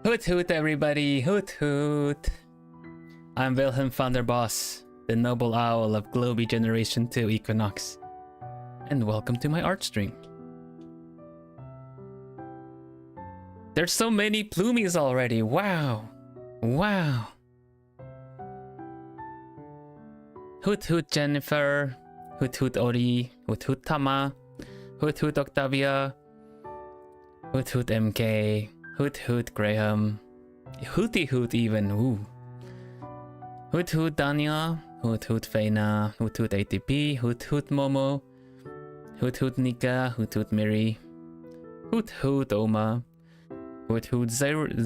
Hoot hoot everybody, hoot hoot. I'm Vilhelm Vanderbos, the noble owl of Globie Generation 2 Equinnox. And welcome to my art stream. There's so many plumies already, wow. Wow. Hoot hoot Jennifer, hoot hoot Ori, hoot hoot Tama, hoot hoot Octavia, hoot hoot MK, hoot hoot Graham, hooty hoot even, ooh. Hoot hoot Dania, hoot hoot Feina, hoot hoot ATP, hoot hoot Momo, hoot hoot Nika, hoot hoot Miri, hoot hoot Oma, hoot hoot Zero, hoot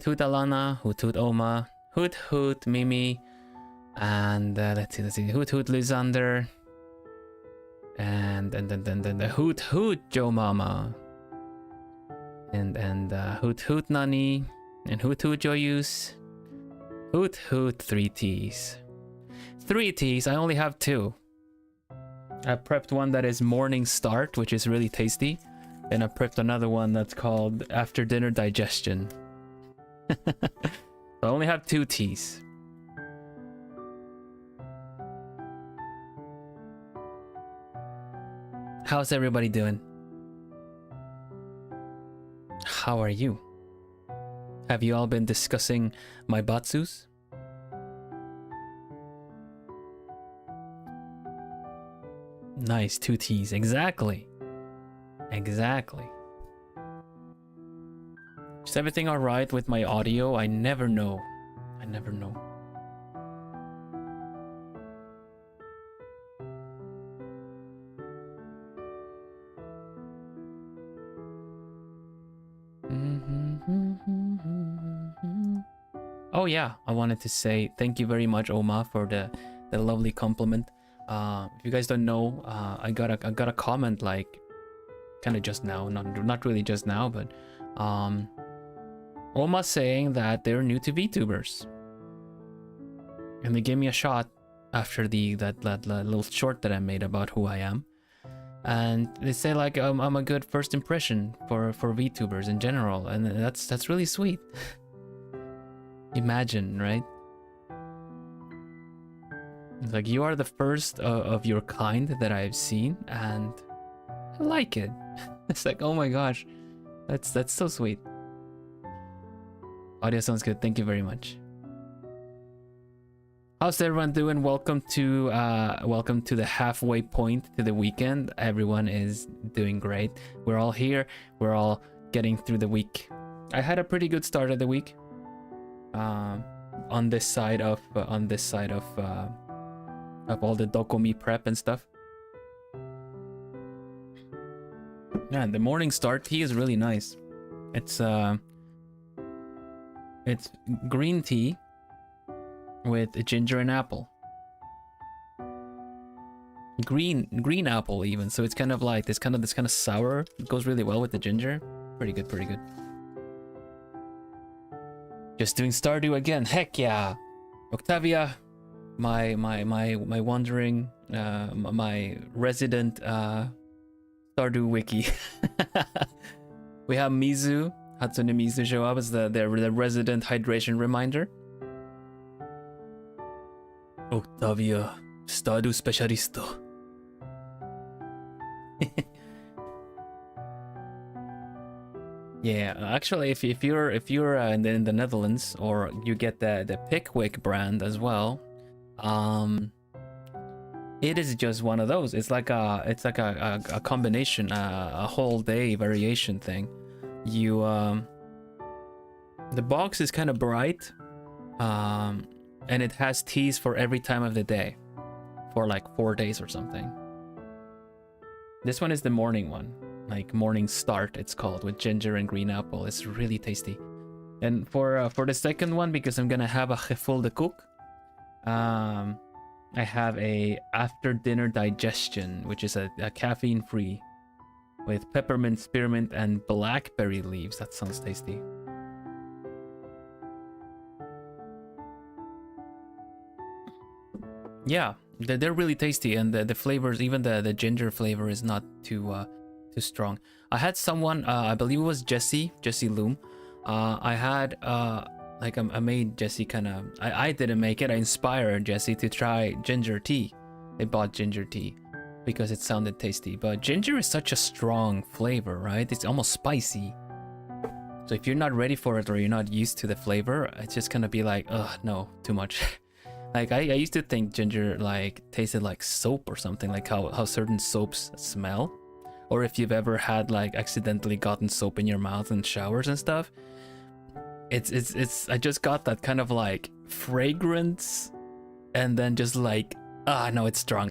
hoot Alana, hoot hoot Oma, hoot hoot Mimi, and let's see, hoot hoot Lysander, and then the hoot hoot Joe Mama, and hoot hoot Nani, and hoot hoot Joyous, hoot hoot 3Ts. 3Ts, I only have 2. I prepped one that is Morning Start, which is really tasty, and I prepped another one that's called After Dinner Digestion. So I only have 2 Ts. How's everybody doing? How are you? Have you all been discussing my batsus? Nice, 2 Ts, exactly. Exactly. Is everything alright with my audio? I never know. I never know. Oh yeah, I wanted to say thank you very much, Oma, for the lovely compliment. If you guys don't know, I got a comment like kind of just now, not really just now, but Oma saying that they're new to VTubers, and they gave me a shot after that little short that I made about who I am, and they say like I'm a good first impression for VTubers in general, and that's really sweet. Imagine, right? It's like you are the first of your kind that I've seen, and I like it. It's like, oh my gosh, that's so sweet. Audio sounds good. Thank you very much. How's everyone doing? Welcome to the halfway point to the weekend. Everyone is doing great. We're all here. We're all getting through the week. I had a pretty good start of the week. On this side of all the Dokomi prep and stuff. Yeah, the morning start tea is really nice. It's green tea with ginger and apple. Green apple even, so it's kind of like this kind of sour. It goes really well with the ginger. Pretty good, pretty good. Just doing Stardew again. Heck yeah. Octavia, my wandering my resident Stardew wiki. We have Mizu, Hatsune Mizu show up as the resident hydration reminder. Octavia, Stardew specialisto. Yeah, actually, if you're in the Netherlands, or you get the Pickwick brand as well, it is just one of those. It's like a combination, a whole day variation thing. You the box is kind of bright, and it has teas for every time of the day, for like 4 days or something. This one is the morning one. Like Morning Start, it's called, with ginger and green apple. It's really tasty. And for the second one, because I'm gonna have a gevoel de koek, I have a After Dinner Digestion, which is a caffeine free with peppermint, spearmint, and blackberry leaves. That sounds tasty. Yeah, they're really tasty, and the flavors, even the ginger flavor, is not too Too strong. I had someone, I believe it was Jesse Loom. I had like I made Jesse kind of, I didn't make it. I inspired Jesse to try ginger tea. They bought ginger tea because it sounded tasty. But ginger is such a strong flavor, right? It's almost spicy. So if you're not ready for it or you're not used to the flavor, it's just gonna be like, ugh, no, too much. Like I used to think ginger like tasted like soap or something, like how certain soaps smell. Or if you've ever had like accidentally gotten soap in your mouth in showers and stuff. It's I just got that kind of like fragrance and then just like, ah, no, it's strong.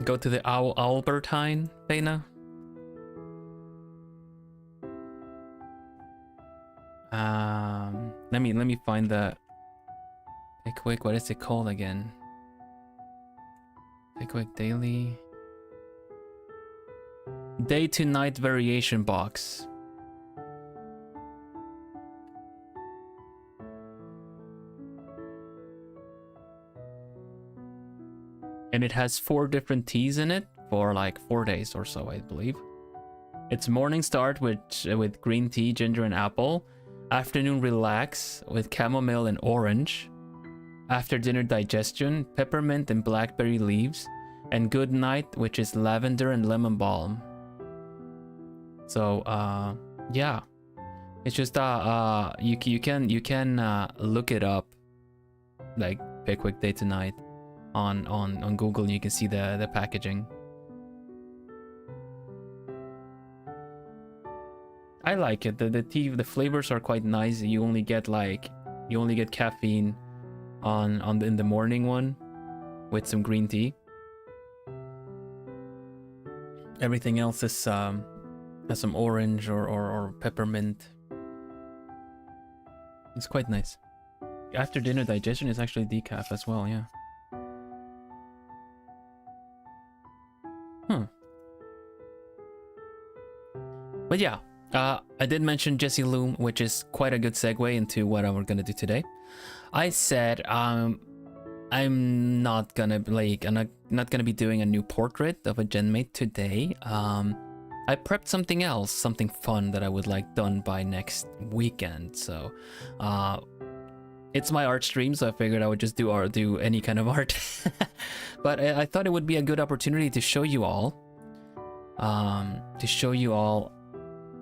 Go to the Albertine, Dana. Let me find the Pickwick. What is it called again? Pickwick Daily. Day to night variation box. And it has 4 different teas in it for like 4 days or so, I believe. It's morning start with green tea, ginger and apple. Afternoon relax with chamomile and orange. After dinner digestion, peppermint and blackberry leaves. And good night, which is lavender and lemon balm. So yeah, it's just you can look it up, like Pickwick Day to Night on Google, and you can see the packaging. I like it. The tea, the flavors are quite nice. You only get caffeine in the morning one with some green tea. Everything else is has some orange or peppermint. It's quite nice. After dinner digestion is actually decaf as well, yeah. But yeah, I did mention Jesse Loom, which is quite a good segue into what we're gonna do today. I said I'm not gonna be doing a new portrait of a genmate today. I prepped something else, something fun that I would like done by next weekend. So it's my art stream, so I figured I would just do any kind of art. But I thought it would be a good opportunity to show you all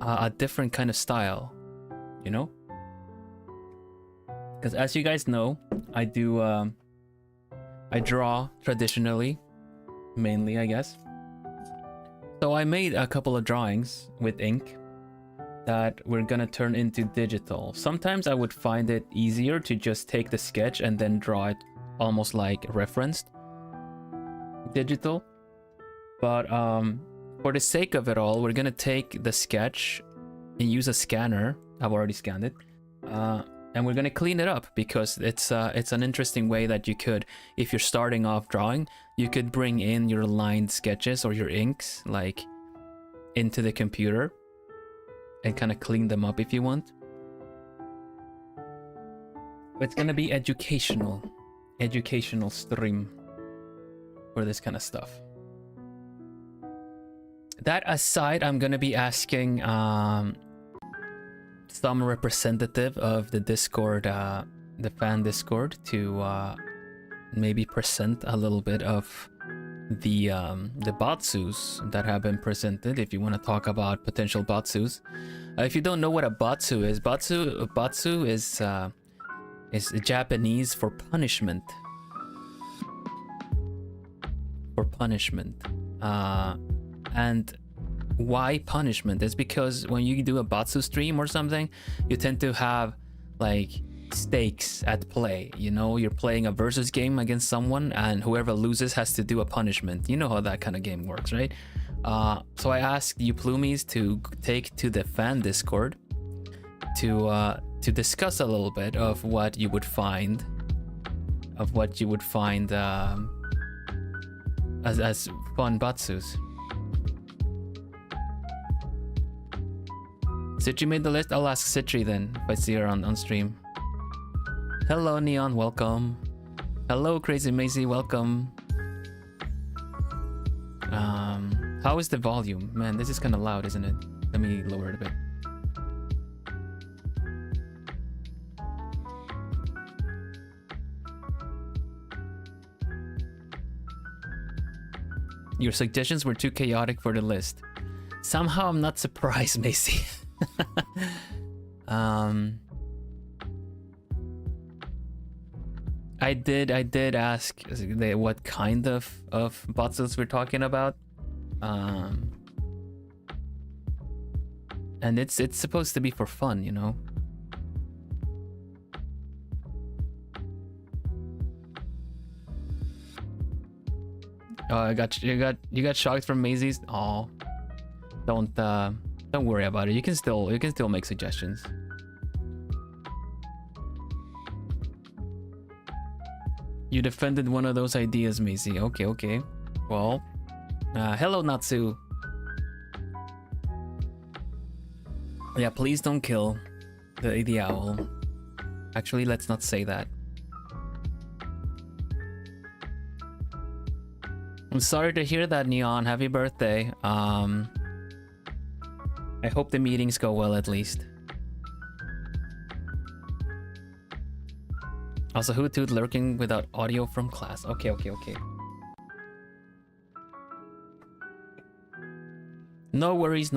a different kind of style, you know? Because as you guys know, I draw traditionally, mainly, I guess. So I made a couple of drawings with ink that we're gonna turn into digital. Sometimes I would find it easier to just take the sketch and then draw it almost like referenced digital. But for the sake of it all, we're gonna take the sketch and use a scanner. I've already scanned it. And we're gonna clean it up because it's an interesting way that you could, if you're starting off drawing, you could bring in your lined sketches or your inks like into the computer and kind of clean them up if you want. But it's gonna be educational stream for this kind of stuff. That aside, I'm gonna be asking some representative of the Discord, the fan Discord, to maybe present a little bit of the batsus that have been presented. If you want to talk about potential batsus, if you don't know what a batsu is, batsu is Japanese for punishment. And why punishment is because when you do a batsu stream or something, you tend to have like stakes at play. You know, you're playing a versus game against someone and whoever loses has to do a punishment. You know how that kind of game works, right? So I asked you plumies to take to the fan Discord to discuss a little bit of what you would find as fun batsus. Citri made the list. I'll ask Citri then if I see her on stream. Hello Neon, welcome. Hello, Crazy Macy. Welcome. How is the volume? Man, this is kind of loud, isn't it? Let me lower it a bit. Your suggestions were too chaotic for the list. Somehow I'm not surprised, Macy. I did ask what kind of bottles we're talking about. And it's supposed to be for fun, you know. Oh, you got shocked from Maisie's. Oh, don't worry about it. You can still make suggestions. You defended one of those ideas, Maisie. Okay. Well, hello, Natsu. Yeah, please don't kill the owl. Actually, let's not say that. I'm sorry to hear that, Neon. Happy birthday. I hope the meetings go well at least. Also, Hoot lurking without audio from class. Okay. No worries.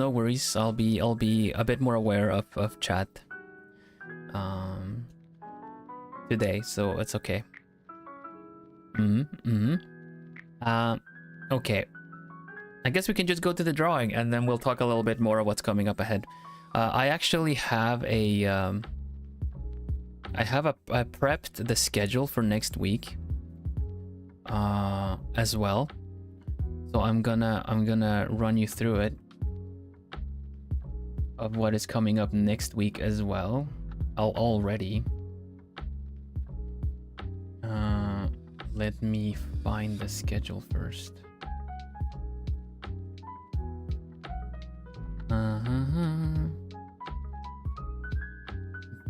I'll be a bit more aware of chat today, so it's okay. Okay. I guess we can just go to the drawing and then we'll talk a little bit more of what's coming up ahead. I actually have I prepped the schedule for next week as well. So I'm gonna run you through it of what is coming up next week as well. Already. Let me find the schedule first.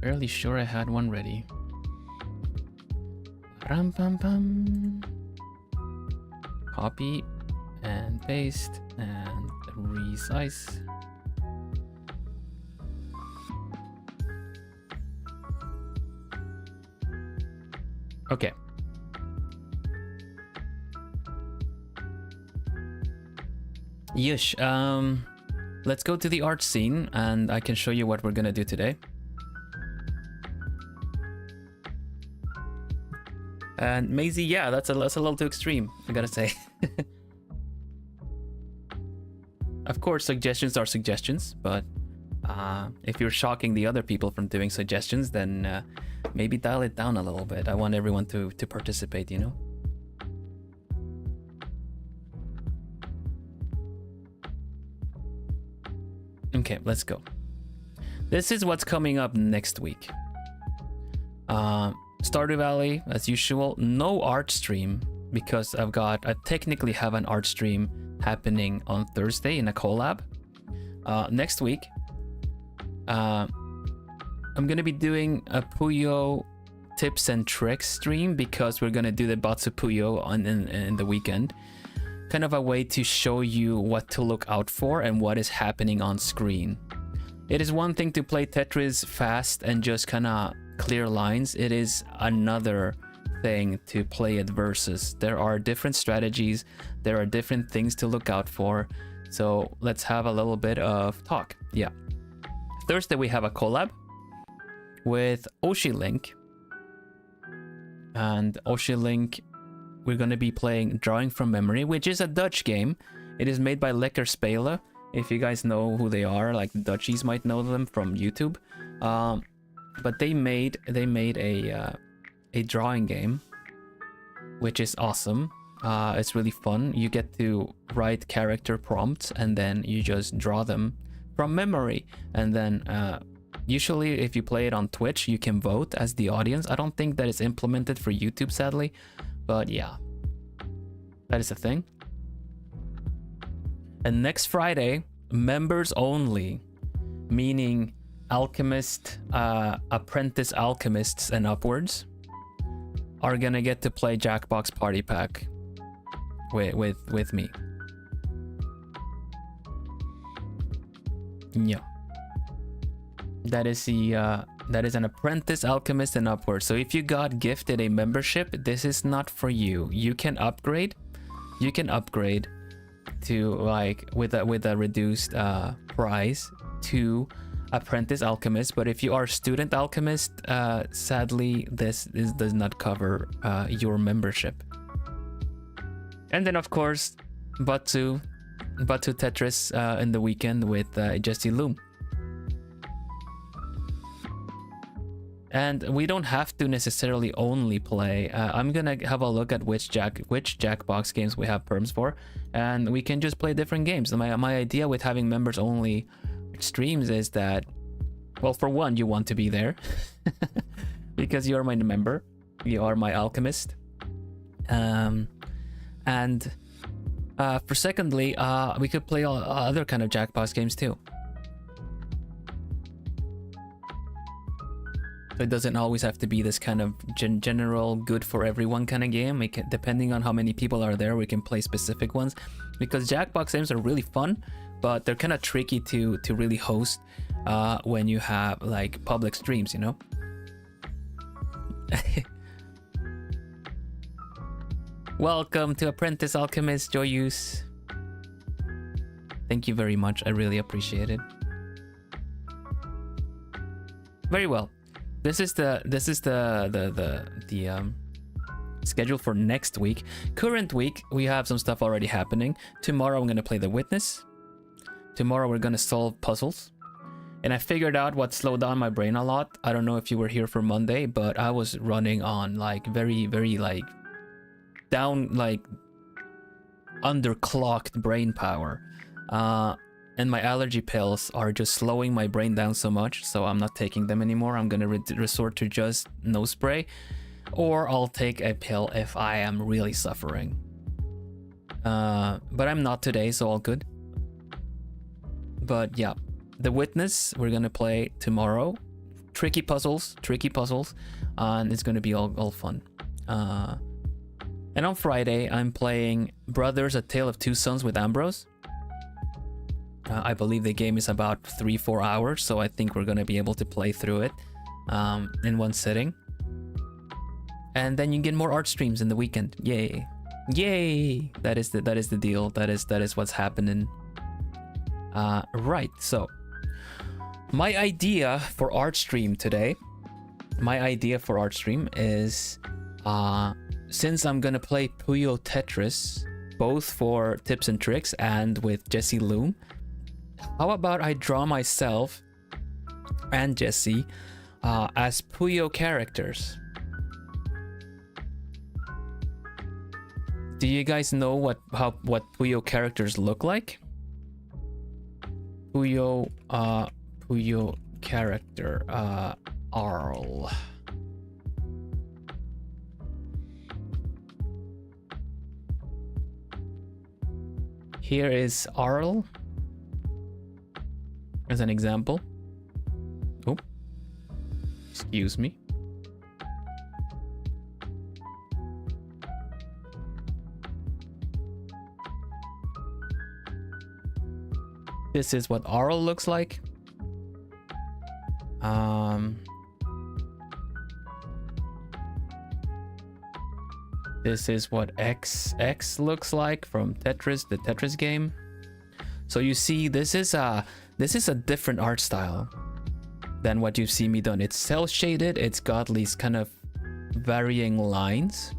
Fairly sure I had one ready. Copy and paste and resize. Okay. Yush, let's go to the art scene and I can show you what we're gonna do today. And Maisie, yeah, that's a little too extreme, I gotta say. Of course, suggestions are suggestions, but if you're shocking the other people from doing suggestions, then maybe dial it down a little bit. I want everyone to participate, you know? Okay, let's go. This is what's coming up next week. Stardew Valley, as usual, no art stream because I technically have an art stream happening on Thursday in a collab. Next week, I'm gonna be doing a Puyo tips and tricks stream because we're gonna do the Batsu Puyo in the weekend. Kind of a way to show you what to look out for and what is happening on screen. It is one thing to play Tetris fast and just kind of clear lines. It is another thing to play it versus. There are different strategies, there are different things to look out for. So let's have a little bit of talk. Yeah. Thursday we have a collab with Oshilink. And Oshilink, we're going to be playing Drawing from Memory, which is a Dutch game. It is made by Lekker Spelen. If you guys know who they are, like the Dutchies might know them from YouTube. But they made a drawing game, which is awesome. It's really fun. You get to write character prompts and then you just draw them from memory. And then usually if you play it on Twitch, you can vote as the audience. I don't think that is implemented for YouTube, sadly. But yeah, that is a thing. And next Friday, members only, meaning alchemist, apprentice alchemists and upwards. are gonna get to play Jackbox Party Pack with me. Yeah. That is an apprentice, alchemist, and upward. So if you got gifted a membership, this is not for you. You can upgrade. You can upgrade to like with a reduced price to apprentice alchemist. But if you are student alchemist, sadly this does not cover your membership. And then of course, Batu Tetris in the weekend with Jesse Loom. And we don't have to necessarily only play. I'm gonna have a look at which Jackbox games we have perms for, and we can just play different games. My idea with having members only streams is that, well, for one, you want to be there because you're my member, you are my alchemist, and for secondly, we could play all other kind of Jackbox games too. So it doesn't always have to be this kind of general good for everyone kind of game. We can, depending on how many people are there, we can play specific ones, because Jackbox games are really fun, but they're kind of tricky to really host when you have like public streams, you know. Welcome to Apprentice Alchemist, Joyous. Thank you very much. I really appreciate it. Very well. This is the schedule for next week. Current week, we have some stuff already happening. Tomorrow I'm gonna play The Witness. Tomorrow we're gonna solve puzzles. And I figured out what slowed down my brain a lot. I don't know if you were here for Monday, but I was running on like very like down, like underclocked brain power. And my allergy pills are just slowing my brain down so much, so I'm not taking them anymore. I'm gonna resort to just nose spray, or I'll take a pill if I am really suffering. But I'm not today, so all good. But yeah, The Witness we're gonna play tomorrow. Tricky puzzles, and it's gonna be all fun. And on Friday, I'm playing Brothers: A Tale of Two Sons with Ambrose. I believe the game is about 3-4 hours, so I think we're gonna be able to play through it in one sitting. And then you get more art streams in the weekend. Yay! Yay! That is the deal. That is what's happening. Right. So my idea for art stream today. Is since I'm gonna play Puyo Tetris, both for tips and tricks and with Jesse Loom. How about I draw myself and Jesse as Puyo characters? Do you guys know what Puyo characters look like? Puyo character Arl. Here is Arl as an example. Oh, excuse me. This is what Arl looks like. This is what XX looks like from Tetris, the Tetris game. So you see, this is a different art style than what you've seen me done. It's cell shaded. It's got these kind of varying lines,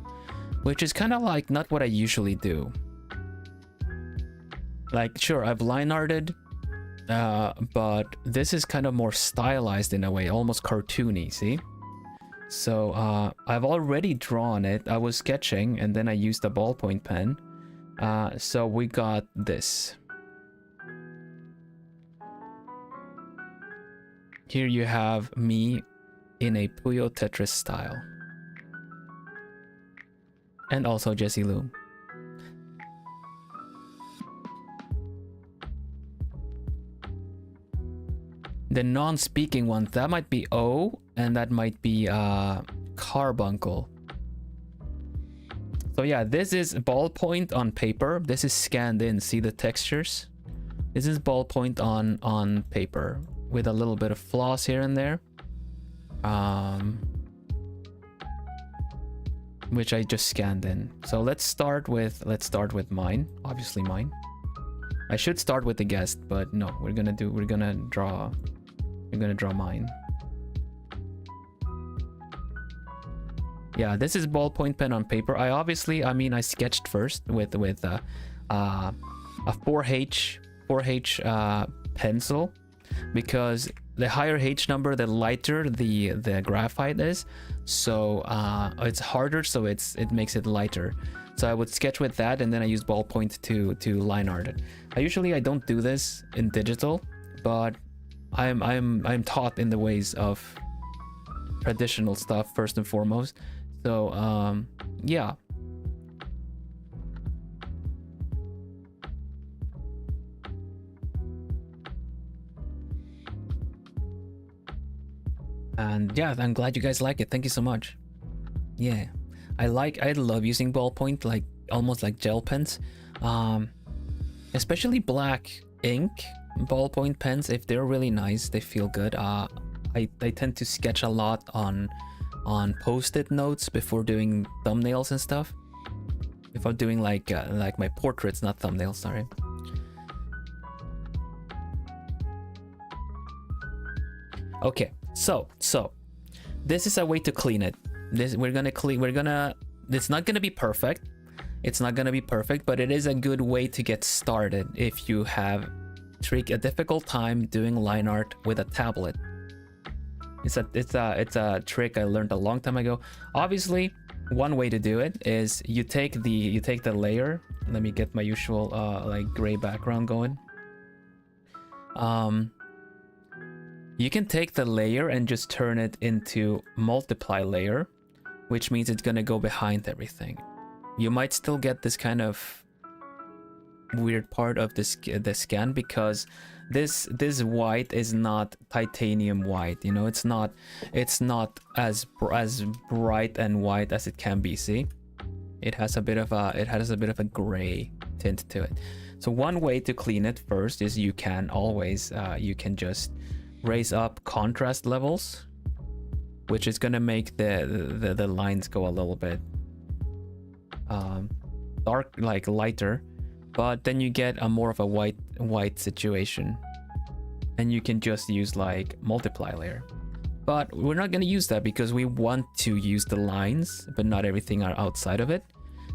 which is kind of like not what I usually do. Like, sure, I've line arted, but this is kind of more stylized in a way, almost cartoony, see? So I've already drawn it. I was sketching and then I used a ballpoint pen. So we got this. Here you have me in a Puyo Tetris style. And also Jesse Loom. The non-speaking one, that might be O, and that might be Carbuncle. So yeah, this is ballpoint on paper. This is scanned in. See the textures? This is ballpoint on paper with a little bit of floss here and there. Which I just scanned in. So let's start with mine. Obviously mine. I should start with the guest, but no, we're gonna draw mine. Yeah, this is ballpoint pen on paper. I mean I sketched first with a 4H pencil, because the higher H number, the lighter the graphite is. So it's harder, so it makes it lighter. So I would sketch with that, and then I use ballpoint to line art it. I don't do this in digital, but I'm taught in the ways of traditional stuff first and foremost. So yeah. And yeah, I'm glad you guys like it. Thank you so much. Yeah, I love using ballpoint, like almost like gel pens. Especially black ink ballpoint pens. If they're really nice, they feel good. I tend to sketch a lot on post-it notes before doing thumbnails and stuff. If I'm doing like my portraits, not thumbnails, sorry. Okay, so this is a way to clean it. It's not gonna be perfect. It's not gonna be perfect, but it is a good way to get started if you have a difficult time doing line art with a tablet. It's a trick I learned a long time ago. Obviously, one way to do it is you take the layer. Let me get my usual like gray background going. You can take the layer and just turn it into multiply layer, which means it's gonna go behind everything. You might still get this kind of weird part of the scan, because this white is not titanium white, you know. It's not as bright and white as it can be. See, it has a bit of a gray tint to it. So one way to clean it first is you can just raise up contrast levels, which is gonna make the lines go a little bit dark, like lighter, but then you get a more of a white situation, and you can just use like multiply layer. But we're not gonna use that because we want to use the lines, but not everything are outside of it.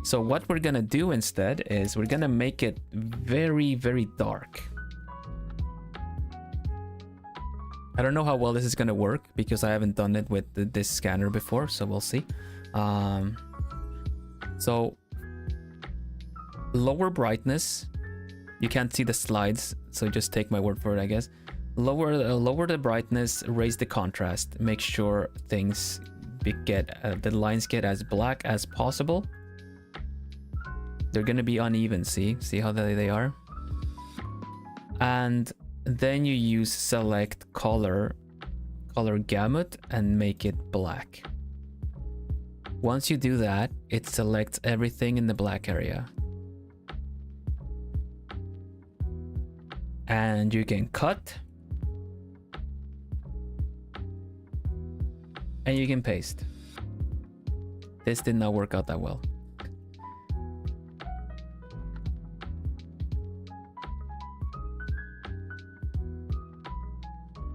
So what we're gonna do instead is we're gonna make it very, very dark. I don't know how well this is gonna work because I haven't done it with this scanner before, so we'll see. So lower brightness. You can't see the slides, so just take my word for it, I guess. Lower the brightness, raise the contrast, make sure things the lines get as black as possible. They're gonna be uneven. See how they are. And then you use select color gamut and make it black. Once you do that, it selects everything in the black area. And you can cut. And you can paste. This did not work out that well.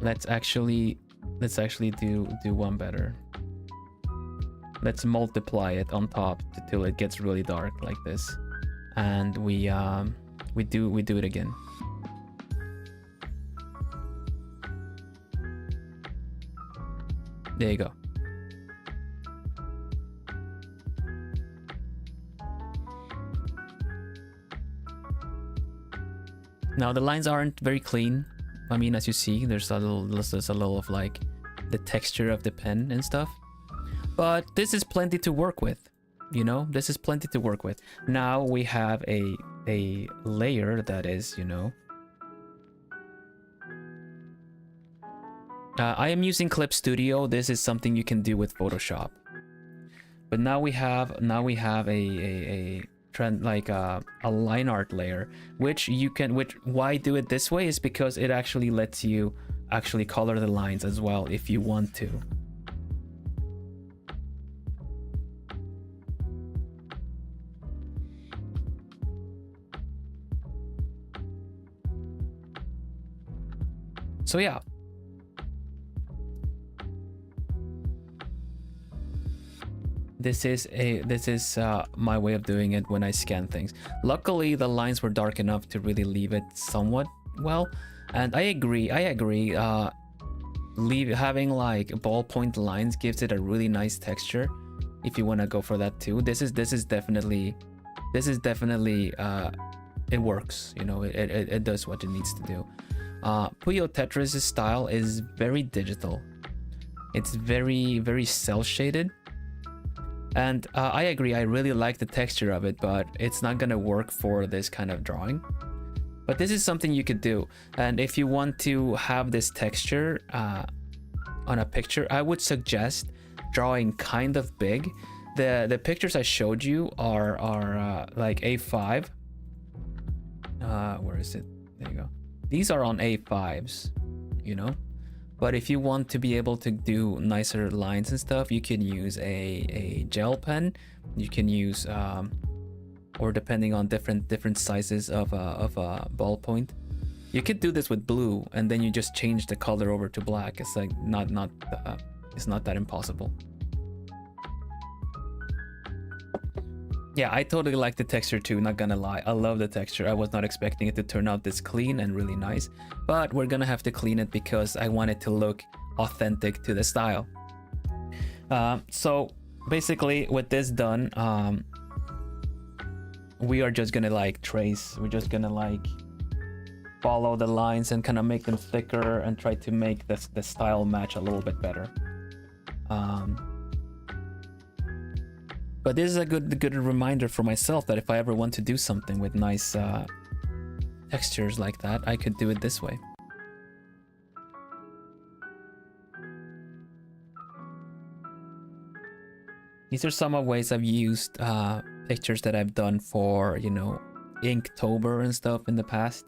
Let's actually do one better. Let's multiply it on top till it gets really dark like this, and we do it again. There you go. Now the lines aren't very clean. I mean, as you see, there's a little of like the texture of the pen and stuff. But this is plenty to work with, you know. This is plenty to work with. Now we have a layer that is, you know. I am using Clip Studio. This is something you can do with Photoshop. But now we have a trend, like a line art layer, which you can, why do it this way is because it actually lets you actually color the lines as well if you want to. So yeah. This is my way of doing it when I scan things. Luckily, the lines were dark enough to really leave it somewhat well. And I agree. Having like ballpoint lines gives it a really nice texture. If you want to go for that too, this is definitely it works. You know, it does what it needs to do. Puyo Tetris' style is very digital. It's very cell shaded. And I agree, I really like the texture of it, but it's not gonna work for this kind of drawing. But this is something you could do. And if you want to have this texture on a picture, I would suggest drawing kind of big. The pictures I showed you are like A5. Where is it? There you go. These are on A5s, you know? But if you want to be able to do nicer lines and stuff, you can use a gel pen. You can use, or depending on different sizes of a ballpoint, you could do this with blue, and then you just change the color over to black. It's like it's not that impossible. Yeah, I totally like the texture too, not gonna lie. I love the texture. I was not expecting it to turn out this clean and really nice, but we're gonna have to clean it because I want it to look authentic to the style. So basically with this done, we are just gonna like trace. We're just gonna like follow the lines and kind of make them thicker and try to make the style match a little bit better. But this is a good reminder for myself that if I ever want to do something with nice textures like that, I could do it this way. These are some of ways I've used pictures that I've done for, you know, Inktober and stuff in the past.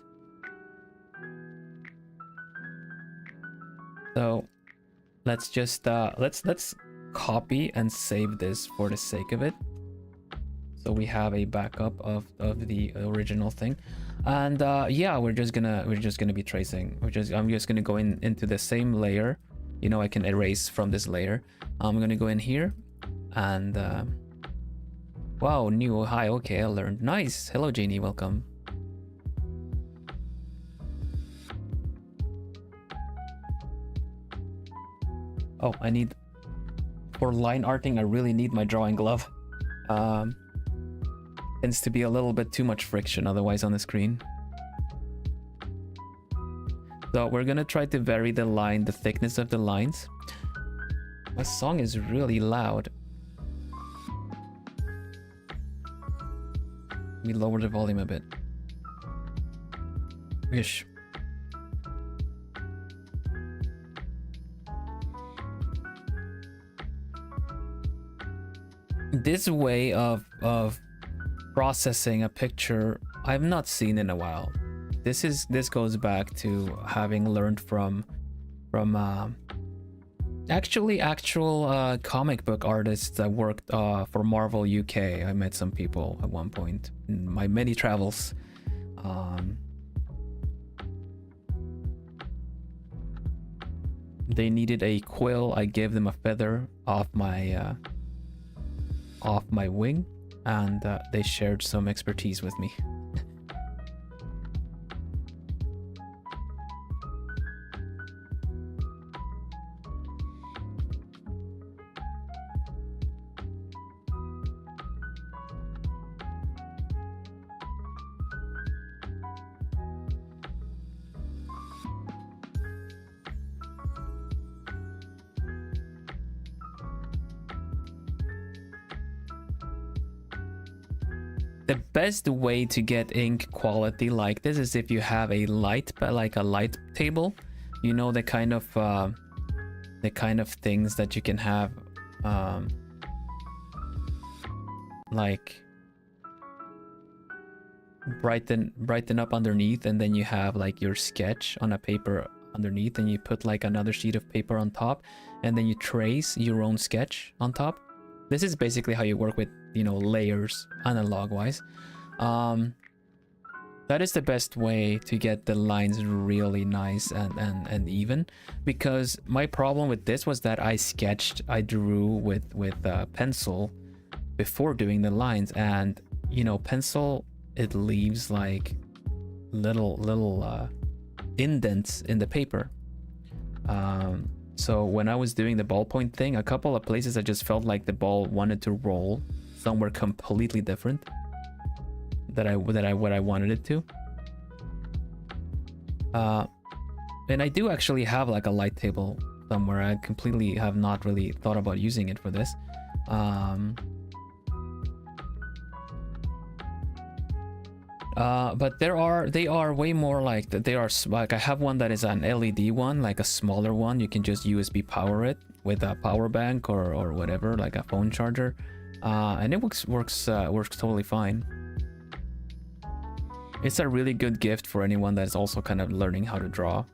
So let's just let's copy and save this for the sake of it, so we have a backup of the original thing. And yeah, we're just gonna be tracing. I'm just gonna go into the same layer. You know, I can erase from this layer. I'm gonna go in here and wow, new hi. Okay, I learned. Nice. Hello Jeannie, welcome. Oh, I need, for line arting, I really need my drawing glove. Tends to be a little bit too much friction otherwise on the screen. So we're gonna try to vary the thickness of the lines. My song is really loud. Let me lower the volume a bit. Ish. This way of processing a picture I've not seen in a while. This goes back to having learned from actual comic book artists that worked for Marvel UK. I met some people at one point in my many travels. They needed a quill. I gave them a feather off my wing, and they shared some expertise with me. The best way to get ink quality like this is if you have a light table, you know, the kind of things that you can have like brighten up underneath, and then you have like your sketch on a paper underneath, and you put like another sheet of paper on top, and then you trace your own sketch on top. This is basically how you work with, you know, layers analog wise. That is the best way to get the lines really nice and even, because my problem with this was that I drew with pencil before doing the lines, and you know, pencil, it leaves like little indents in the paper. So when I was doing the ballpoint thing, a couple of places I just felt like the ball wanted to roll somewhere completely different than what I wanted it to. And I do actually have like a light table somewhere. I completely have not really thought about using it for this. But they are way more like that. They are like, I have one that is an LED one, like a smaller one. You can just USB power it with a power bank or whatever, like a phone charger, and it works totally fine. It's a really good gift for anyone that's also kind of learning how to draw,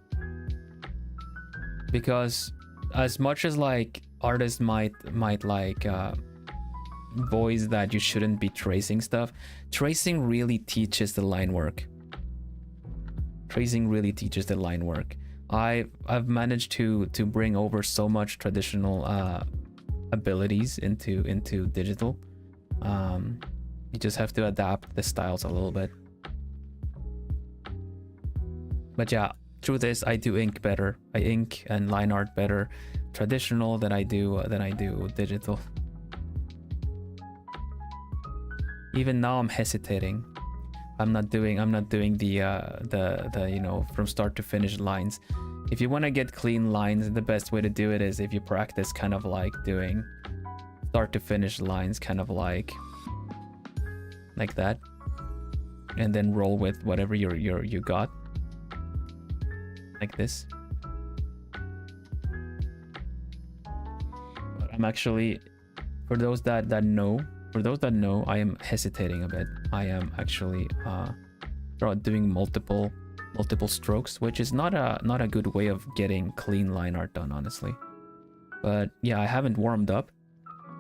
because as much as like artists might like voice that you shouldn't be tracing stuff, tracing really teaches the line work. Tracing really teaches the line work. I've managed to bring over so much traditional abilities into digital. You just have to adapt the styles a little bit. But yeah, truth is, I do ink better. I ink and line art better traditional than I do digital. Even now I'm hesitating. I'm not doing the you know, from start to finish lines. If you want to get clean lines, the best way to do it is if you practice kind of like doing start to finish lines, kind of like that, and then roll with whatever you got, like this. But I'm actually, for those that know, I am hesitating a bit. I am actually doing multiple strokes, which is not a good way of getting clean line art done, honestly. But yeah, I haven't warmed up,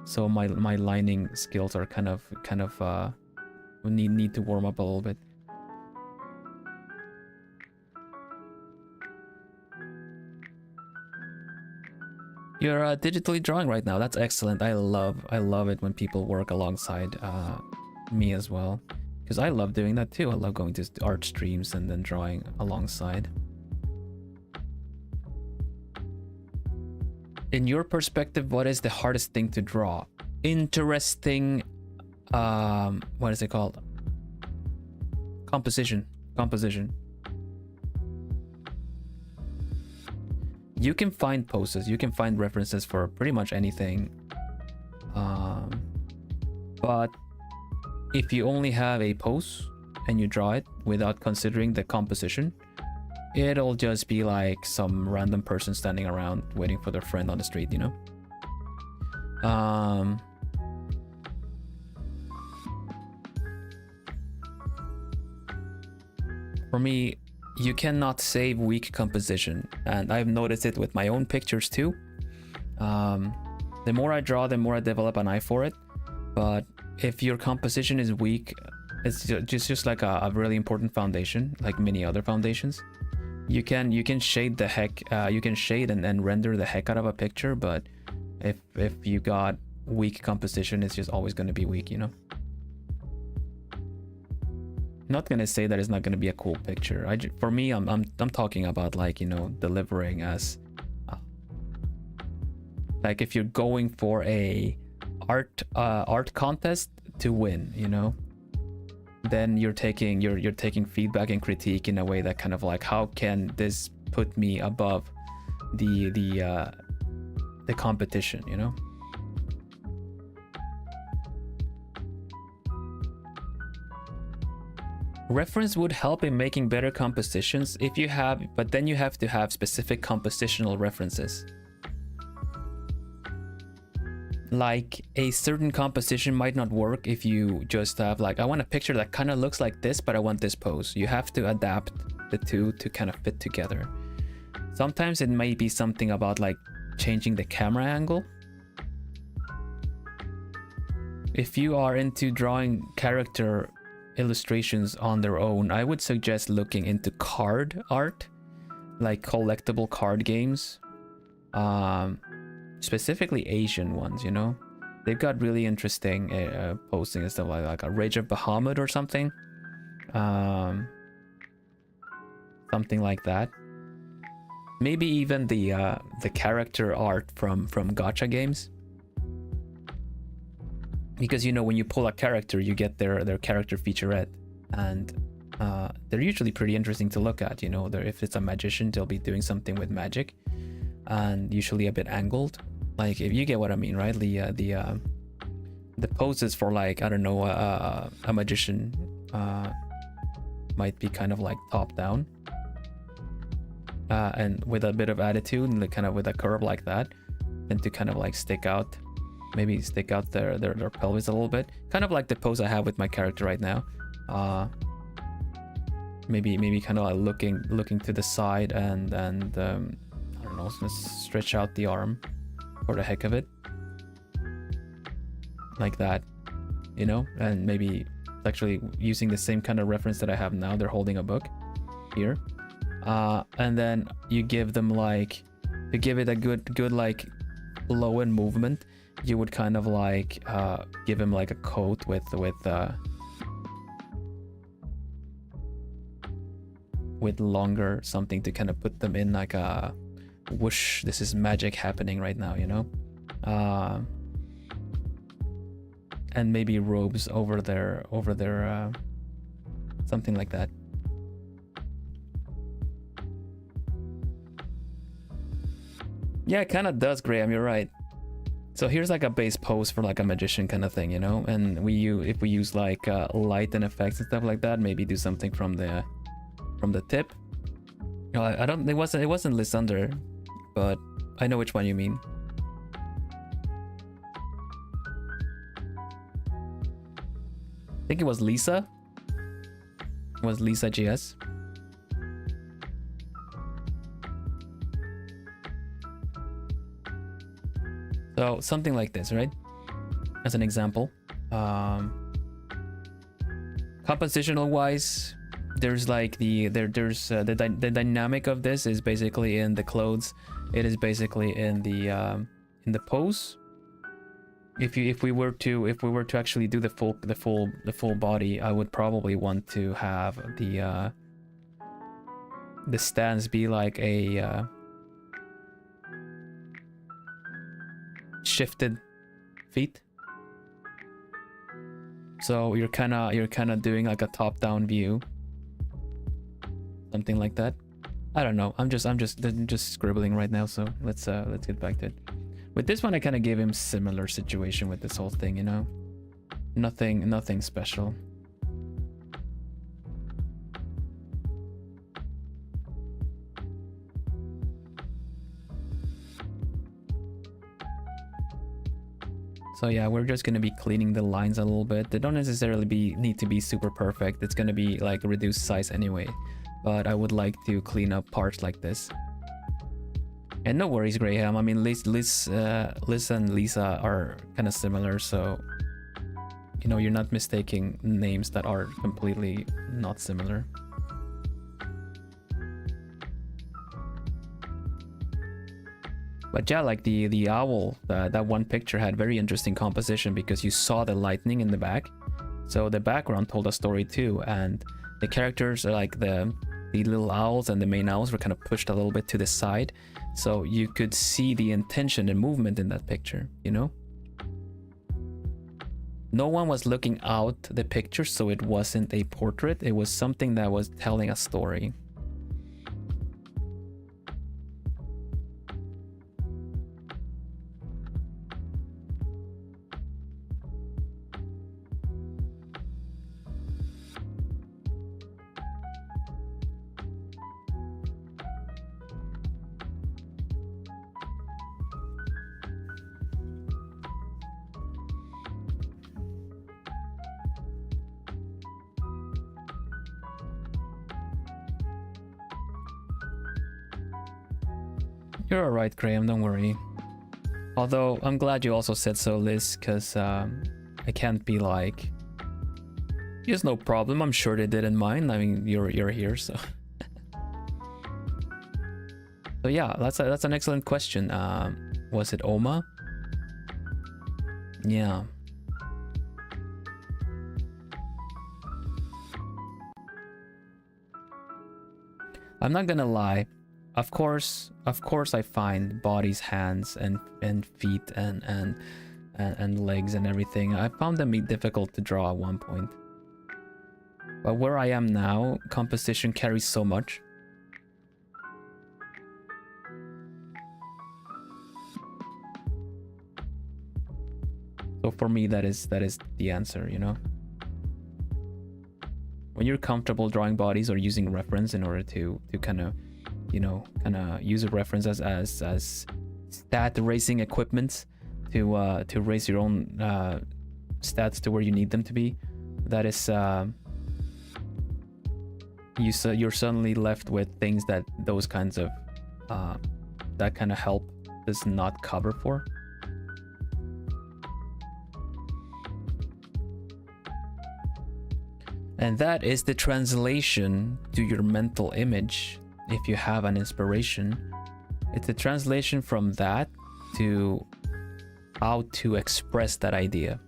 so my lining skills are kind of need to warm up a little bit. You're digitally drawing right now. That's excellent. I love it when people work alongside me as well, because I love doing that too. I love going to art streams and then drawing alongside. In your perspective, what is the hardest thing to draw? Interesting. What is it called? Composition. You can find poses, you can find references for pretty much anything, but if you only have a pose and you draw it without considering the composition, it'll just be like some random person standing around waiting for their friend on the street, you know? For me, you cannot save weak composition, and I've noticed it with my own pictures too. The more I draw, the more I develop an eye for it. But if your composition is weak, it's just like a really important foundation, like many other foundations. You can shade the heck, you can shade and render the heck out of a picture, but if you got weak composition, it's just always going to be weak, you know? Not gonna say that it's not gonna be a cool picture. For me, I'm talking about, like, you know, delivering as like if you're going for a art contest to win, you know, then you're taking feedback and critique in a way that kind of like, how can this put me above the competition, you know? Reference would help in making better compositions if you have, but then you have to have specific compositional references. like a certain composition might not work if you just have like, I want a picture that kind of looks like this, but I want this pose. You have to adapt the two to kind of fit together. Sometimes it may be something about like changing the camera angle. If you are into drawing character illustrations on their own, I would suggest looking into card art, like collectible card games. Specifically Asian ones, you know, they've got really interesting posting and stuff like a Rage of Bahamut or something, something like that. Maybe even the character art from gacha games, because you know when you pull a character, you get their character featurette, and they're usually pretty interesting to look at. You know, if it's a magician, they'll be doing something with magic, and usually a bit angled. Like, if you get what I mean, right? The poses for, like, I don't know, a magician might be kind of like top down, and with a bit of attitude, and kind of with a curve like that, and to kind of like stick out, maybe stick out their pelvis a little bit, kind of like the pose I have with my character right now. Maybe kind of like looking to the side, and I don't know, stretch out the arm for the heck of it, like that, you know. And maybe actually using the same kind of reference that I have now. They're holding a book here, and then you give them like, to give it a good like flow and movement, you would kind of like give him like a coat with longer something to kind of put them in like a whoosh, this is magic happening right now, you know. And maybe robes over their something like that. Yeah, it kind of does, Graham, you're right. So here's like a base pose for like a magician kind of thing, you know. And if we use like light and effects and stuff like that, maybe do something from the tip. No, I don't, it wasn't Lysander, but I know which one you mean. I think it was Lisa. It was Lisa GS. So something like this, right? As an example. Compositional wise, there's like the dynamic of this is basically in the clothes. It is basically in the pose. If we were to actually do the full body, I would probably want to have the stance be like a shifted feet. So you're kind of doing like a top-down view, something like that. I don't know. I'm just scribbling right now. So let's get back to it. With this one, I kind of gave him similar situation with this whole thing, you know. Nothing special. So yeah, we're just gonna be cleaning the lines a little bit. They don't necessarily need to be super perfect. It's gonna be like reduced size anyway. But I would like to clean up parts like this. And no worries, Graham. I mean, Liz and Lisa are kind of similar, so you know, you're not mistaking names that are completely not similar. But yeah, like the owl, that one picture had very interesting composition because you saw the lightning in the back. So the background told a story too, and the characters are like the little owls and the main owls were kind of pushed a little bit to the side. So you could see the intention and movement in that picture, you know? No one was looking out the picture, so it wasn't a portrait. It was something that was telling a story. You're alright, Graham, don't worry. Although, I'm glad you also said so, Liz, because I can't be like... There's no problem, I'm sure they didn't mind. I mean, you're here, so... So yeah, that's an excellent question. Was it Oma? Yeah. I'm not gonna lie. Of course I find bodies, hands and feet and legs and everything. I found them difficult to draw at one point. But where I am now, composition carries so much. So for me, that is the answer, you know? When you're comfortable drawing bodies or using reference in order to kind of, you know, use a reference as stat raising equipment to raise your own stats to where you need them to be, that is you're suddenly left with things that those kinds of that kind of help does not cover for. And that is the translation to your mental image. If you have an inspiration, it's a translation from that to how to express that idea.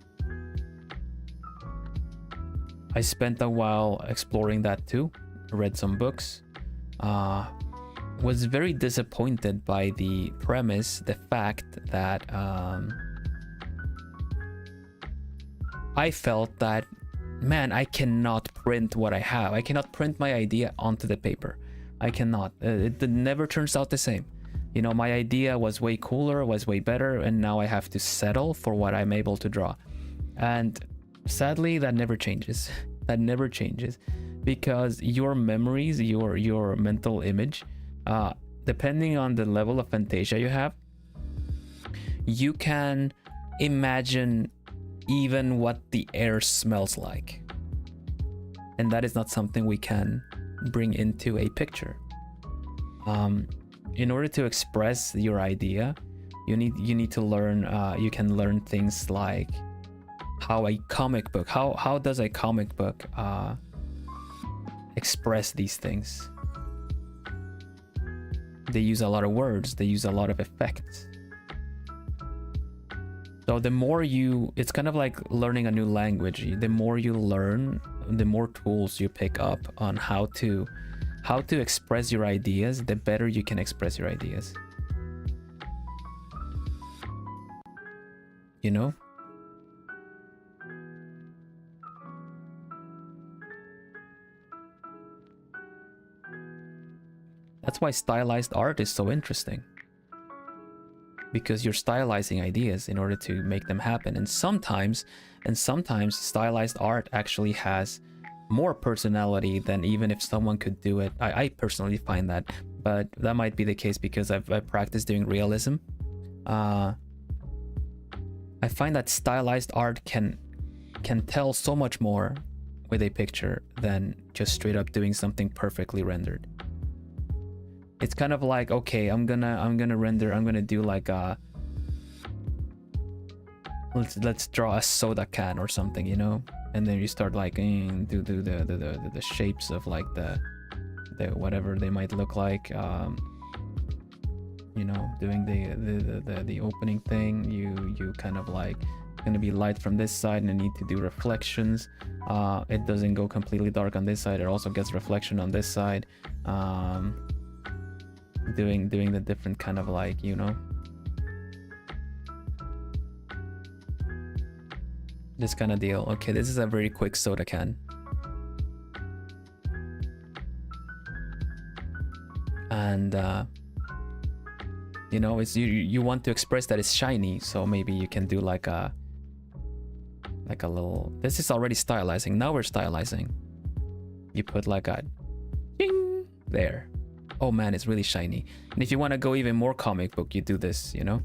I spent a while exploring that too, read some books, was very disappointed by the premise, the fact that I felt that, man, I cannot print what I have. I cannot print my idea onto the paper. I cannot. It never turns out the same. You know, my idea was way cooler, was way better, and now I have to settle for what I'm able to draw. And sadly, that never changes. That never changes, because your memories, your mental image, depending on the level of fantasia you have, you can imagine even what the air smells like, and that is not something we can bring into a picture. In order to express your idea, you need to learn. You can learn things like how a comic book, how does a comic book express these things. They use a lot of words, they use a lot of effects. So the more it's kind of like learning a new language. The more you learn, the more tools you pick up on how to express your ideas, the better you can express your ideas. You know? That's why stylized art is so interesting. Because you're stylizing ideas in order to make them happen. And sometimes stylized art actually has more personality than even if someone could do it. I personally find that, but that might be the case because I've practiced doing realism. I find that stylized art can tell so much more with a picture than just straight up doing something perfectly rendered. It's kind of like, okay, I'm gonna render, I'm gonna do like a, let's draw a soda can or something, you know, and then you start like do the shapes of like the whatever they might look like, you know, doing the opening thing. You kind of like, gonna be light from this side and I need to do reflections. It doesn't go completely dark on this side, it also gets reflection on this side. Doing the different kind of like, you know, this kind of deal. Okay, this is a very quick soda can, and you know, it's you want to express that it's shiny, so maybe you can do like a little, this is already stylizing, now we're stylizing. You put like a ding there. Oh man, it's really shiny. And if you want to go even more comic book, you do this, you know?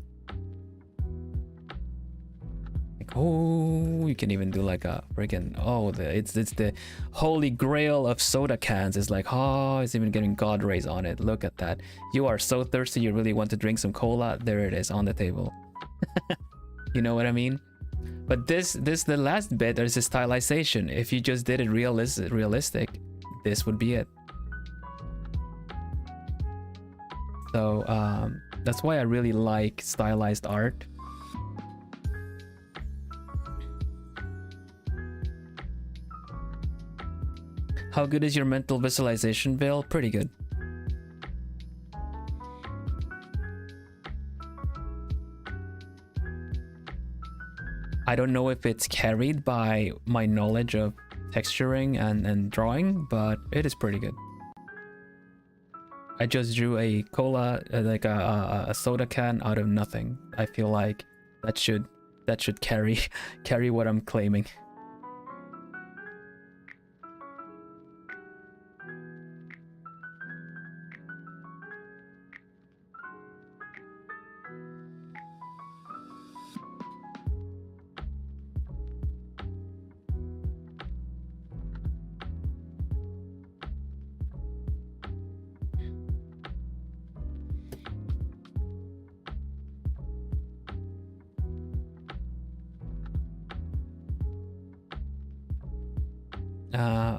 Like Oh, you can even do like a freaking, oh, it's the holy grail of soda cans. It's like, oh, it's even getting god rays on it. Look at that. You are so thirsty, you really want to drink some cola. There it is on the table. You know what I mean? But the last bit, there's a stylization. If you just did it realistic, this would be it. So that's why I really like stylized art. How good is your mental visualization, Bill? Pretty good. I don't know if it's carried by my knowledge of texturing and drawing, but it is pretty good. I just drew a cola, like a soda can out of nothing. I feel like that should carry what I'm claiming.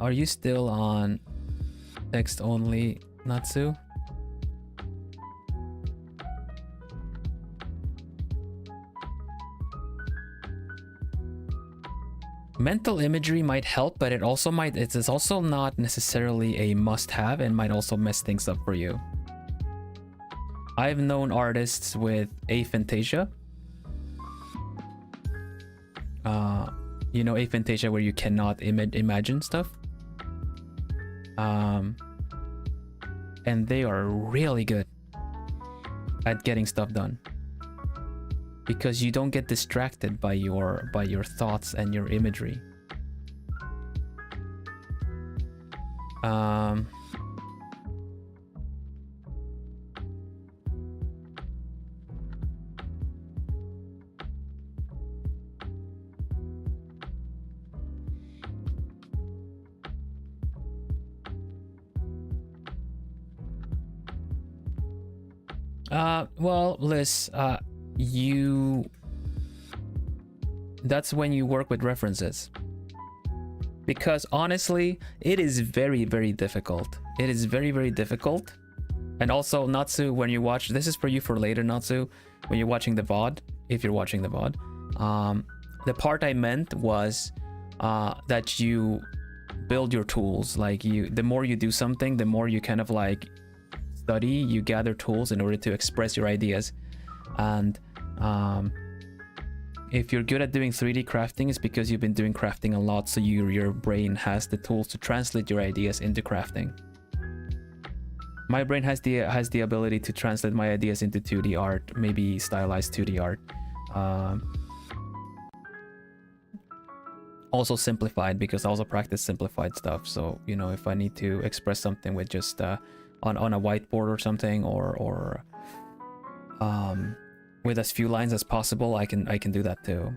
Are you still on text only, Natsu? Mental imagery might help, but it's also not necessarily a must-have and might also mess things up for you. I've known artists with aphantasia. You know, aphantasia, where you cannot imagine stuff. And they are really good at getting stuff done, because you don't get distracted by your thoughts and your imagery. Well, Liz, that's when you work with references. Because honestly, it is very, very difficult. It is very, very difficult. And also, Natsu, when you watch, this is for you for later, Natsu, when you're watching the VOD, if you're watching the VOD, the part I meant was that you build your tools. Like the more you do something, the more you kind of like study, you gather tools in order to express your ideas. And if you're good at doing 3D crafting, it's because you've been doing crafting a lot, so your brain has the tools to translate your ideas into crafting. My brain has the ability to translate my ideas into 2D art, maybe stylized 2D art. Also simplified, because I also practice simplified stuff. So, you know, if I need to express something with just on a whiteboard or something, or with as few lines as possible, I can do that too.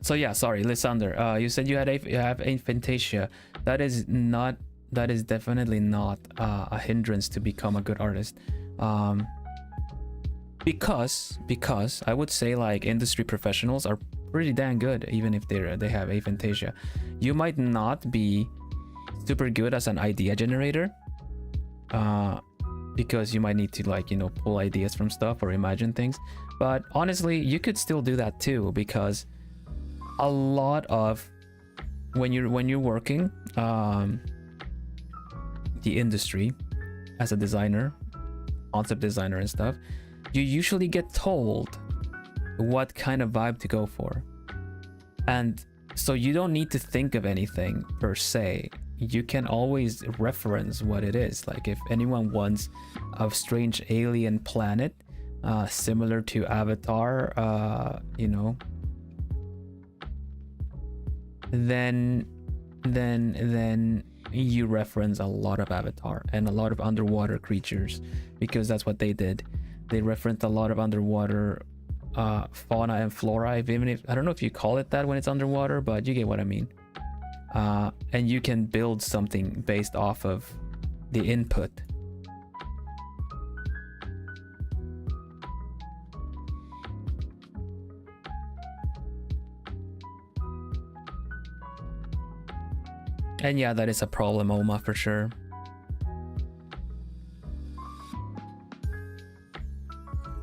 So yeah, sorry, Lysander. You said you have aphantasia. That is definitely not a hindrance to become a good artist. Because I would say like industry professionals are pretty dang good, even if they have aphantasia. You might not be super good as an idea generator, because you might need to, like, you know, pull ideas from stuff or imagine things. But honestly, you could still do that too, because a lot of when you're working the industry as a designer, concept designer and stuff, you usually get told what kind of vibe to go for, and so you don't need to think of anything per se. you can always reference what it is. Like if anyone wants a strange alien planet similar to Avatar, you know, then you reference a lot of Avatar and a lot of underwater creatures, because that's what they did. They referenced a lot of underwater fauna and flora, even if I don't know if you call it that when it's underwater, but you get what I mean. And you can build something based off of the input. And yeah, that is a problem, Oma, for sure.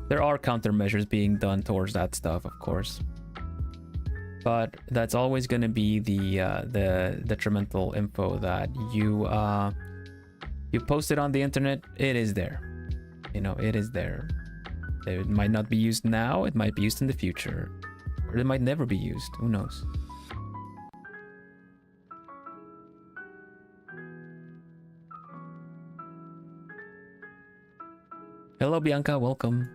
There are countermeasures being done towards that stuff, of course. But that's always going to be the detrimental info that you post it on the internet. It is there, you know, it is there. It might not be used now, it might be used in the future, or it might never be used, who knows. Hello Bianca, welcome.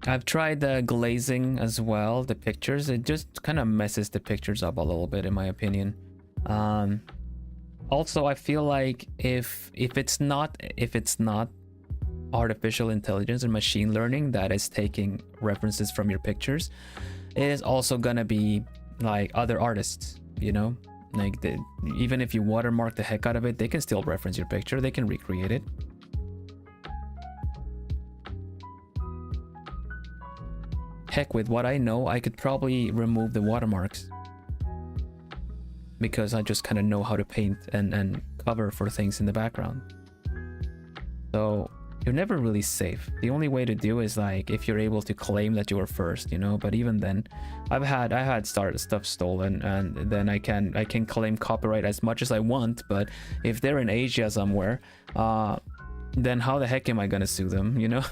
I've tried glazing as well, the pictures. It just kind of messes the pictures up a little bit, in my opinion. Also, I feel like if it's not artificial intelligence and machine learning that is taking references from your pictures, it is also gonna be like other artists, you know, like even if you watermark the heck out of it, they can still reference your picture, they can recreate it. Heck, with what I know, I could probably remove the watermarks, because I just kind of know how to paint and cover for things in the background. So you're never really safe. The only way to do is like if you're able to claim that you were first, you know. But even then, I had stuff stolen, and then I can claim copyright as much as I want. But if they're in Asia somewhere, then how the heck am I gonna sue them, you know?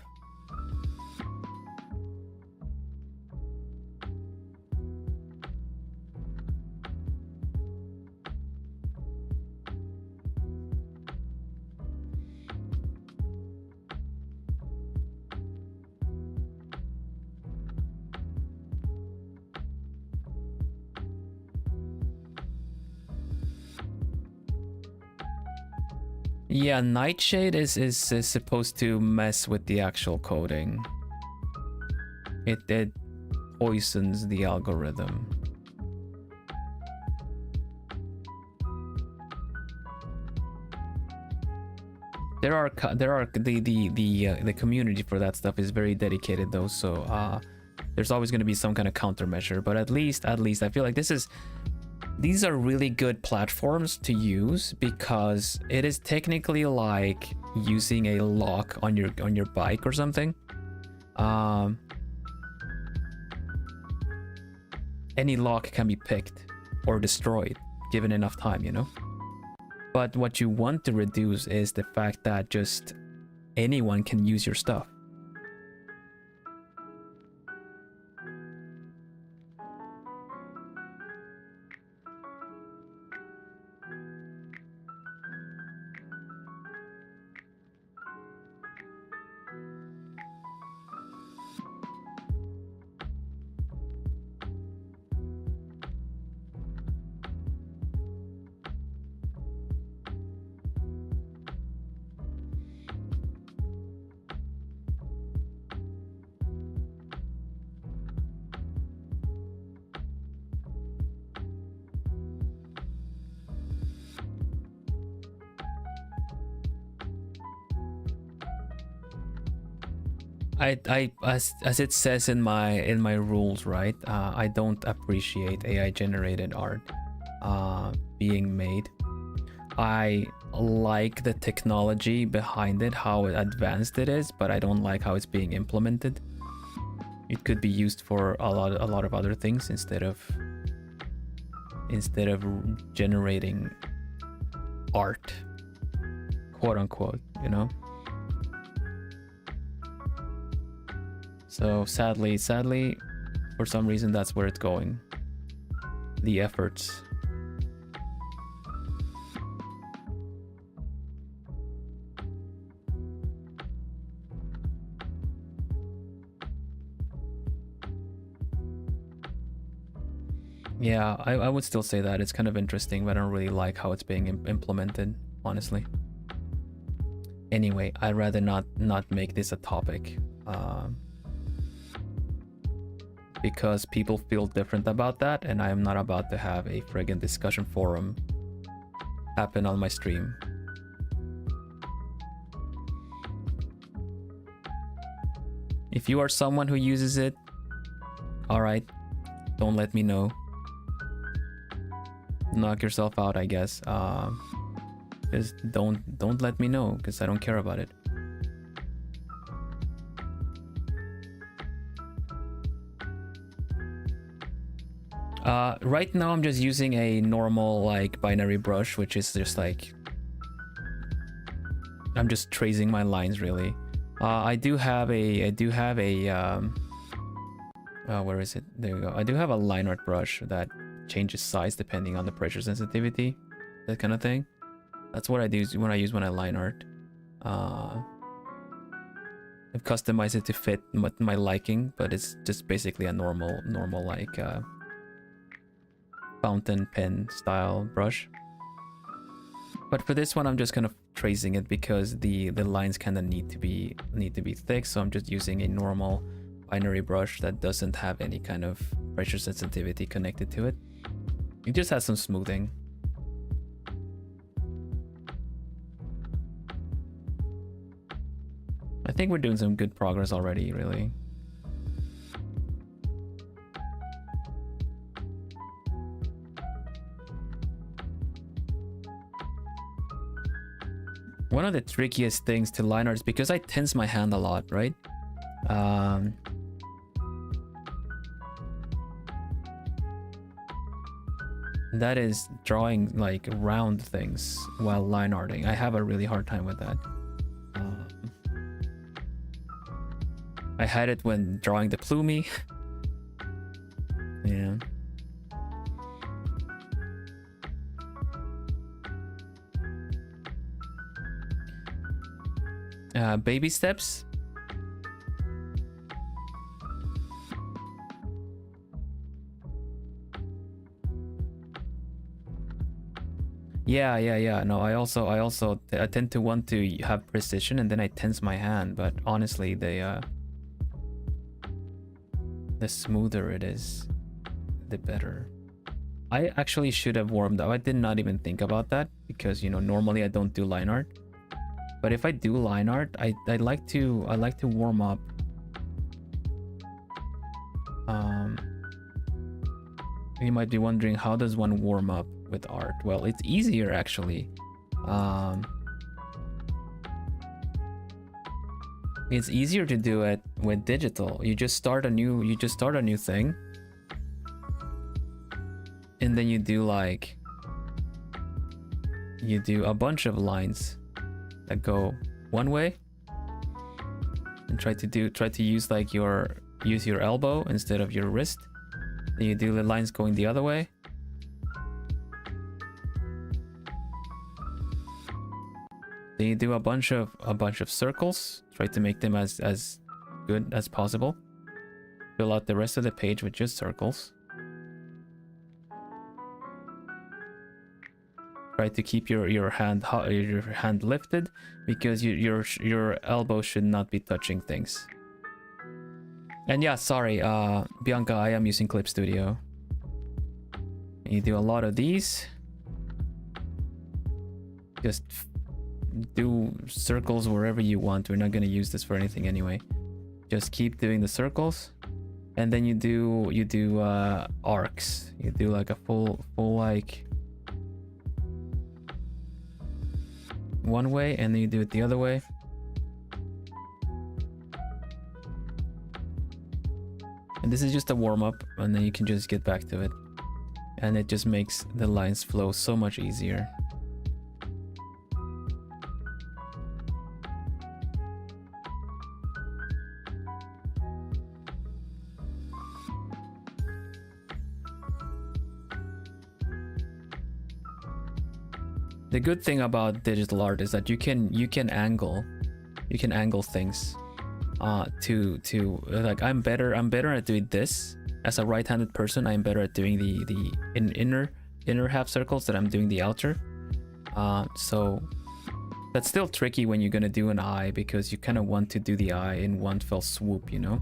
Yeah, Nightshade is supposed to mess with the actual coding. It poisons the algorithm. There are the community for that stuff is very dedicated though, so there's always going to be some kind of countermeasure. But at least I feel like these are really good platforms to use, because it is technically like using a lock on your bike or something. Any lock can be picked or destroyed given enough time, you know. But what you want to reduce is the fact that just anyone can use your stuff. As it says in my rules, right? I don't appreciate AI generated art being made. I like the technology behind it, how advanced it is, but I don't like how it's being implemented. it could be used for a lot of other things instead of generating art, quote unquote, you know. So sadly, for some reason, that's where it's going. The efforts. Yeah, I would still say that it's kind of interesting, but I don't really like how it's being implemented, honestly. Anyway, I'd rather not make this a topic, because people feel different about that, and I am not about to have a friggin' discussion forum happen on my stream. If you are someone who uses it, alright, don't let me know. Knock yourself out, I guess. Just don't let me know, because I don't care about it. Right now I'm just using a normal like binary brush, which is just like, I'm just tracing my lines really. I do have a where is it? There we go. I do have a line art brush that changes size depending on the pressure sensitivity, that kind of thing. That's what I do when I line art. I've customized it to fit my liking, but it's just basically a normal like fountain pen style brush. But for this one, I'm just kind of tracing it because the lines kind of need to be thick, so I'm just using a normal binary brush that doesn't have any kind of pressure sensitivity connected to it. It just has some smoothing. I think we're doing some good progress already, really. One of the trickiest things to line art is because I tense my hand a lot, right? That is drawing like round things while line arting. I have a really hard time with that. I had it when drawing the plumie. Yeah. Baby steps. Yeah. No, I tend to want to have precision, and then I tense my hand. But honestly, the smoother it is, the better. I actually should have warmed up. I did not even think about that because, you know, normally I don't do line art. But if I do line art, I like to warm up. You might be wondering, how does one warm up with art? Well, it's easier actually. It's easier to do it with digital. You just start a new thing, and then you do a bunch of lines that go one way, and try to use like your elbow instead of your wrist. Then you do the lines going the other way. Then you do a bunch of circles. Try to make them as good as possible. Fill out the rest of the page with just circles. Try to keep your hand lifted, because your elbow should not be touching things. And yeah, sorry, Bianca, I am using Clip Studio. You do a lot of these. Just do circles wherever you want. We're not going to use this for anything anyway. Just keep doing the circles, and then you do arcs. You do like a full like one way, and then you do it the other way. And this is just a warm-up, and then you can just get back to it. And it just makes the lines flow so much easier. The good thing about digital art is that you can angle things to like I'm better at doing this as a right-handed person. I'm better at doing the inner half circles than I'm doing the outer. So that's still tricky when you're gonna do an eye, because you kind of want to do the eye in one fell swoop, you know.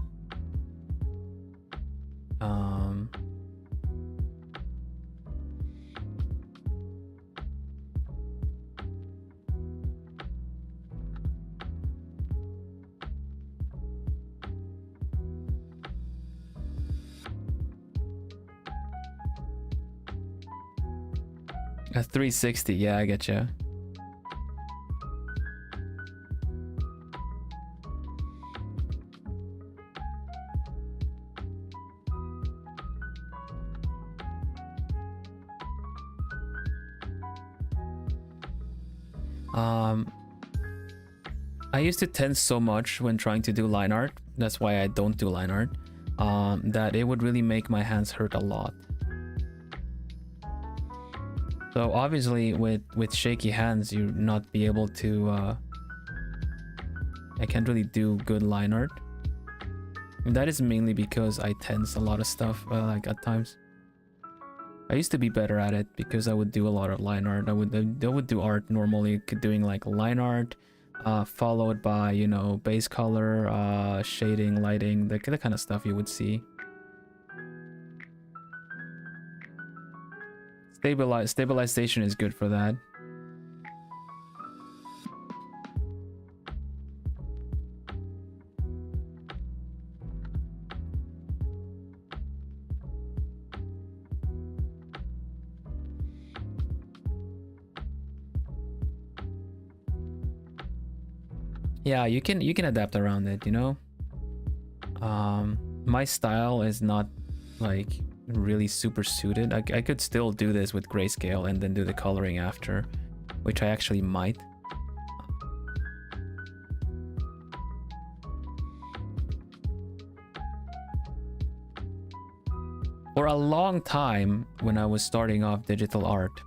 A 360, yeah, I get you. I used to tense so much when trying to do line art. That's why I don't do line art. That it would really make my hands hurt a lot. So obviously with shaky hands, you'll not be able to I can't really do good line art. And that is mainly because I tense a lot of stuff like at times. I used to be better at it because I would do a lot of line art. I would do art normally, doing like line art followed by, you know, base color, shading, lighting, the kind of stuff you would see. Stabilization is good for that. Yeah, you can adapt around it, you know. My style is not like really super suited. I could still do this with grayscale and then do the coloring after, which I actually might. For a long time, when I was starting off digital art,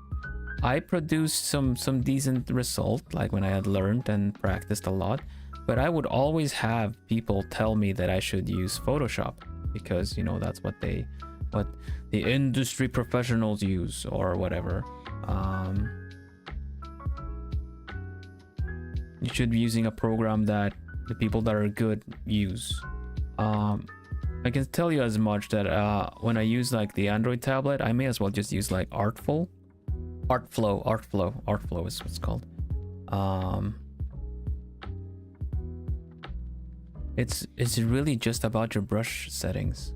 I produced some decent result, like when I had learned and practiced a lot, but I would always have people tell me that I should use Photoshop because, you know, that's what the industry professionals use or whatever. You should be using a program that the people that are good use. I can tell you as much that when I use like the Android tablet, I may as well just use like Artflow is what's called. It's really just about your brush settings.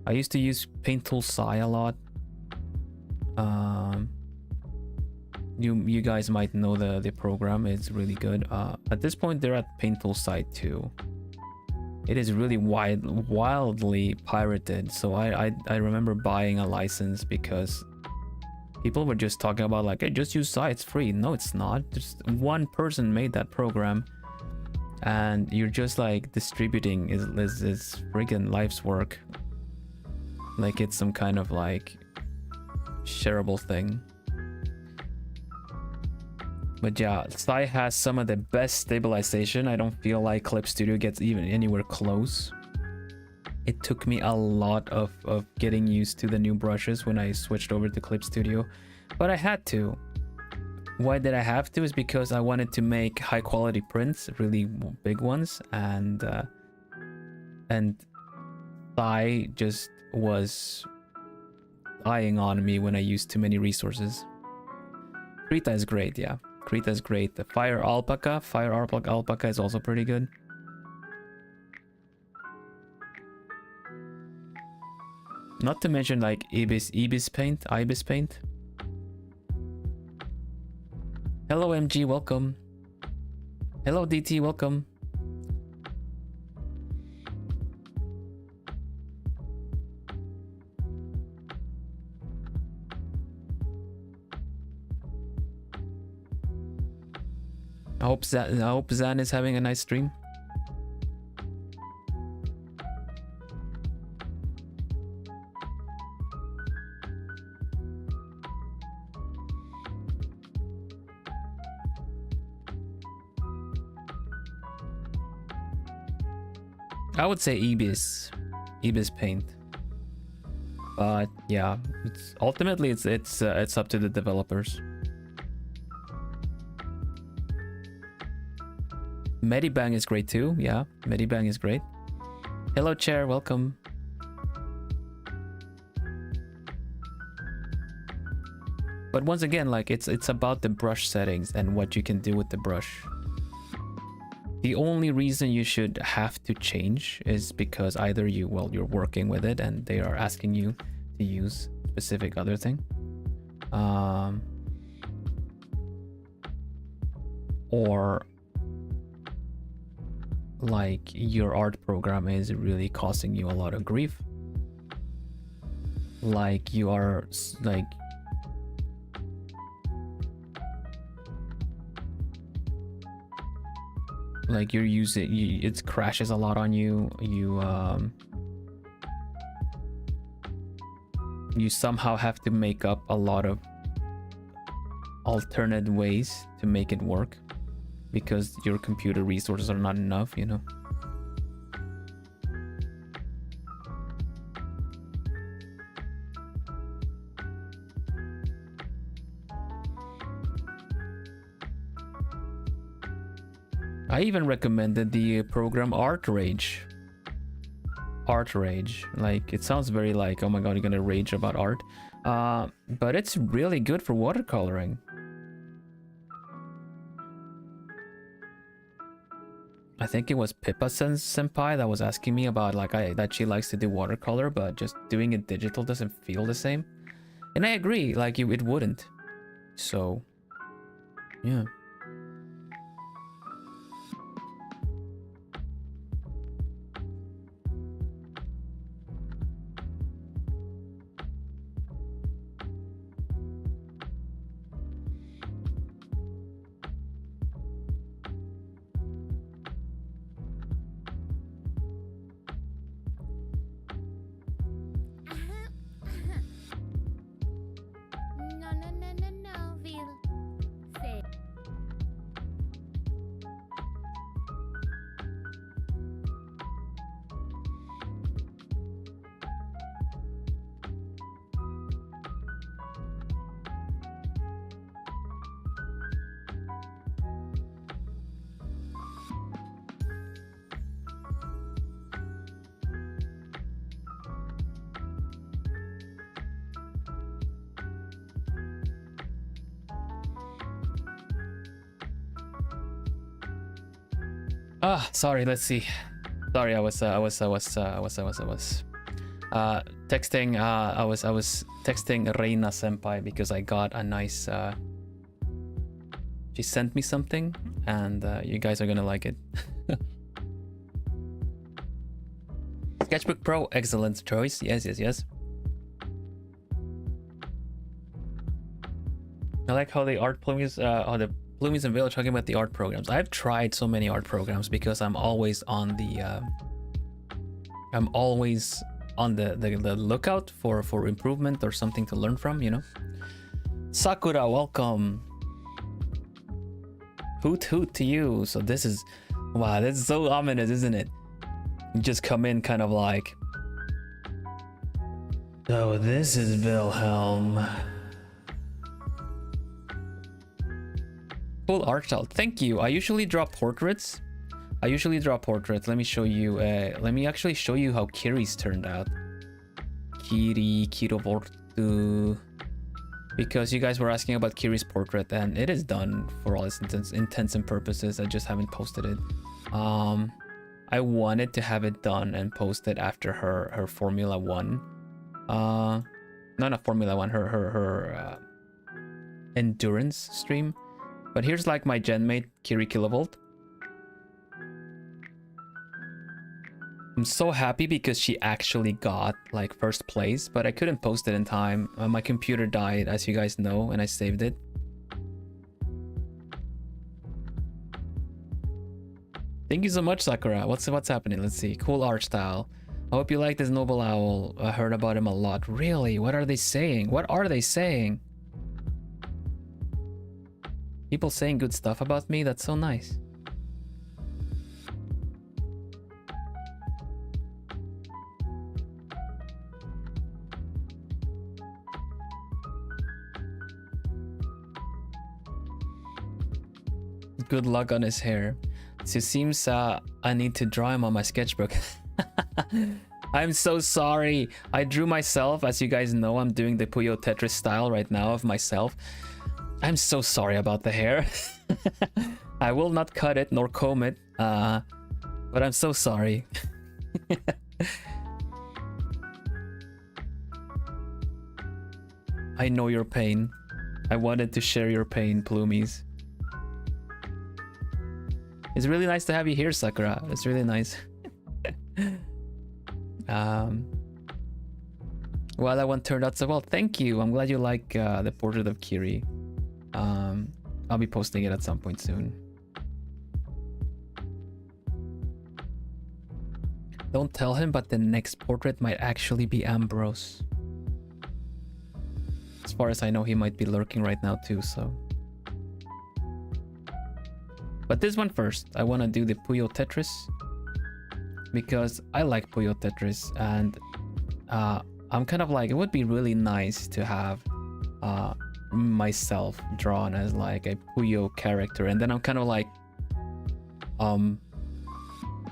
I used to use Paint Tool Sai a lot. You guys might know the program. It's really good. At this point, they're at Paint Tool Sai 2. It is really wildly pirated. So I remember buying a license because people were just talking about like, hey, just use Sai, it's free. No, it's not. Just one person made that program, and you're just like distributing his freaking life's work like it's some kind of like shareable thing. But yeah, Sai has some of the best stabilization. I don't feel like Clip Studio gets even anywhere close. It took me a lot of getting used to the new brushes when I switched over to Clip Studio, but I had to. Why did I have to? Is because I wanted to make high quality prints, really big ones, and Sai just was eyeing on me when I used too many resources. Krita is great, yeah. Krita is great. The Fire Alpaca is also pretty good. Not to mention like Ibis Paint. Hello MG, welcome. Hello DT, welcome. I hope Zan is having a nice stream. I would say Ibis Paint, but yeah, it's ultimately it's up to the developers. Medibang is great too. Yeah, Medibang is great. Hello, Chair, welcome. But once again, like it's about the brush settings and what you can do with the brush. The only reason you should have to change is because either you're working with it and they are asking you to use specific other thing, or like your art program is really causing you a lot of grief, like you are like you're using it crashes a lot on you. You somehow have to make up a lot of alternate ways to make it work because your computer resources are not enough, you know. I even recommended the program Art Rage. Like, it sounds very like, oh my god, you're gonna rage about art. But it's really good for watercoloring. I think it was Pippa Senpai that was asking me about like that she likes to do watercolor, but just doing it digital doesn't feel the same. And I agree, like it wouldn't. So, yeah. Sorry, let's see. Sorry, I was texting I was texting Reina Senpai because I got a nice she sent me something and you guys are gonna like it. Sketchbook Pro, excellent choice. Yes. I like how the art plugins the Bloomies and Vale talking about the art programs. I've tried so many art programs because I'm always on the lookout for improvement or something to learn from, you know. Sakura, welcome. Hoot to you. So this is, wow, that's so ominous, isn't it? You just come in kind of like, so this is Vilhelm. Full art style, thank you. I usually draw portraits. Let me show you. Let me actually show you how Kiri's turned out. Kirovortu. Because you guys were asking about Kiri's portrait, and it is done for all its intents and purposes. I just haven't posted it. I wanted to have it done and posted after her Formula 1. No, not Formula 1. Her endurance stream. But here's like my genmate Kiri Kilovolt. I'm so happy because she actually got like first place, but I couldn't post it in time. My computer died, as you guys know, and I saved it. Thank you so much, Sakura. What's happening? Let's see. Cool art style. I hope you like this noble owl. I heard about him a lot. Really? What are they saying? What are they saying? People saying good stuff about me? That's so nice. Good luck on his hair. So it seems I need to draw him on my sketchbook. I'm so sorry. I drew myself. As you guys know, I'm doing the Puyo Tetris style right now of myself. I'm so sorry about the hair. I will not cut it nor comb it. But I'm so sorry. I know your pain. I wanted to share your pain, Plumies. It's really nice to have you here, Sakura. It's really nice. Well, that one turned out so well. Thank you. I'm glad you like the portrait of Kiri. I'll be posting it at some point soon. Don't tell him, but the next portrait might actually be Ambrose. As far as I know, he might be lurking right now too, so... But this one first. I want to do the Puyo Tetris. Because I like Puyo Tetris. And I'm kind of like... It would be really nice to have myself drawn as like a Puyo character. And then I'm kind of like...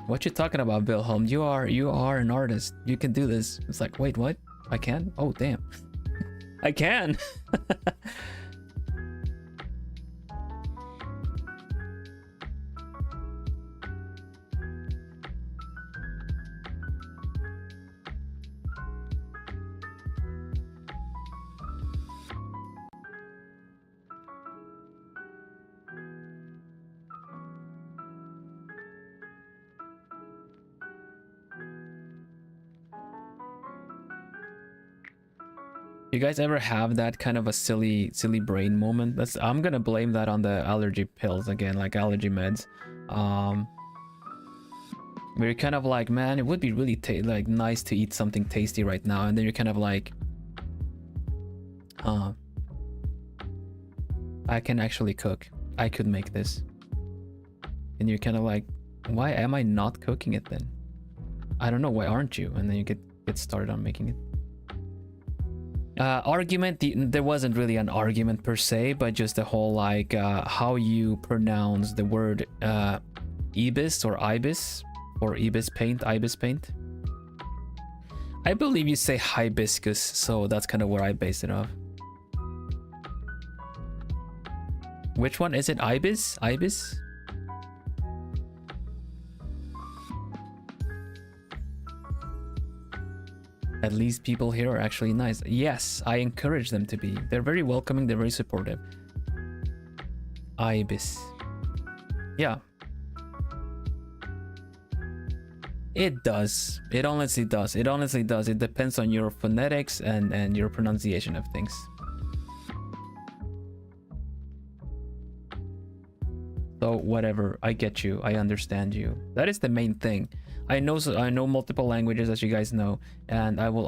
What you talking about, Vilhelm? You are an artist. You can do this. It's like, wait, what? I can? Oh, damn. I can! You guys ever have that kind of a silly brain moment? I'm gonna blame that on the allergy pills again, like allergy meds. Where you're kind of like, man, it would be really like nice to eat something tasty right now, and then you're kind of like, I can actually cook. I could make this. And you're kind of like, why am I not cooking it then? I don't know, why aren't you? And then you get started on making it. Argument, there wasn't really an argument per se, but just the whole like how you pronounce the word ibis or ibis paint. I believe you say hibiscus, so that's kind of where I based it off. Which one is it? Ibis? At least people here are actually nice. Yes, I encourage them to be. They're very welcoming, they're very supportive. Ibis. Yeah. It does. It honestly does. It honestly does. It depends on your phonetics and your pronunciation of things. So whatever, I get you. I understand you. That is the main thing. I know multiple languages, as you guys know, and I will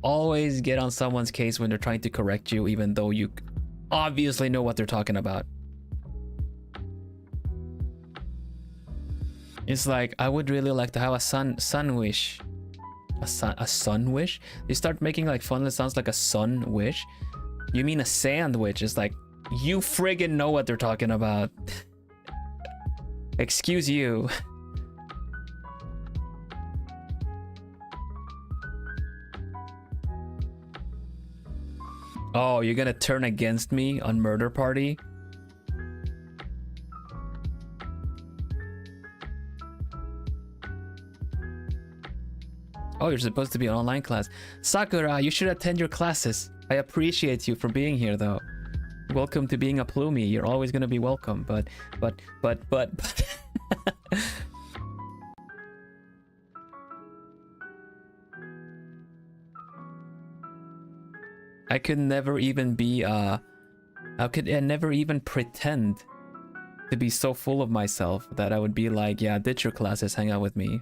always get on someone's case when they're trying to correct you, even though you obviously know what they're talking about. It's like, I would really like to have a sun wish. A sun wish? You start making like fun that sounds like a sun wish. You mean a sandwich? It's like, you friggin' know what they're talking about. Excuse you. Oh, you're gonna turn against me on Murder Party? Oh, you're supposed to be an online class. Sakura, you should attend your classes. I appreciate you for being here, though. Welcome to being a plumie. You're always gonna be welcome, but... I could never even be I could never even pretend to be so full of myself that I would be like, yeah, ditch your classes, hang out with me.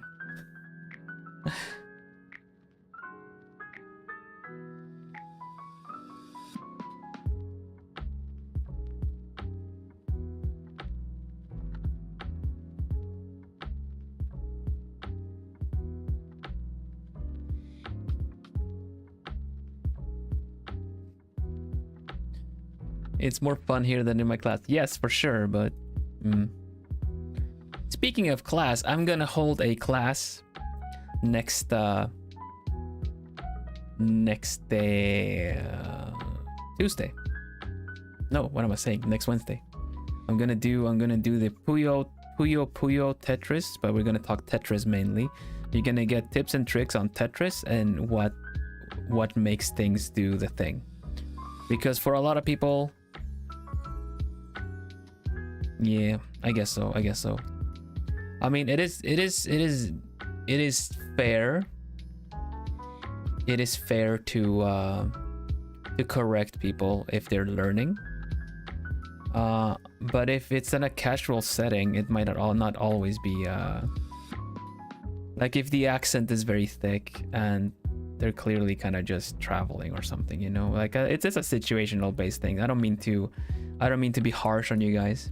It's more fun here than in my class. Yes, for sure, but... Speaking of class, I'm gonna hold a class next day, Tuesday. No, what am I saying? Next Wednesday. I'm gonna do the Puyo Tetris, but we're gonna talk Tetris mainly. You're gonna get tips and tricks on Tetris and what makes things do the thing. Because for a lot of people, yeah, I guess so. I mean, it is fair. It is fair to correct people if they're learning. But if it's in a casual setting, it might not always be like if the accent is very thick and they're clearly kind of just traveling or something, you know, like it's a situational based thing. I don't mean to be harsh on you guys.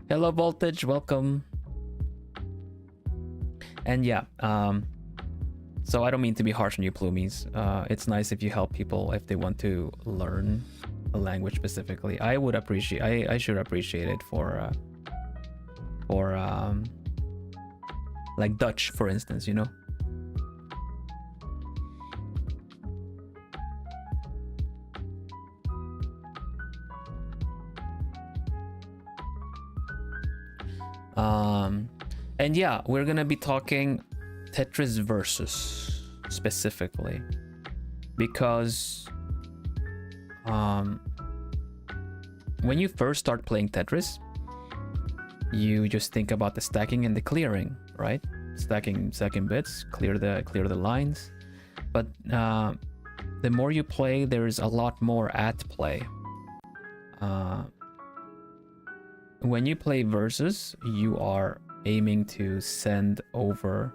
Hello Voltage, welcome. And yeah, so I don't mean to be harsh on you plumies. It's nice if you help people if they want to learn a language specifically. I should appreciate it for like Dutch, for instance, you know. And yeah, we're gonna be talking Tetris Versus specifically because when you first start playing Tetris, you just think about the stacking and the clearing, right? Stacking bits, clear the lines. But the more you play, there's a lot more at play. When you play Versus, you are aiming to send over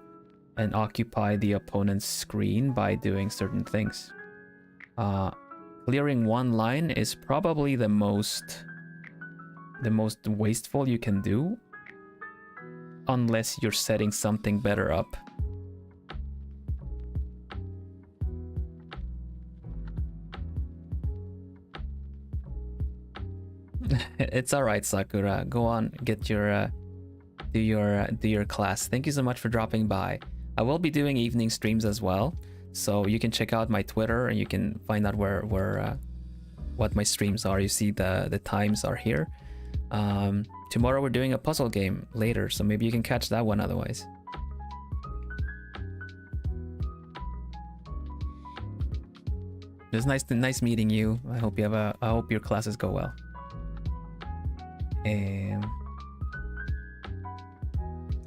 and occupy the opponent's screen by doing certain things. Clearing one line is probably the most wasteful you can do, unless you're setting something better up. It's all right, Sakura. Go on, get your do your class. Thank you so much for dropping by. I will be doing evening streams as well, so you can check out my Twitter and you can find out where what my streams are. You see the times are here. Tomorrow we're doing a puzzle game later, so maybe you can catch that one otherwise. It was nice meeting you. I hope your classes go well.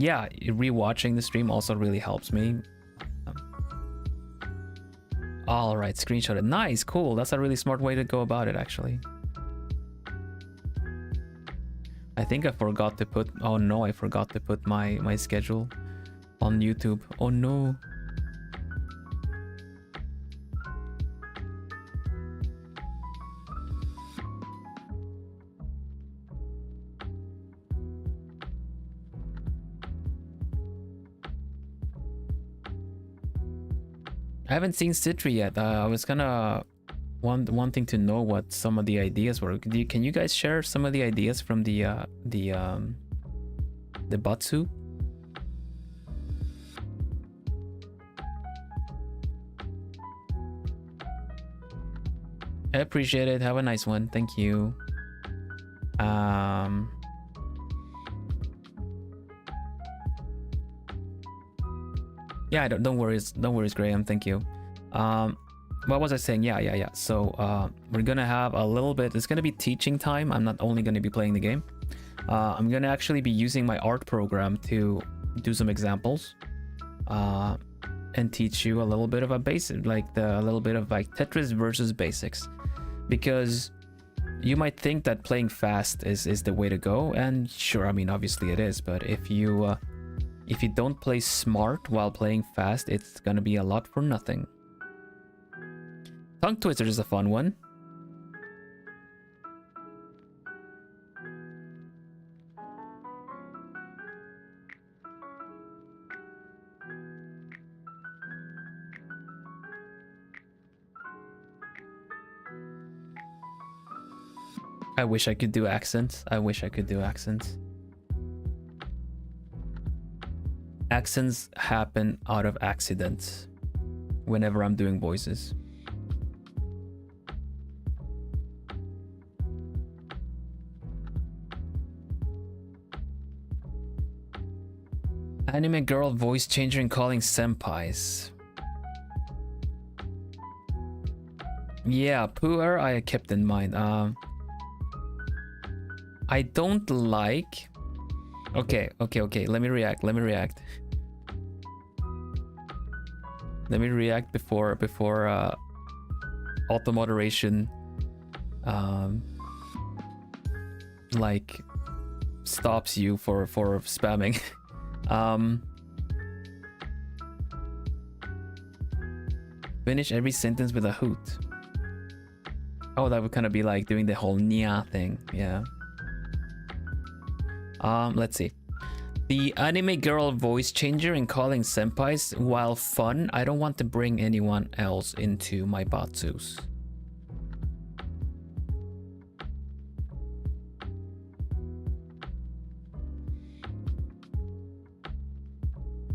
Yeah, rewatching the stream also really helps me. All right, screenshot it. Nice, cool. That's a really smart way to go about it, actually. I think I forgot to put... Oh no, I forgot to put my schedule on YouTube. Oh no. I haven't seen Citri yet. I was gonna wanting to know what some of the ideas were. Can you guys share some of the ideas from the Batsu? I appreciate it. Have a nice one. Thank you. Yeah, don't worry, Graham. Thank you. What was I saying? Yeah. So we're gonna have a little bit. It's gonna be teaching time. I'm not only gonna be playing the game. I'm gonna actually be using my art program to do some examples, and teach you a little bit of a basic, a little bit of Tetris versus basics, because You might think that playing fast is the way to go, and sure, I mean, obviously it is, but if you don't play smart while playing fast, it's gonna be a lot for nothing. Tongue twister is a fun one. I wish I could do accents. I wish I could do accents. Accents happen out of accidents whenever I'm doing voices. Anime girl voice changer and calling senpais. Yeah, Puer I kept in mind. I don't like... Okay. Let me react. Let me react before auto moderation like stops you for spamming. Finish every sentence with a hoot. Oh, that would kind of be like doing the whole nya thing. Yeah. Let's see. The anime girl voice changer and calling senpais, while fun, I don't want to bring anyone else into my batsus.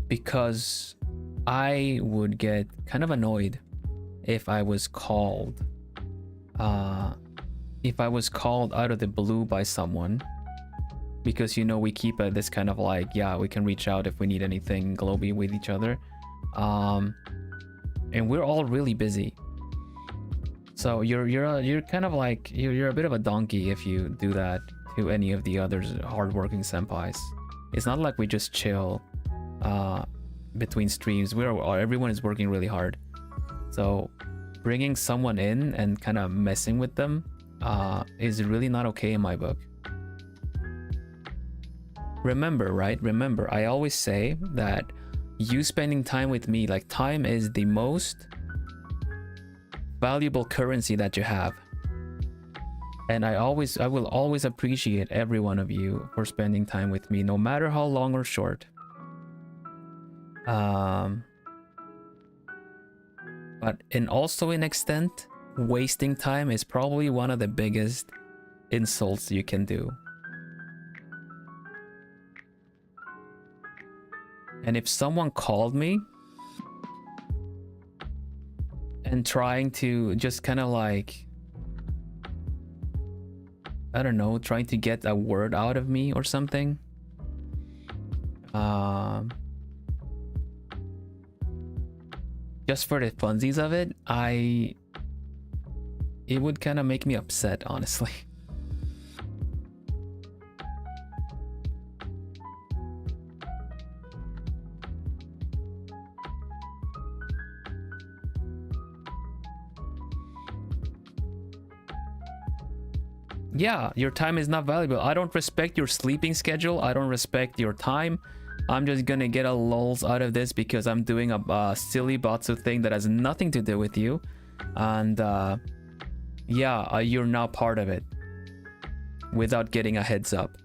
Because I would get kind of annoyed if I was called out of the blue by someone. Because, you know, we keep this kind of like, yeah, we can reach out if we need anything globie with each other. And we're all really busy. So you're kind of like, you're a bit of a donkey if you do that to any of the others hardworking senpais. It's not like we just chill between streams. Everyone is working really hard. So bringing someone in and kind of messing with them is really not okay in my book. Remember, right? Remember, I always say that you spending time with me, like time is the most valuable currency that you have. And I will always appreciate every one of you for spending time with me, no matter how long or short. But also in extent, wasting time is probably one of the biggest insults you can do. And if someone called me and trying to just kind of like, I don't know, trying to get a word out of me or something, just for the funsies of it, it would kind of make me upset, honestly. Yeah, your time is not valuable. I don't respect your sleeping schedule. I don't respect your time. I'm just gonna get a lulz out of this because I'm doing a silly batsu thing that has nothing to do with you. And yeah, you're now part of it without getting a heads up.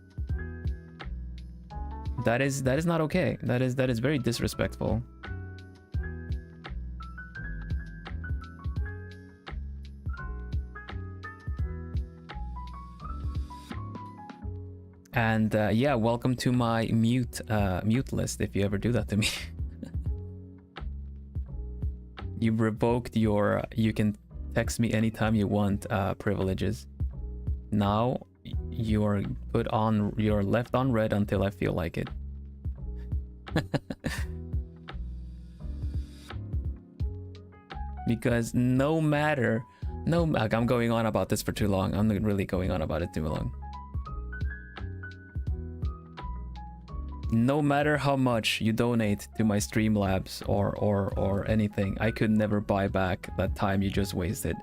That is not okay. That is very disrespectful. And yeah, welcome to my mute list if you ever do that to me. You've revoked your you can text me anytime you want privileges. Now you're left on red until I feel like it. Because I'm going on about this for too long. I'm not really going on about it too long. No matter how much you donate to my Streamlabs or anything, I could never buy back that time you just wasted.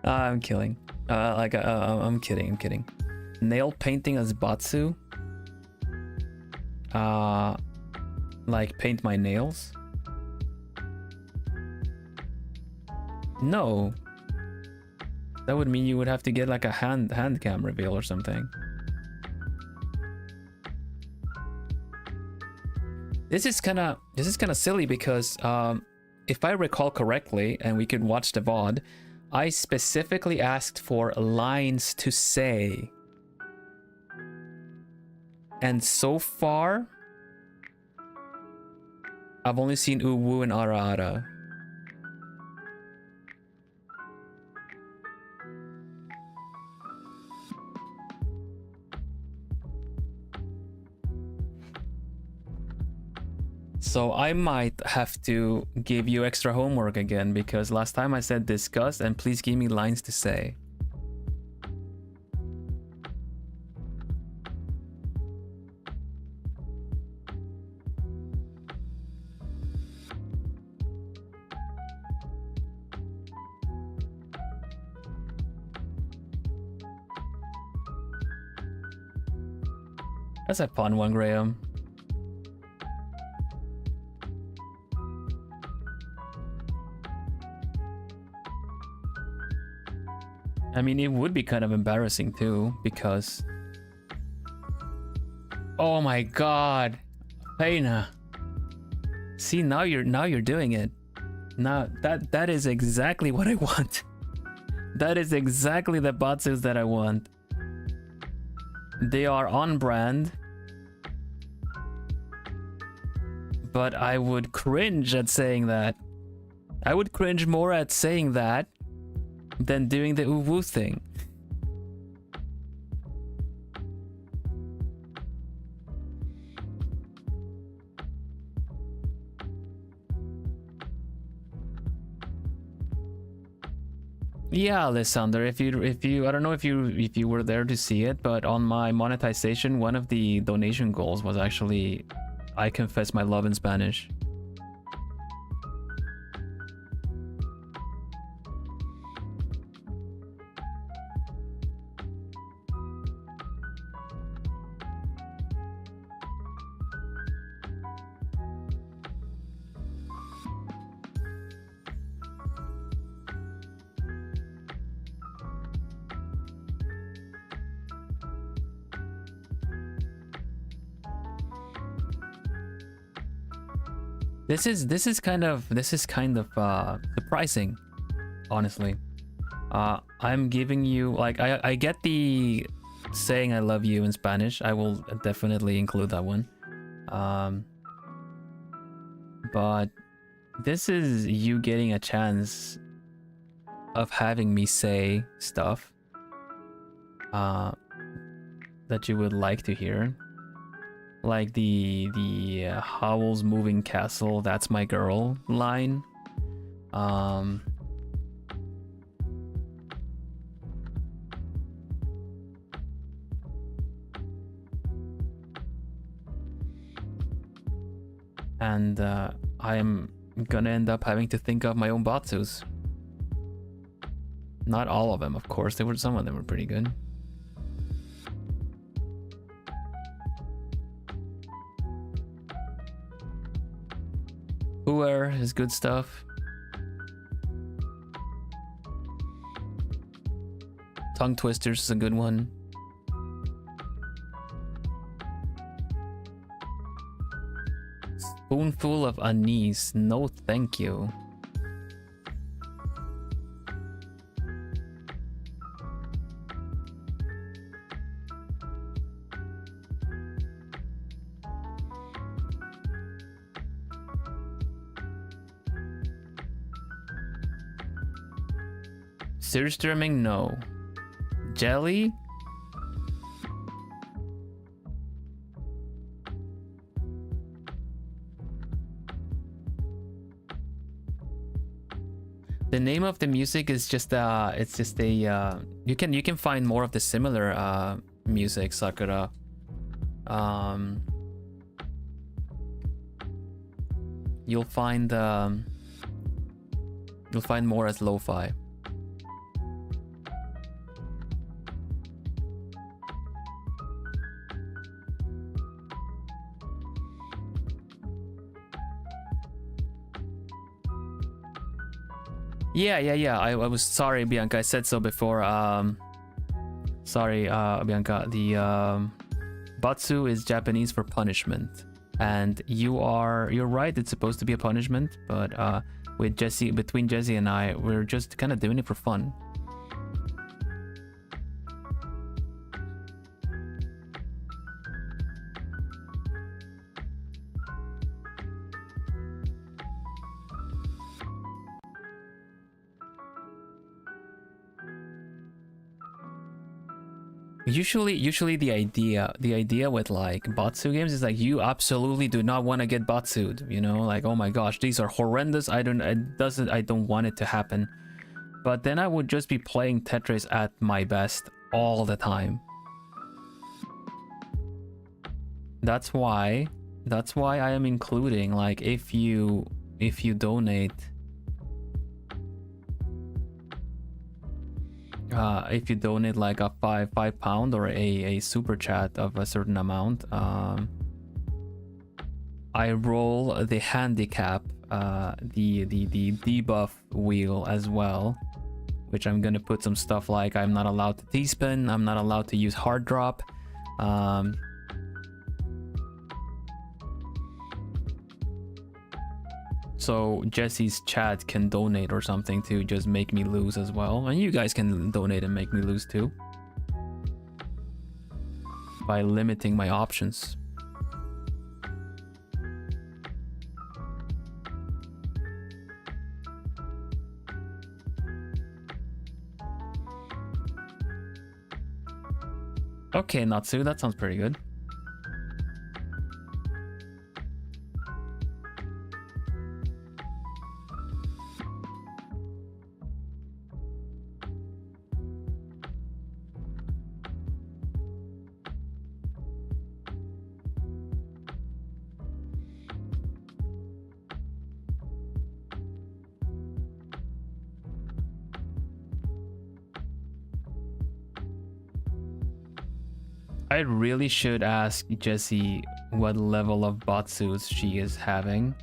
I'm kidding. I'm kidding. I'm kidding. Nail painting as Batsu. Like paint my nails. No. That would mean you would have to get like a hand cam reveal or something. This is kind of silly because if I recall correctly, and we could watch the VOD, I specifically asked for lines to say. And so far, I've only seen Uwu and Ara Ara. So I might have to give you extra homework again, because last time I said discuss and please give me lines to say. That's a fun one, Graham. I mean, it would be kind of embarrassing too, because... Oh my god! Peina! See, now you're doing it. Now, that is exactly what I want. That is exactly the Batsus that I want. They are on brand. But I would cringe at saying that. I would cringe more at saying that than doing the uwu thing. Yeah, Alessander, if you I don't know if you were there to see it, but on my monetization, one of the donation goals was actually I confess my love in Spanish. This is kind of surprising, honestly. I'm giving you, like, I get the saying I love you in Spanish. I will definitely include that one. But this is you getting a chance of having me say stuff that you would like to hear. Like the Howl's moving castle, that's my girl line. And I am gonna end up having to think of my own Batsus. Not all of them, of course. Some of them were pretty good. Uwer is good stuff. Tongue Twisters is a good one. Spoonful of anise, no thank you. Surströmming, no. Jelly? The name of the music is just it's just a you can find more of the similar music, Sakura. You'll find more as lo-fi. Yeah. I was sorry, Bianca. I said so before. Sorry, Bianca. The batsu is Japanese for punishment, and you're right. It's supposed to be a punishment, but with Jesse, between Jesse and I, we're just kind of doing it for fun. Usually the idea with like batsu games is like you absolutely do not want to get batsued, you know, like, oh my gosh, these are horrendous. I don't want it to happen. But then I would just be playing Tetris at my best all the time. That's why I am including, like, if you donate, if you donate like a £5 or a super chat of a certain amount, I roll the handicap, the debuff wheel as well, which I'm gonna put some stuff like I'm not allowed to T-spin, I'm not allowed to use hard drop. So Jesse's chat can donate or something to just make me lose as well. And you guys can donate and make me lose too, by limiting my options. Okay, Natsu, that sounds pretty good. I really should ask Jessie what level of batsus she is having,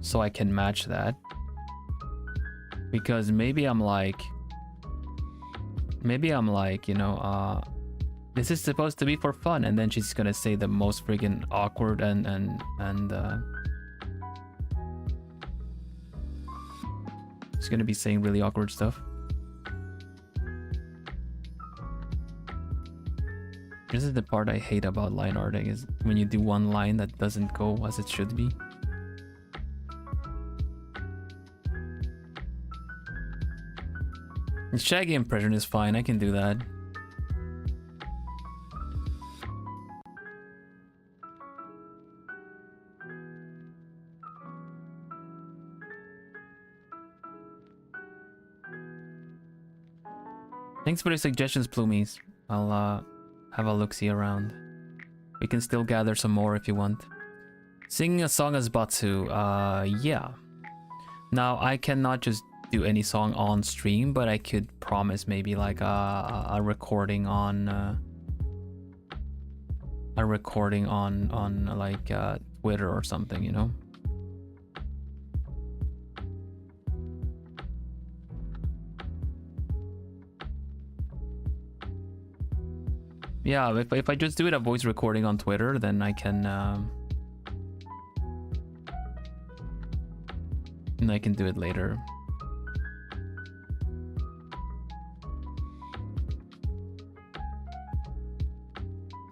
so I can match that. Because maybe I'm like, you know, this is supposed to be for fun, and then she's gonna say the most freaking awkward and she's gonna be saying really awkward stuff. This is the part I hate about line arting, is when you do one line that doesn't go as it should be. The Shaggy impression is fine, I can do that. Thanks for the suggestions, Plumies. I'll have a look-see around. We can still gather some more if you want. Singing a song as batsu, yeah. Now, I cannot just do any song on stream, but I could promise maybe like a recording on like Twitter or something, you know. Yeah, if I just do it a voice recording on Twitter, then I can and I can do it later.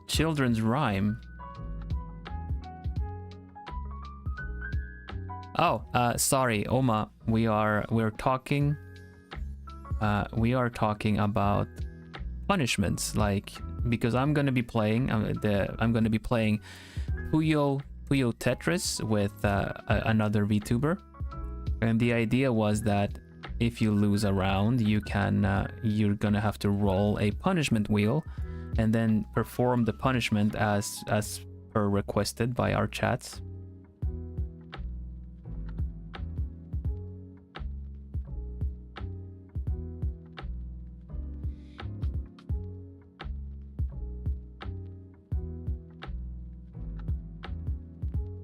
Children's rhyme. Oh, sorry, Oma. We're talking about punishments, like, because I'm gonna be playing Puyo Tetris with another VTuber, and the idea was that if you lose a round, you're gonna have to roll a punishment wheel and then perform the punishment as per requested by our chats.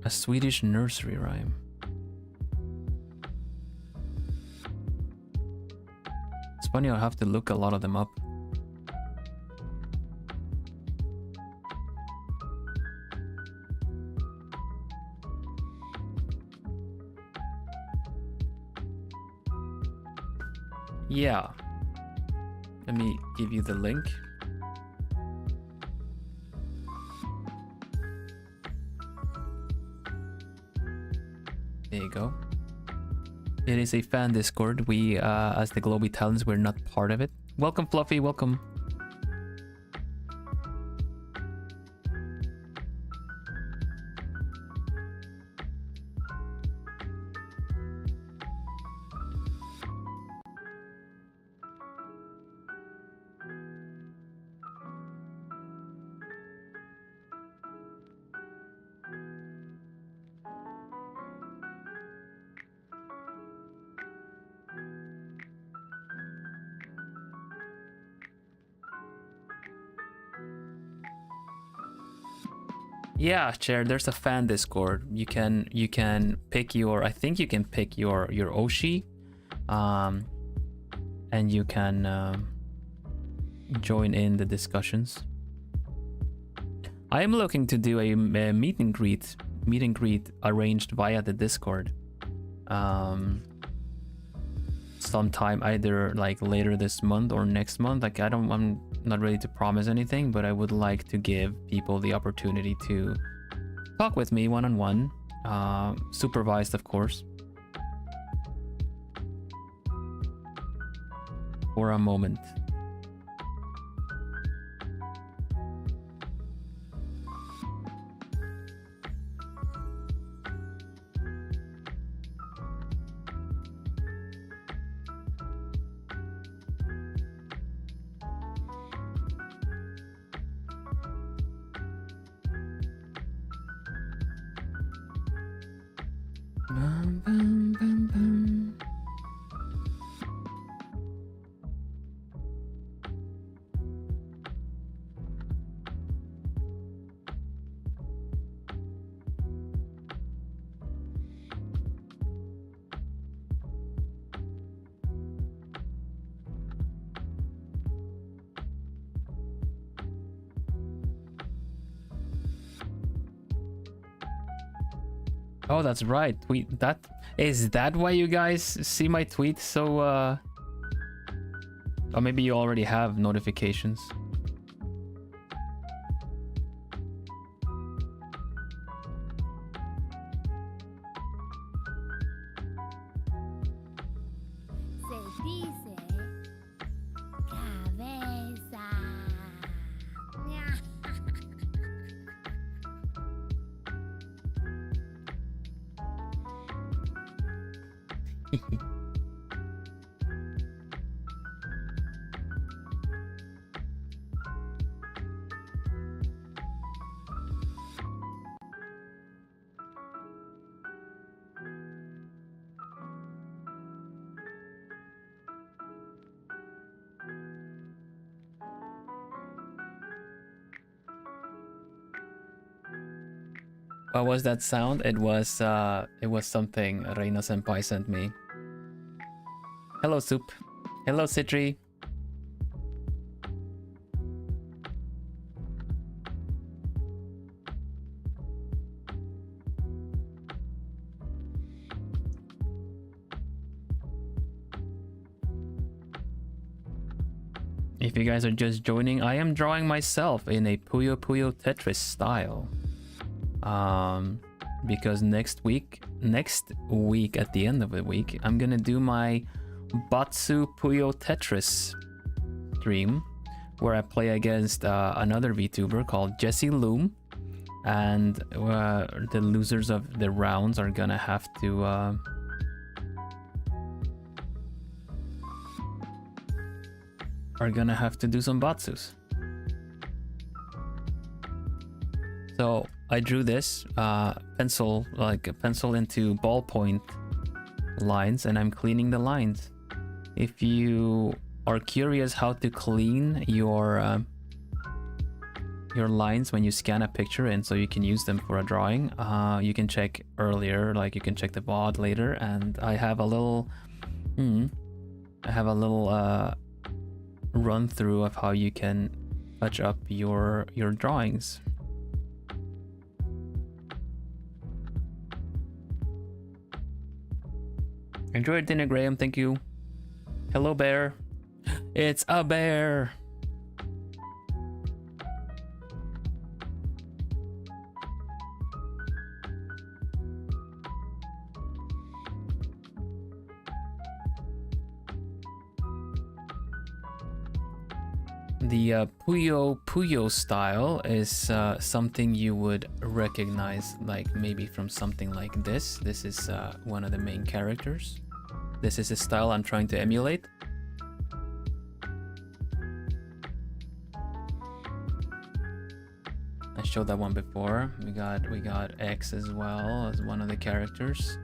A Swedish nursery rhyme. funny, I'll have to look a lot of them up. Yeah. Let me give you the link. There you go. It is a fan Discord. We, as the Globie Talents, we're not part of it. Welcome, Fluffy. Welcome. Yeah, Chair, there's a fan Discord. You can pick your, I think you can pick your Oshi, and you can join in the discussions. I am looking to do a meet and greet arranged via the Discord. Sometime either like later this month or next month. Like I'm not ready to promise anything, but I would like to give people the opportunity to talk with me one-on-one, supervised of course, for a moment. Oh, that's right. Is that why you guys see my tweets? So, or maybe you already have notifications. What was that sound? It was something Reina Senpai sent me. Hello, Soup. Hello, Citri. If you guys are just joining, I am drawing myself in a Puyo Puyo Tetris style. Because next week at the end of the week, I'm gonna do my Batsu Puyo Tetris stream, where I play against another VTuber called Jesse Loom, and the losers of the rounds are gonna have to do some Batsus. So I drew this pencil into ballpoint lines, and I'm cleaning the lines. If you are curious how to clean your lines when you scan a picture and so you can use them for a drawing, you can check earlier, like you can check the VOD later, and I have a little I have a little run through of how you can touch up your drawings. Enjoy dinner, Graham. Thank you. Hello, bear. It's a bear. The Puyo style is something you would recognize, like maybe from something like this. This is one of the main characters. This is a style I'm trying to emulate. I showed that one before. We got X as well as one of the characters.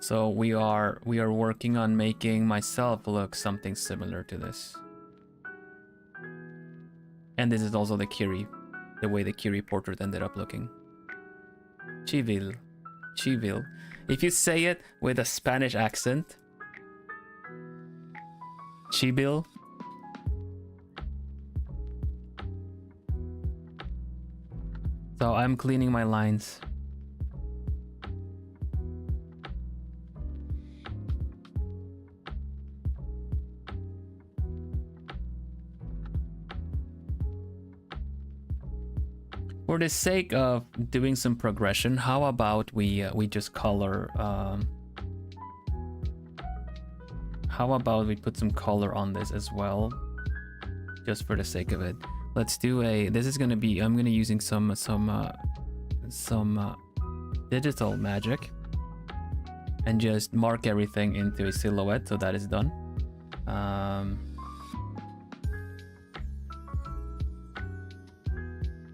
So we are working on making myself look something similar to this. And this is also the Kiri, the way the Kiri portrait ended up looking. Chivil. Chivil. If you say it with a Spanish accent, Chibil. So I'm cleaning my lines. For the sake of doing some progression, how about we just color? How about we put some color on this as well, just for the sake of it. Let's do a. This is gonna be. I'm gonna using some digital magic, and just mark everything into a silhouette, so that is done.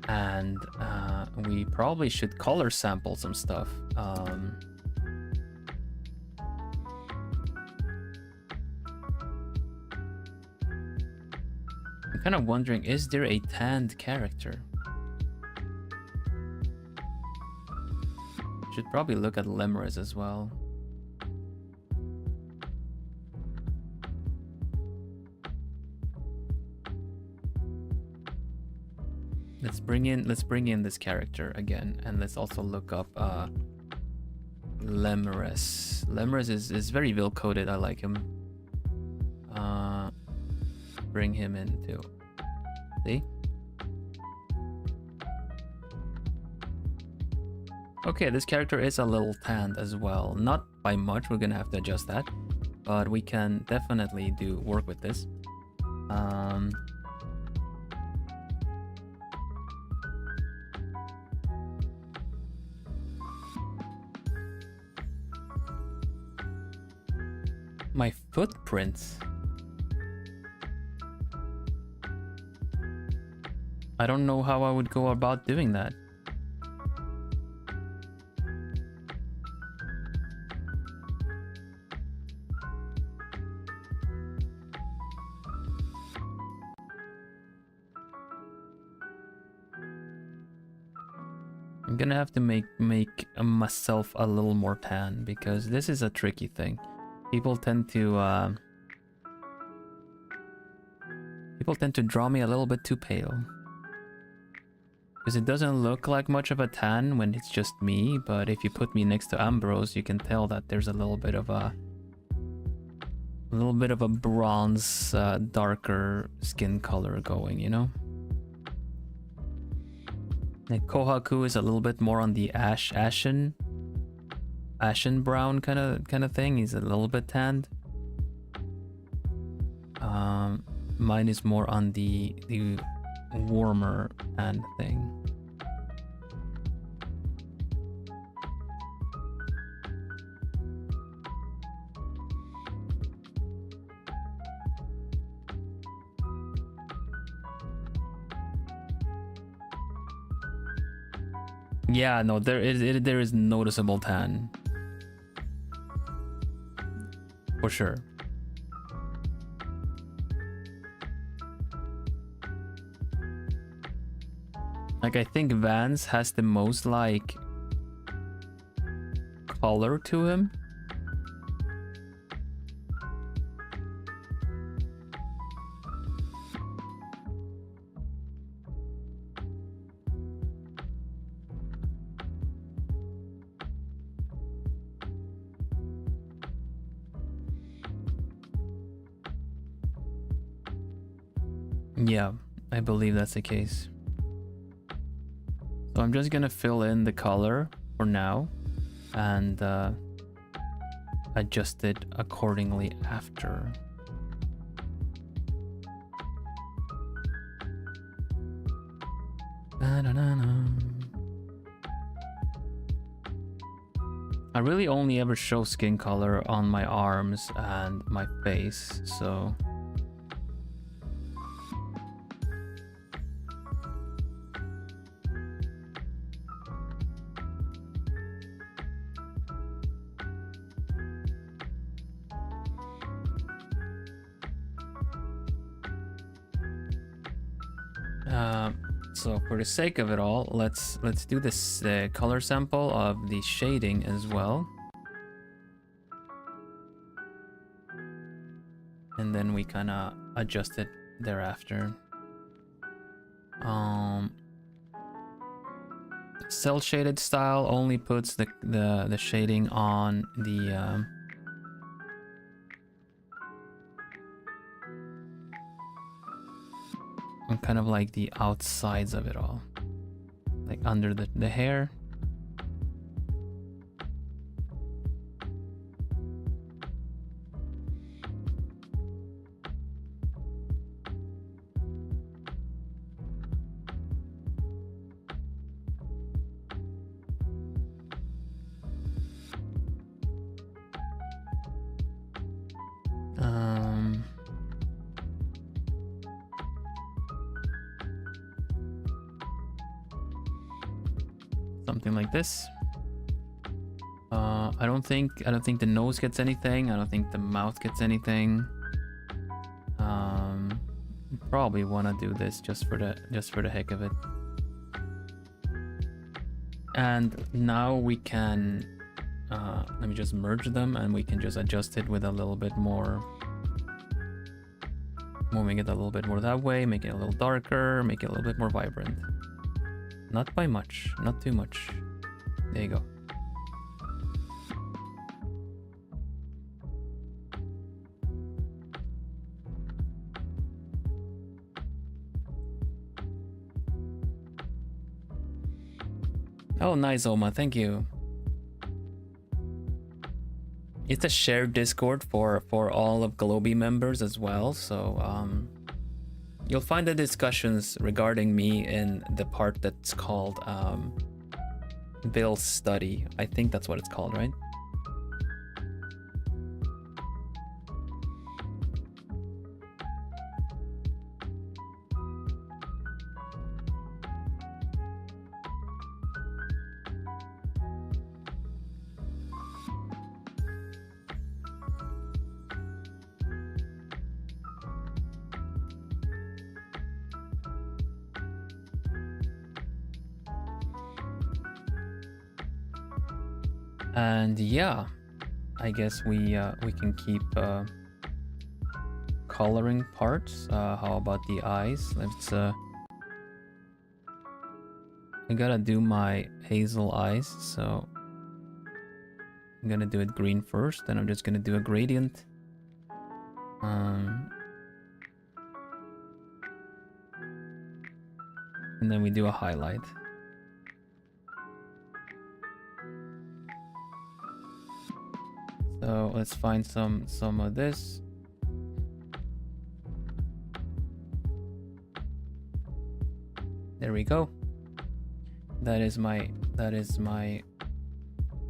And we probably should color sample some stuff. I'm kind of wondering, is there a tanned character? Should probably look at Lemurs as well. Let's bring in this character again, and let's also look up Lemurus. Lemurus is very Vil coded. I like him. Bring him in too. See? Okay, this character is a little tanned as well. Not by much. We're gonna have to adjust that, but we can definitely work with this. My footprints. I don't know how I would go about doing that. I'm gonna have to make myself a little more tan, because this is a tricky thing. People tend to draw me a little bit too pale, because it doesn't look like much of a tan when it's just me, but if you put me next to Ambrose, you can tell that there's a little bit of a bronze, darker skin color going, you know? Like Kohaku is a little bit more on the ashen brown kind of thing. He's a little bit tanned. Mine is more on the warmer tan thing. Yeah, no, there is noticeable tan. For sure. Like, I think Vance has the most, like, color to him. Yeah, I believe that's the case. So I'm just gonna fill in the color for now and adjust it accordingly after. I really only ever show skin color on my arms and my face, so so for the sake of it all, let's do this color sample of the shading as well, and then we kind of adjust it thereafter. Cell shaded style only puts the shading on the on kind of like the outsides of it all, like under the hair. Something like this. I don't think the nose gets anything. I don't think the mouth gets anything. Probably want to do this just for the heck of it. And now we can let me just merge them, and we can just adjust it with a little bit more, moving it a little bit more that way, make it a little darker, make it a little bit more vibrant. Not by much, not too much. There you go. Oh, nice, Oma. Thank you. It's a shared Discord for all of Globie members as well, so you'll find the discussions regarding me in the part that's called Bill's study. I think that's what it's called, right? And yeah, I guess we can keep coloring parts. How about the eyes? Let's I gotta do my hazel eyes, so I'm gonna do it green first, then I'm just gonna do a gradient. And then we do a highlight. So let's find some of this. There we go. That is my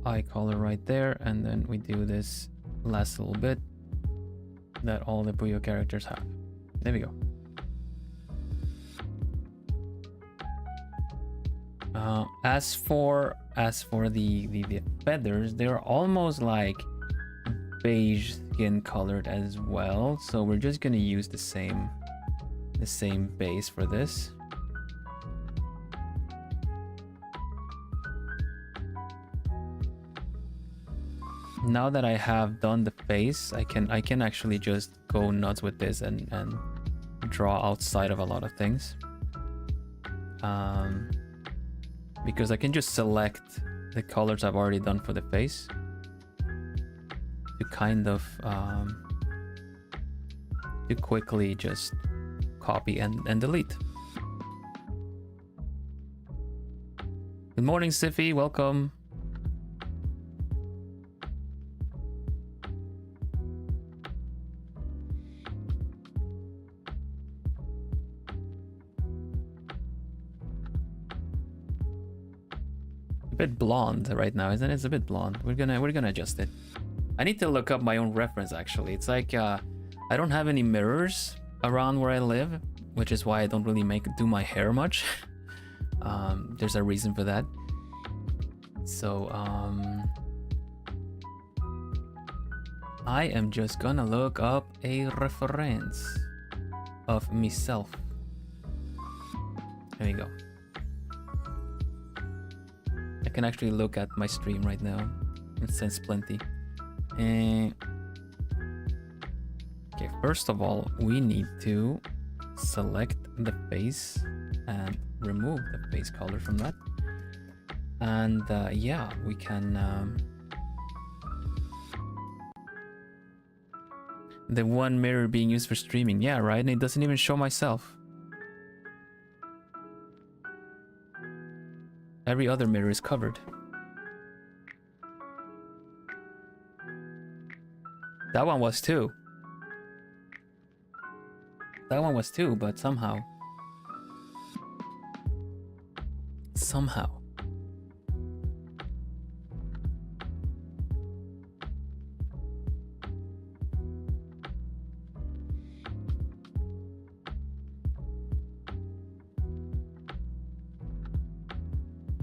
eye color right there, and then we do this last little bit that all the Puyo characters have. There we go. As for the feathers, they're almost like beige skin colored as well, so we're just gonna use the same base for this. now that I have done the face, I can actually just go nuts with this and draw outside of a lot of things. Because I can just select the colors I've already done for the face to kind of to quickly just copy and delete. Good morning, Siffy. Welcome. A bit blonde right now, isn't it? It's a bit blonde. We're gonna adjust it. I need to look up my own reference actually. It's like I don't have any mirrors around where I live, which is why I don't really do my hair much. There's a reason for that. So I am just gonna look up a reference of myself. There you go. I can actually look at my stream right now. It says plenty. Okay, first of all, we need to select the face and remove the face color from that. And yeah, we can the one mirror being used for streaming. Yeah, right, and it doesn't even show myself. Every other mirror is covered. That one was too. That one was too, but somehow.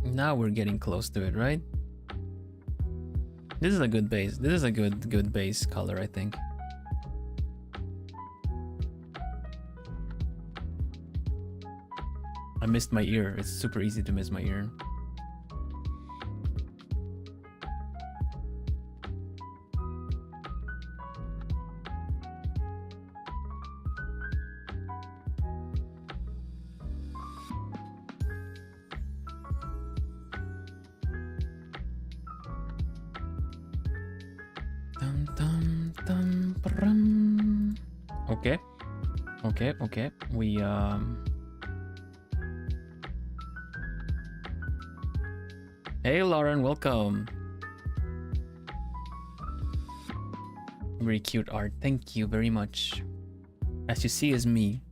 Now we're getting close to it, right? This is a good base. This is a good base color, I think. I missed my ear. It's super easy to miss my ear. Okay. We Hey Lauren, welcome. Very cute art. Thank you very much. As you see, is me.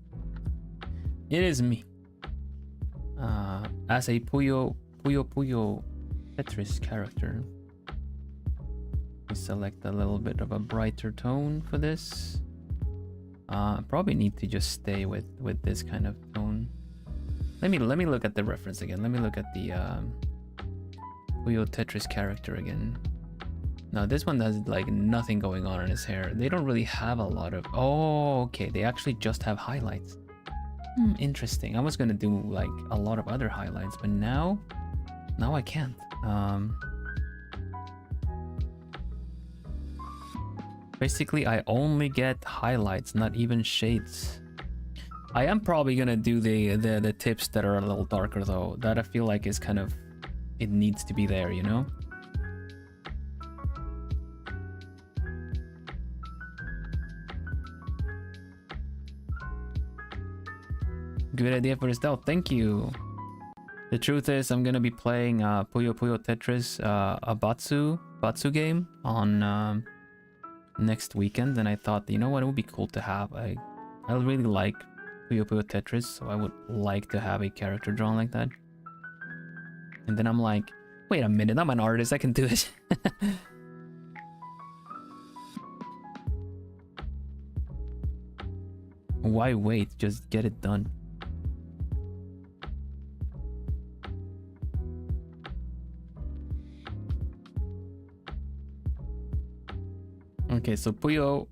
It is me. As a Puyo Tetris character. We select a little bit of a brighter tone for this. Probably need to just stay with this kind of tone. Let me look at the reference again. Let me look at the Puyo Tetris character again. Now this one has like nothing going on in his hair. They don't really have a lot of. Oh, okay. They actually just have highlights. Interesting. I was gonna do like a lot of other highlights, but now I can't. Basically, I only get highlights, not even shades. I am probably gonna do the tips that are a little darker though. That I feel like is kind of, it needs to be there, you know? Good idea for this stealth. Thank you. The truth is, I'm gonna be playing Puyo Tetris, a Batsu game on next weekend, and I thought, you know what, it would be cool to have. I really like Puyo Tetris, so I would like to have a character drawn like that. And then I'm like, wait a minute, I'm an artist, I can do it. Why wait? Just get it done. Okay, so Puyo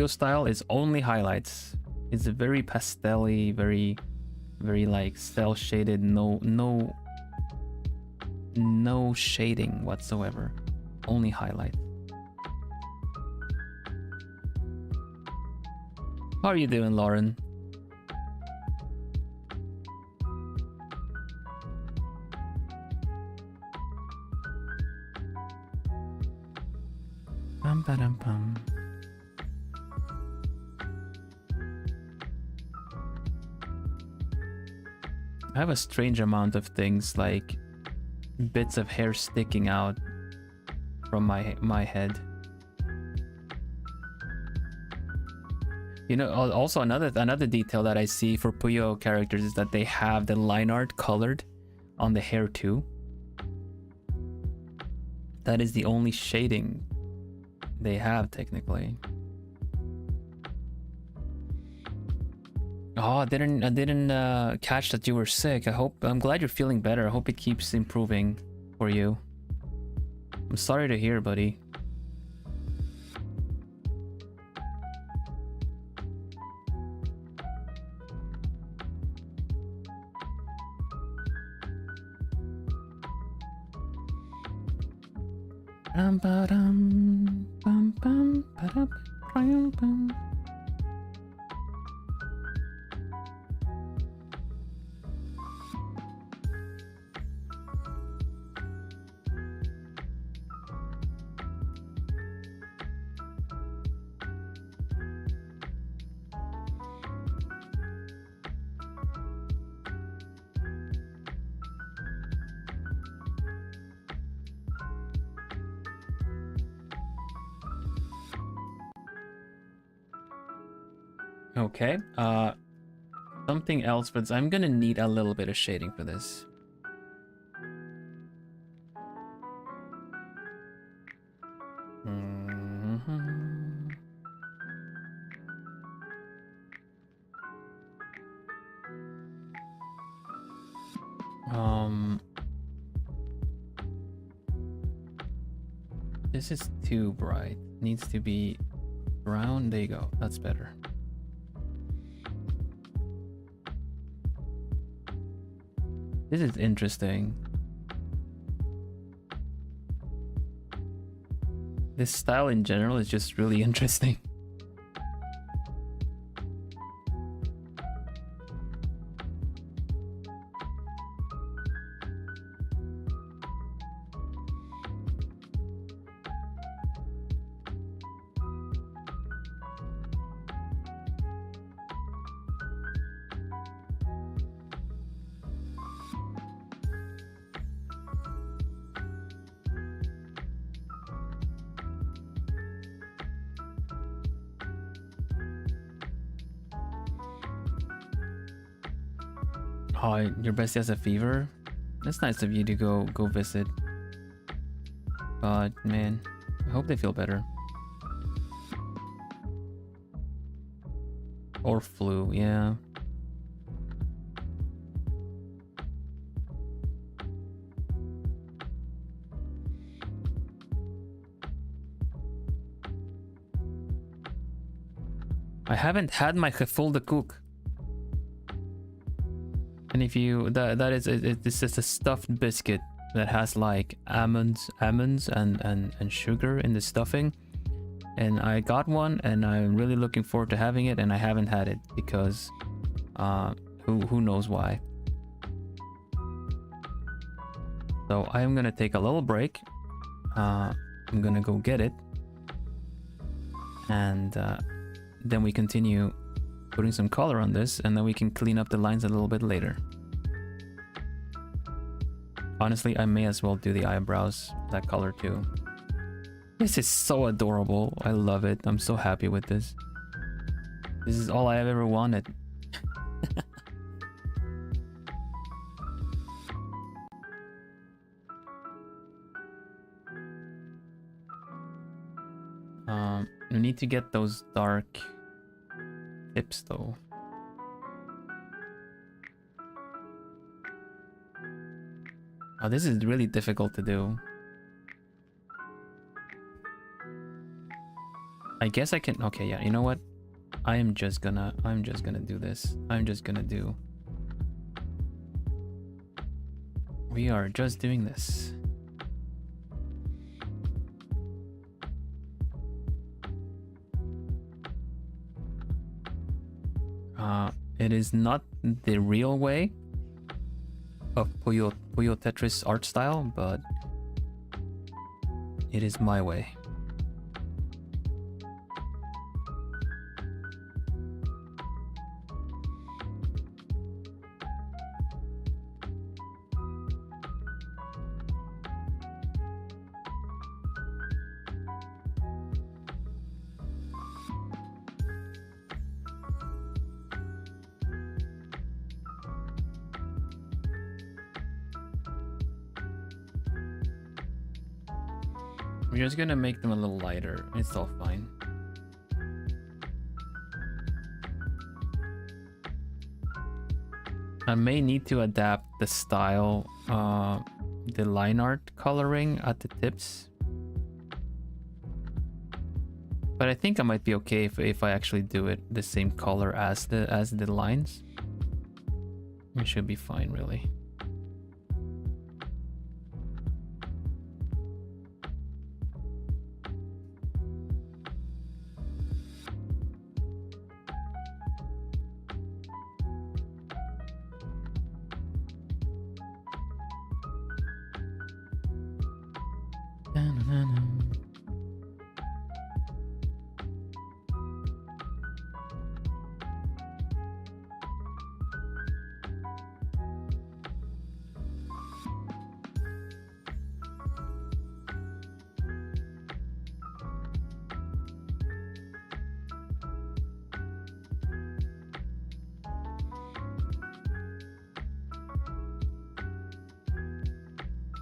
style is only highlights. It's very pastel-y, very like cell shaded, no shading whatsoever. Only highlight. How are you doing, Lauren? Bum, ba-dum, bum. I have a strange amount of things, like bits of hair sticking out from my head. You know, also another detail that I see for Puyo characters is that they have the line art colored on the hair too. That is the only shading they have technically. Oh, I didn't catch that you were sick. I'm glad you're feeling better. I hope it keeps improving for you. I'm sorry to hear, buddy. Okay, something else, but I'm gonna need a little bit of shading for this. This is too bright. Needs to be brown. There you go. That's better. This is interesting. This style in general is just really interesting. Oh, your bestie has a fever? That's nice of you to go visit. But man, I hope they feel better. Or flu, yeah. I haven't had my full de cook. And if you it's just a stuffed biscuit that has like almonds and sugar in the stuffing. And I got one and I'm really looking forward to having it, and I haven't had it because who knows why. So I'm gonna take a little break. I'm gonna go get it, and then we continue putting some color on this, and then we can clean up the lines a little bit later. Honestly, I may as well do the eyebrows that color too. This is so adorable. I love it. I'm so happy with this. This is all I have ever wanted. I need to get those dark tips though. Oh, this is really difficult to do. I guess I can. Okay, yeah. You know what? I'm just gonna do this. We are just doing this. It is not the real way of Puyo Tetris art style, but it is my way. We're just gonna make them a little lighter. It's all fine. I may need to adapt the style, the line art coloring at the tips. But I think I might be okay if I actually do it the same color as the lines. It should be fine, really.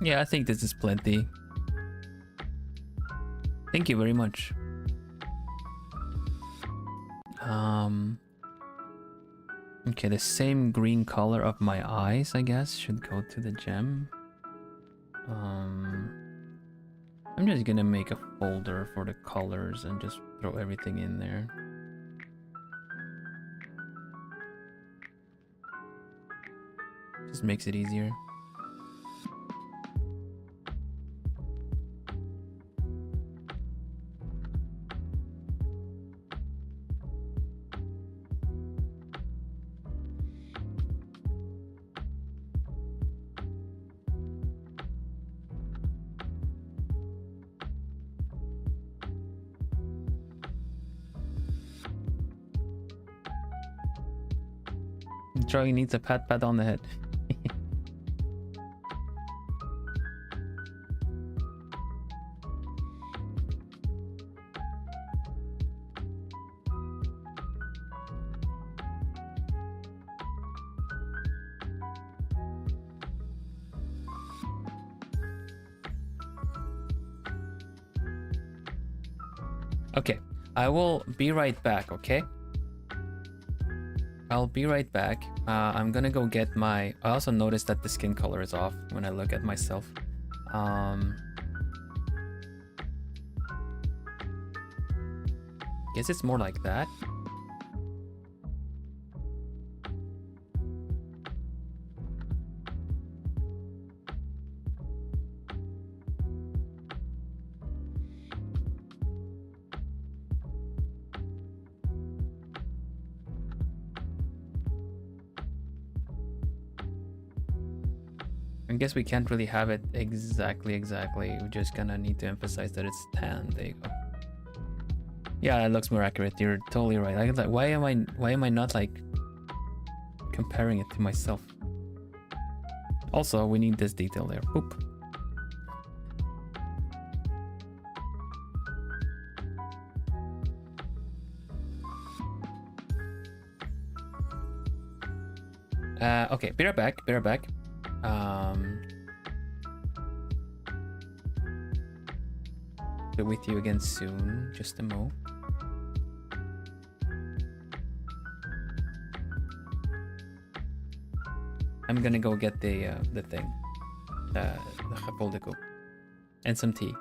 Yeah, I think this is plenty. Thank you very much. Okay, the same green color of my eyes, I guess, should go to the gem. I'm just gonna make a folder for the colors and just throw everything in there. Just makes it easier. Charlie needs a pat on the head. Okay, I will be right back, okay? I'll be right back. I'm gonna go get my... I also noticed that the skin color is off when I look at myself. Guess it's more like that. I guess we can't really have it exactly. We're just gonna need to emphasize that it's tan. There you go. Yeah, it looks more accurate. You're totally right. Like, why am I not like comparing it to myself? Also, we need this detail there. Oop. Okay, be right back. Be with you again soon. Just a mo. I'm gonna go get the thing, the chapoldico, and some tea.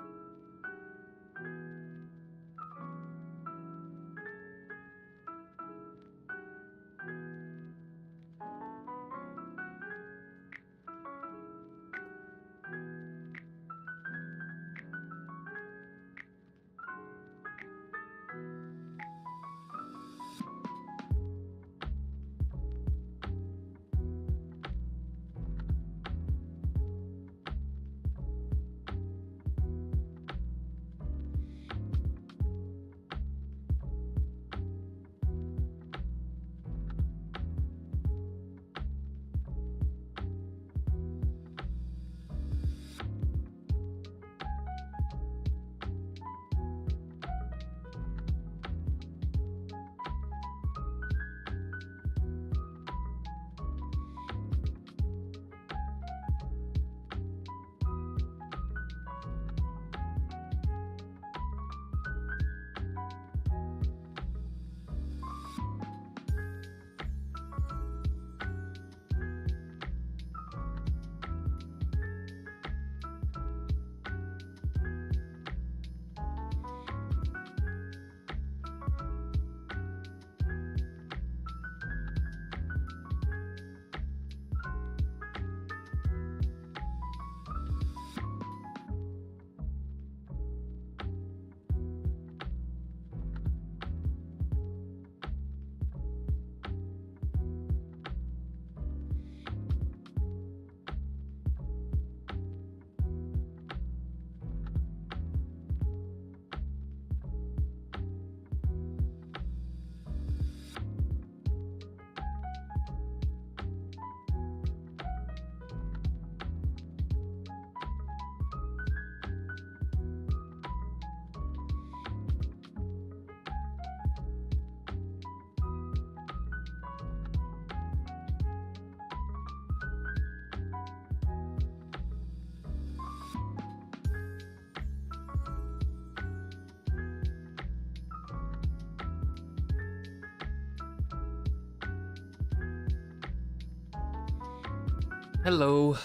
Hello.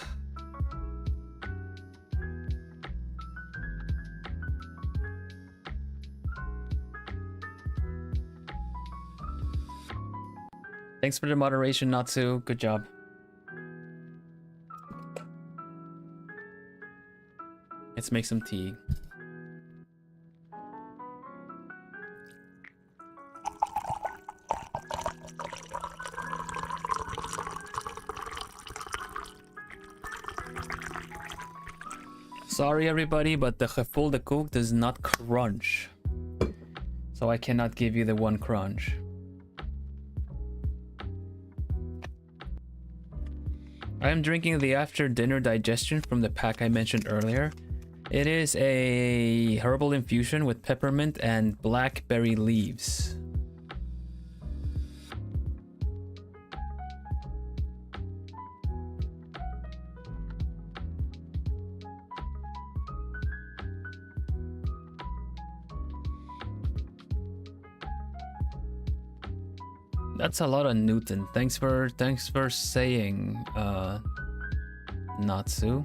Thanks for the moderation, Natsu. Good job. Let's make some tea. Sorry everybody, but the gevoel de koek does not crunch. So I cannot give you the one crunch. I am drinking the after dinner digestion from the pack I mentioned earlier. It is a herbal infusion with peppermint and blackberry leaves. That's a lot of Newton. Thanks for saying, Natsu.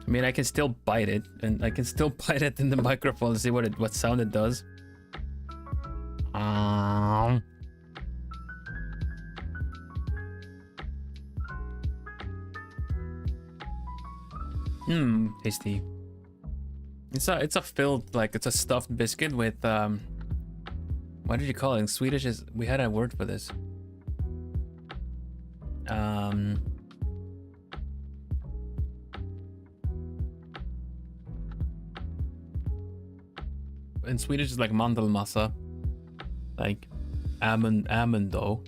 I mean, I can still bite it, and I can still bite it in the microphone to see what sound it does. Tasty. It's a filled, like, it's a stuffed biscuit with what did you call it in Swedish? We had a word for this. In Swedish it's like mandelmassa, like almond dough.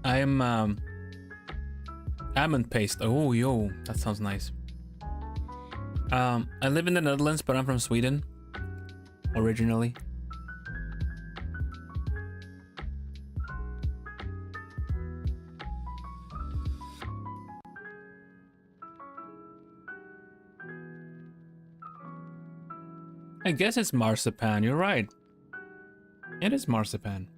I am almond paste. Oh, yo, that sounds nice. I live in the Netherlands, but I'm from Sweden originally. I guess it's marzipan. You're right. It is marzipan.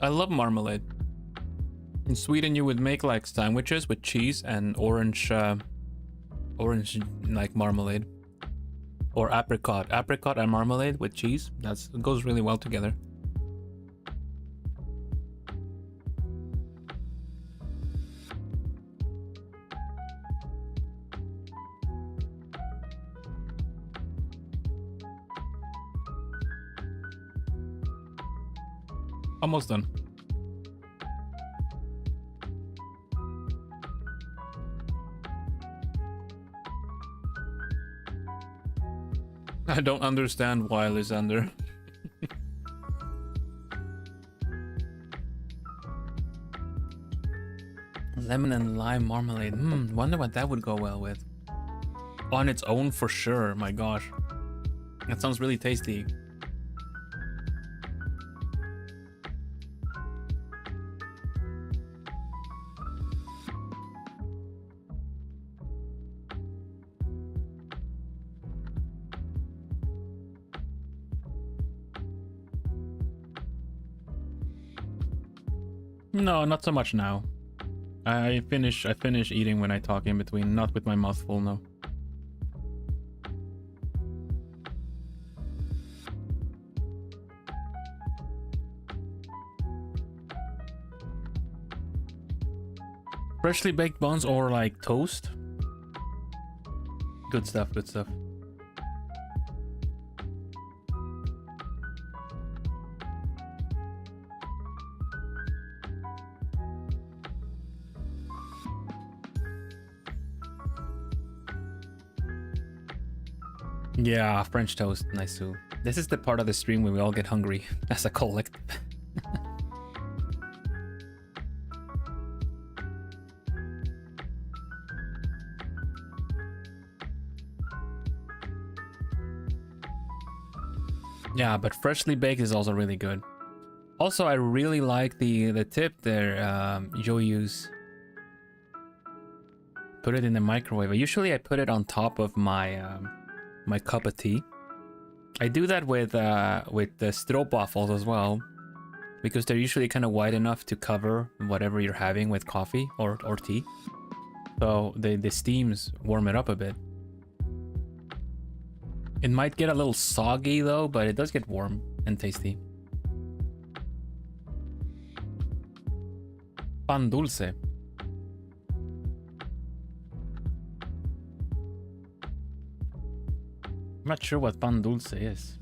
I love marmalade. In Sweden, you would make like sandwiches with cheese and orange like marmalade, or apricot and marmalade with cheese. It goes really well together. Almost done. I don't understand why, Lysander. Lemon and lime marmalade. Wonder what that would go well with. On its own, for sure. My gosh. That sounds really tasty. No, not so much now. I finish eating when I talk in between, not with my mouth full, no. Freshly baked buns or like toast? Good stuff, good stuff. Yeah, French toast, nice too. This is the part of the stream where we all get hungry as a collective. Yeah, but freshly baked is also really good. Also, I really like the tip there, you use. Put it in the microwave. Usually I put it on top of my my cup of tea. I do that with the stroopwafels as well, because they're usually kind of wide enough to cover whatever you're having with coffee or tea. So the steams warm it up a bit. It might get a little soggy though, but it does get warm and tasty. Pan dulce. I'm not sure what pan dulce is.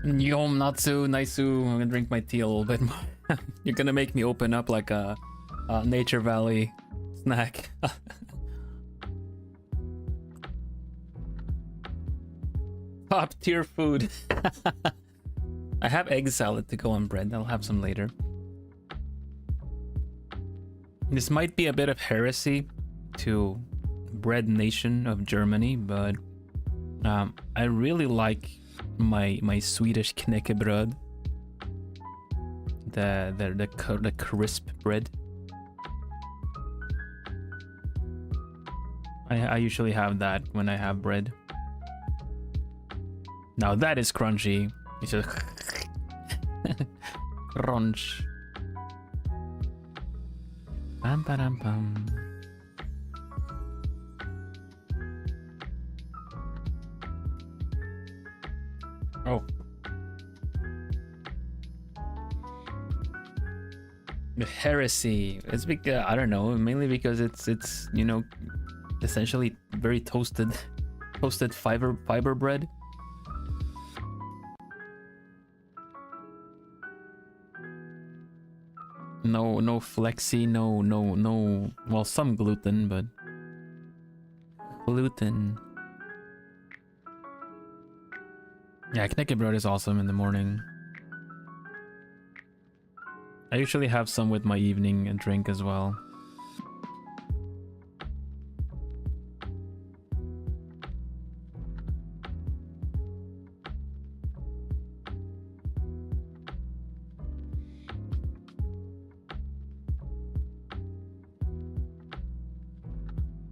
Yom Natsu, Naisu. I'm gonna drink my tea a little bit more. You're gonna make me open up like a Nature Valley snack. Top tier food. I have egg salad to go on bread. I'll have some later. This might be a bit of heresy to bread nation of Germany, but I really like my Swedish knäckebröd, the crisp bread. I usually have that when I have bread. Now that is crunchy. It's just crunch. Pam pam pam. Oh. The heresy. It's because I don't know, mainly because it's you know, essentially very toasted fiber bread. No flexi, no, well, some gluten, but gluten. Yeah, knäckebröd is awesome in the morning. I usually have some with my evening drink as well.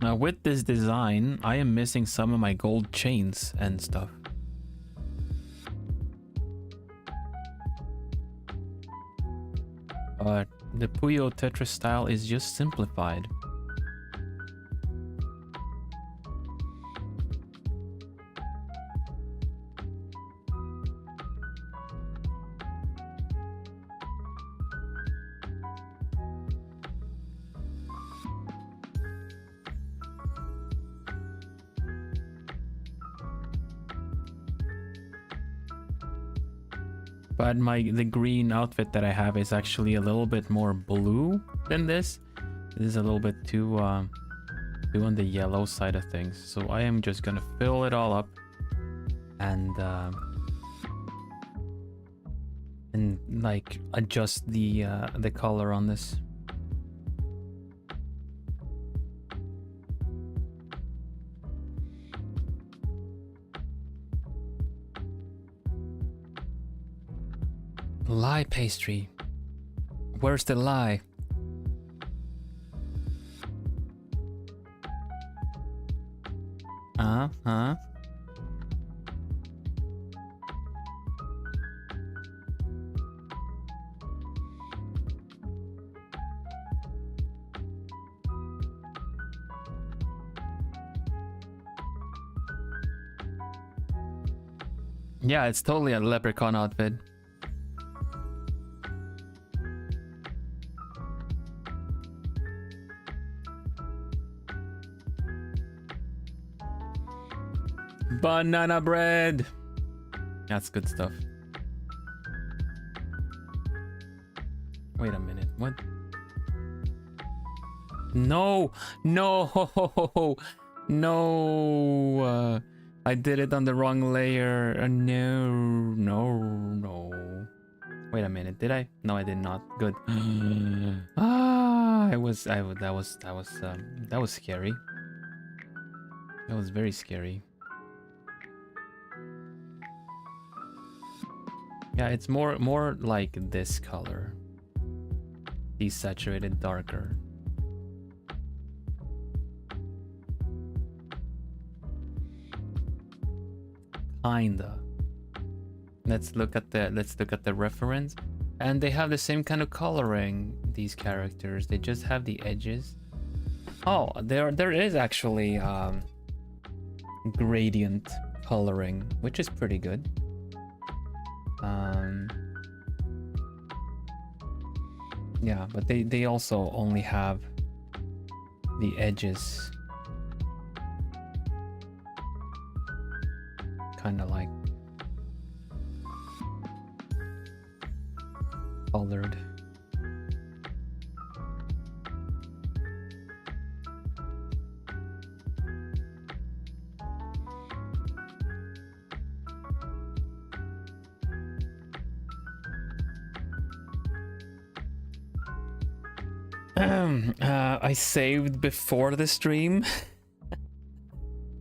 Now with this design, I am missing some of my gold chains and stuff. But the Puyo Tetris style is just simplified. But the green outfit that I have is actually a little bit more blue than this. This is a little bit too on the yellow side of things. So I am just gonna fill it all up and like adjust the color on this. Lie pastry. Where's the lie? Huh? Yeah, it's totally a leprechaun outfit. Banana bread. That's good stuff. Wait a minute. What? No, no, no. I did it on the wrong layer. No. Wait a minute. Did I? No, I did not. Good. That was scary. That was very scary. Yeah, it's more like this color. Desaturated darker. Kinda. Let's look at the reference. And they have the same kind of coloring, these characters. They just have the edges. Oh, there is actually gradient coloring, which is pretty good. Yeah, but they also only have the edges kind of like colored. I saved before the stream.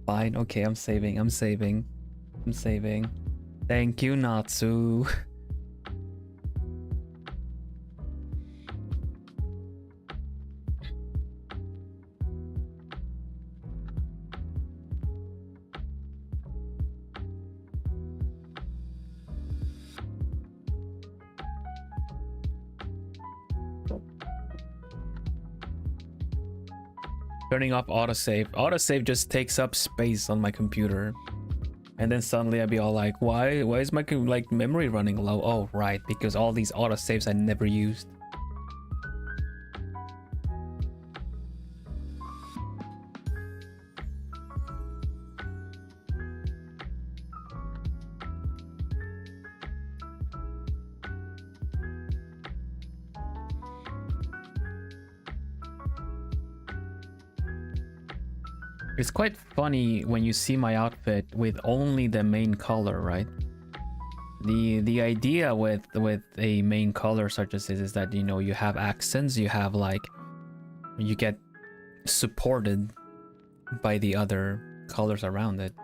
Fine, okay, I'm saving. Thank you, Natsu. Turning off autosave. Autosave just takes up space on my computer. And then suddenly I'd be all like, why is my memory running low? Oh, right, because all these autosaves I never used. It's quite funny when you see my outfit with only the main color, right? The idea with a main color such as this is that, you know, you have accents, you have like, you get supported by the other colors around it.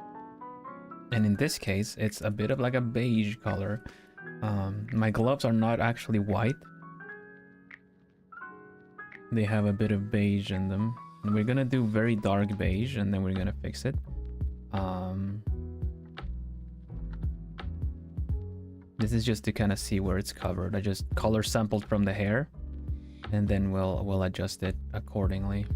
And in this case, it's a bit of like a beige color. My gloves are not actually white. They have a bit of beige in them. And we're gonna do very dark beige and then we're gonna fix it. This is just to kind of see where it's covered. I just color sampled from the hair and then we'll adjust it accordingly.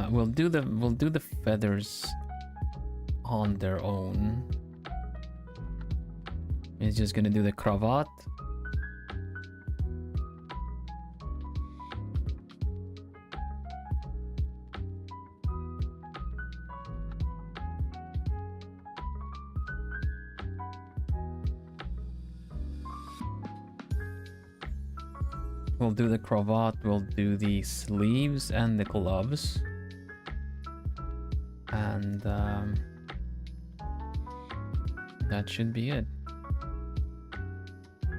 We'll do the feathers on their own. It's just gonna do the cravat. We'll do the cravat, we'll do the sleeves and the gloves. And that should be it.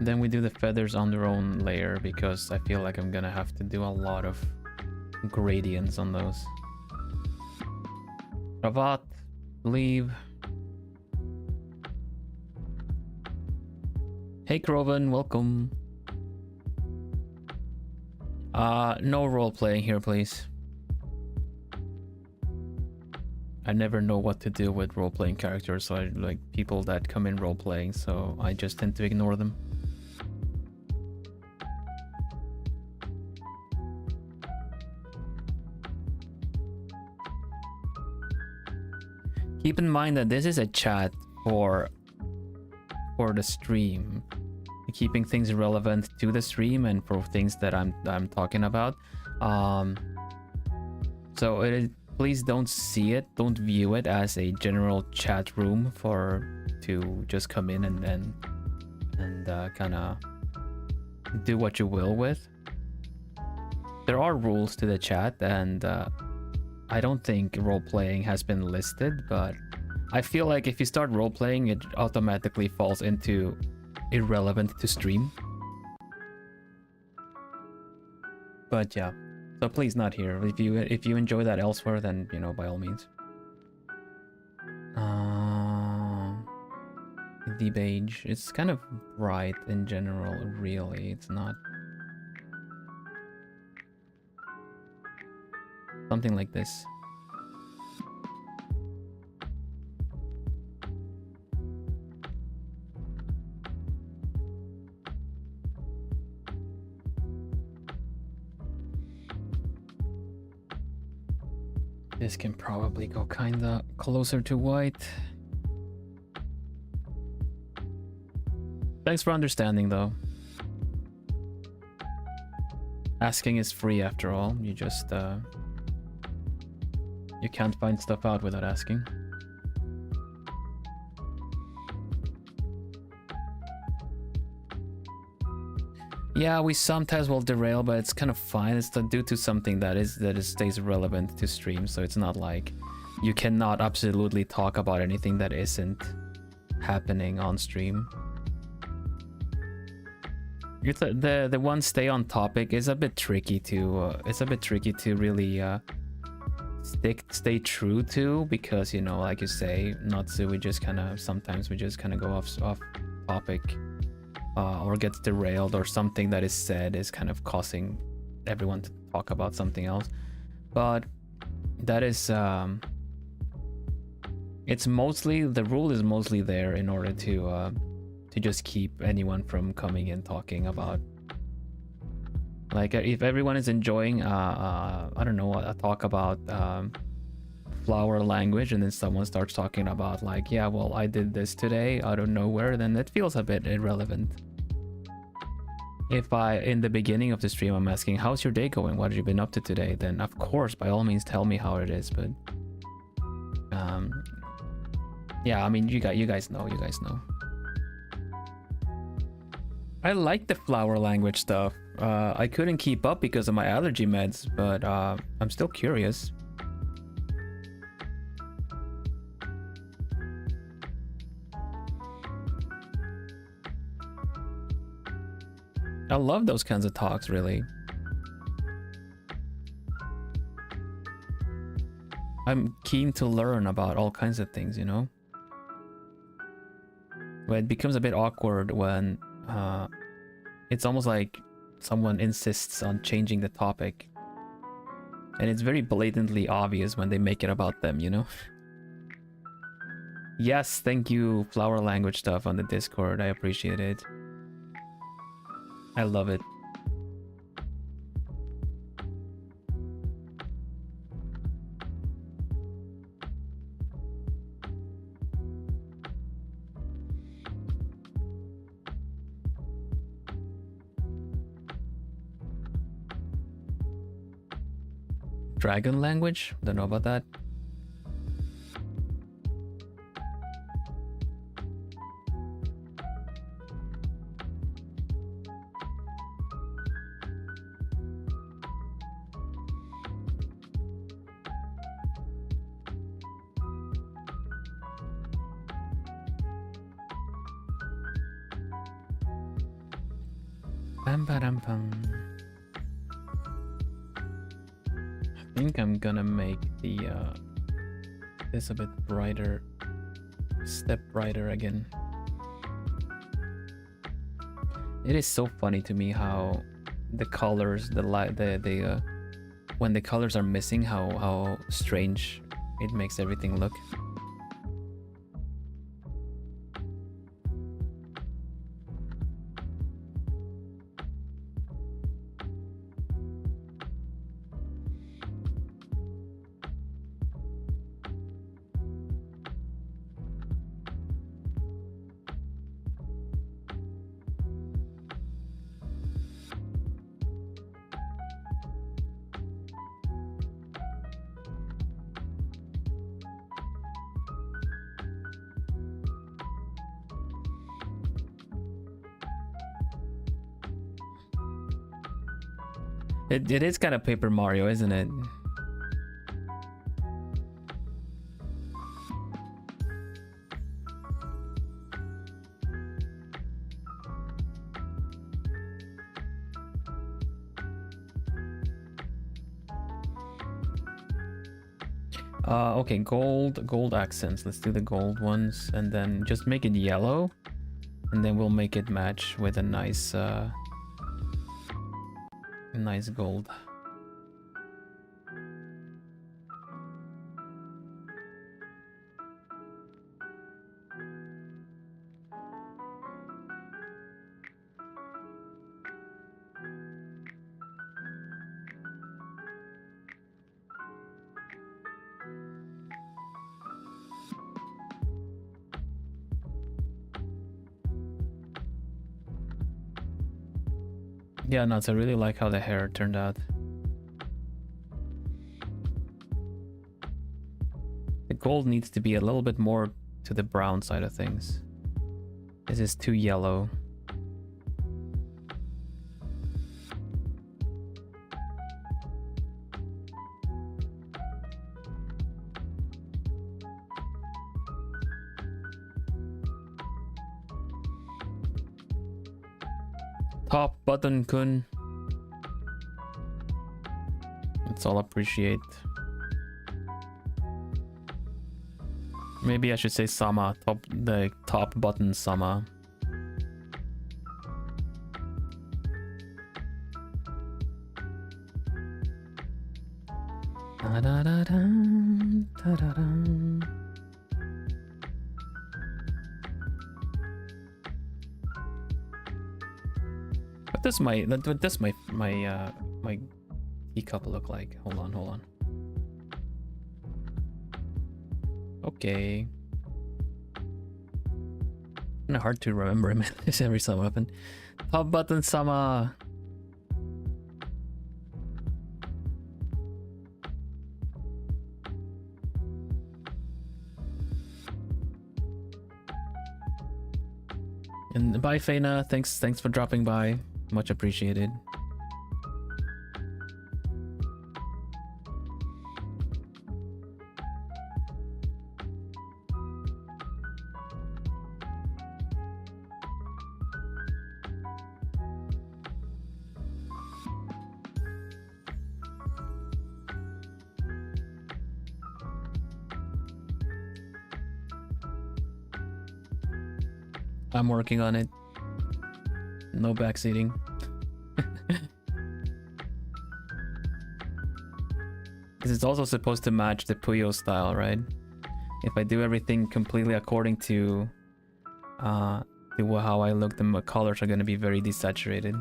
Then we do the feathers on their own layer because I feel like I'm gonna have to do a lot of gradients on those. Cravat, sleeve. Hey Croven, welcome. No role playing here, please. I never know what to do with role playing characters, so I like people that come in role playing, so I just tend to ignore them. keep in mind that this is a chat for the stream, keeping things relevant to the stream and for things that I'm talking about. So please don't see it, don't view it as a general chat room to just come in and kind of do what you will with. There are rules to the chat, and I don't think role-playing has been listed, but I feel like if you start role-playing, it automatically falls into irrelevant to stream. But yeah, so please not here. If you enjoy that elsewhere, then, you know, by all means. The beige, it's kind of bright in general, really. It's not something like this. This can probably go kinda closer to white. Thanks for understanding, though. Asking is free after all. You just you can't find stuff out without asking. Yeah, we sometimes will derail, but it's kind of fine. It's due to something that stays relevant to stream, so it's not like you cannot absolutely talk about anything that isn't happening on stream. The one stay on topic is a bit tricky to really stay true to, because, you know, like you say, sometimes we just kind of go off topic. Or gets derailed, or something that is said is kind of causing everyone to talk about something else. But that is it's mostly, the rule is mostly there in order to just keep anyone from coming in talking about, like, if everyone is enjoying I don't know, a talk about flower language, and then someone starts talking about, like, yeah, well, I did this today out of nowhere, then it feels a bit irrelevant. If in the beginning of the stream, I'm asking, how's your day going? What have you been up to today? Then, of course, by all means, tell me how it is. But, yeah, I mean, you guys know. I like the flower language stuff. I couldn't keep up because of my allergy meds, but I'm still curious. I love those kinds of talks, really. I'm keen to learn about all kinds of things, you know? But it becomes a bit awkward when it's almost like someone insists on changing the topic. And it's very blatantly obvious when they make it about them, you know? Yes, thank you, flower language stuff on the Discord. I appreciate it. I love it. Dragon language? Don't know about that. I think I'm gonna make the this a bit brighter, step brighter again. It is so funny to me how the colors, when the colors are missing, how strange it makes everything look. It is kind of Paper Mario, isn't it? Okay, gold accents. Let's do the gold ones and then just make it yellow, and then we'll make it match with a nice nice gold. Yeah, nuts. I really like how the hair turned out. The gold needs to be a little bit more to the brown side of things. This is too yellow. Top button kun. It's all appreciate. Maybe I should say sama, the top button sama. What does my teacup look like? Hold on. Okay. Kind of hard to remember him every so often. Top button sama. And bye, Faina. Thanks for dropping by. Much appreciated. I'm working on it. No backseating. Because it's also supposed to match the Puyo style, right? If I do everything completely according to how I look, the colors are going to be very desaturated.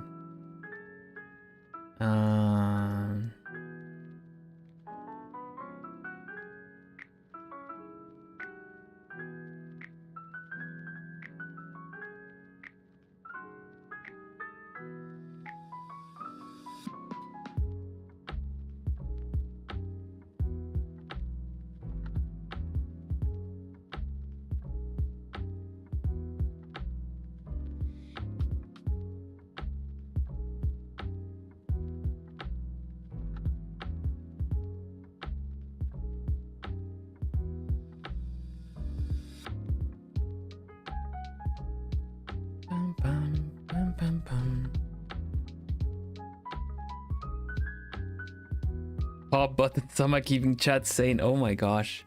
Top button, someone keeping chat saying, oh my gosh.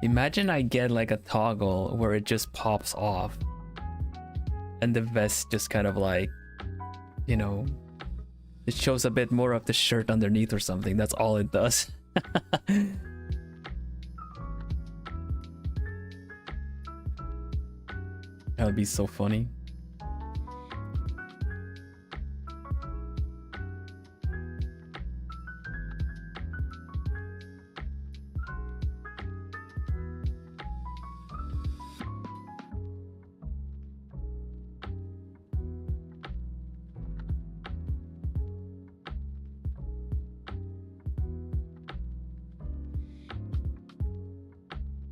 Imagine I get like a toggle where it just pops off. And the vest just kind of like, you know, it shows a bit more of the shirt underneath or something. That's all it does. That would be so funny.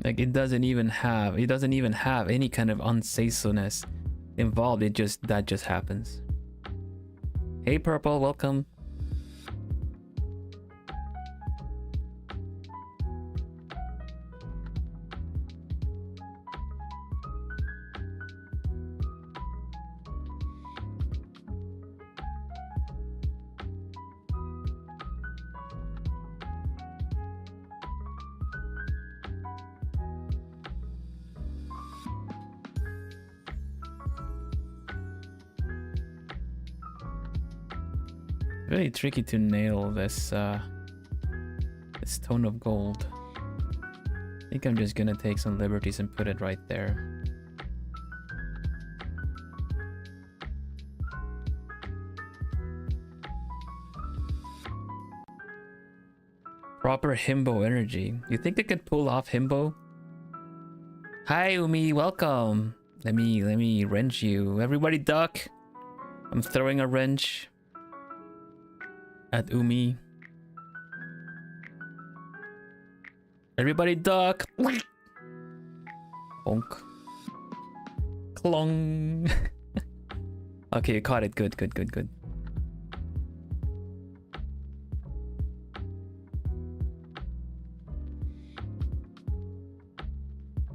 Like it doesn't even have any kind of unsaysomeness involved. That just happens. Hey Purple, welcome. Really tricky to nail this this tone of gold. I think I'm just gonna take some liberties and put it right there. Proper himbo energy. You think I could pull off himbo? Hi Umi, welcome. Let me wrench you. Everybody duck. I'm throwing a wrench at Umi. Everybody duck. Bonk. Clong. Okay, you caught it. Good.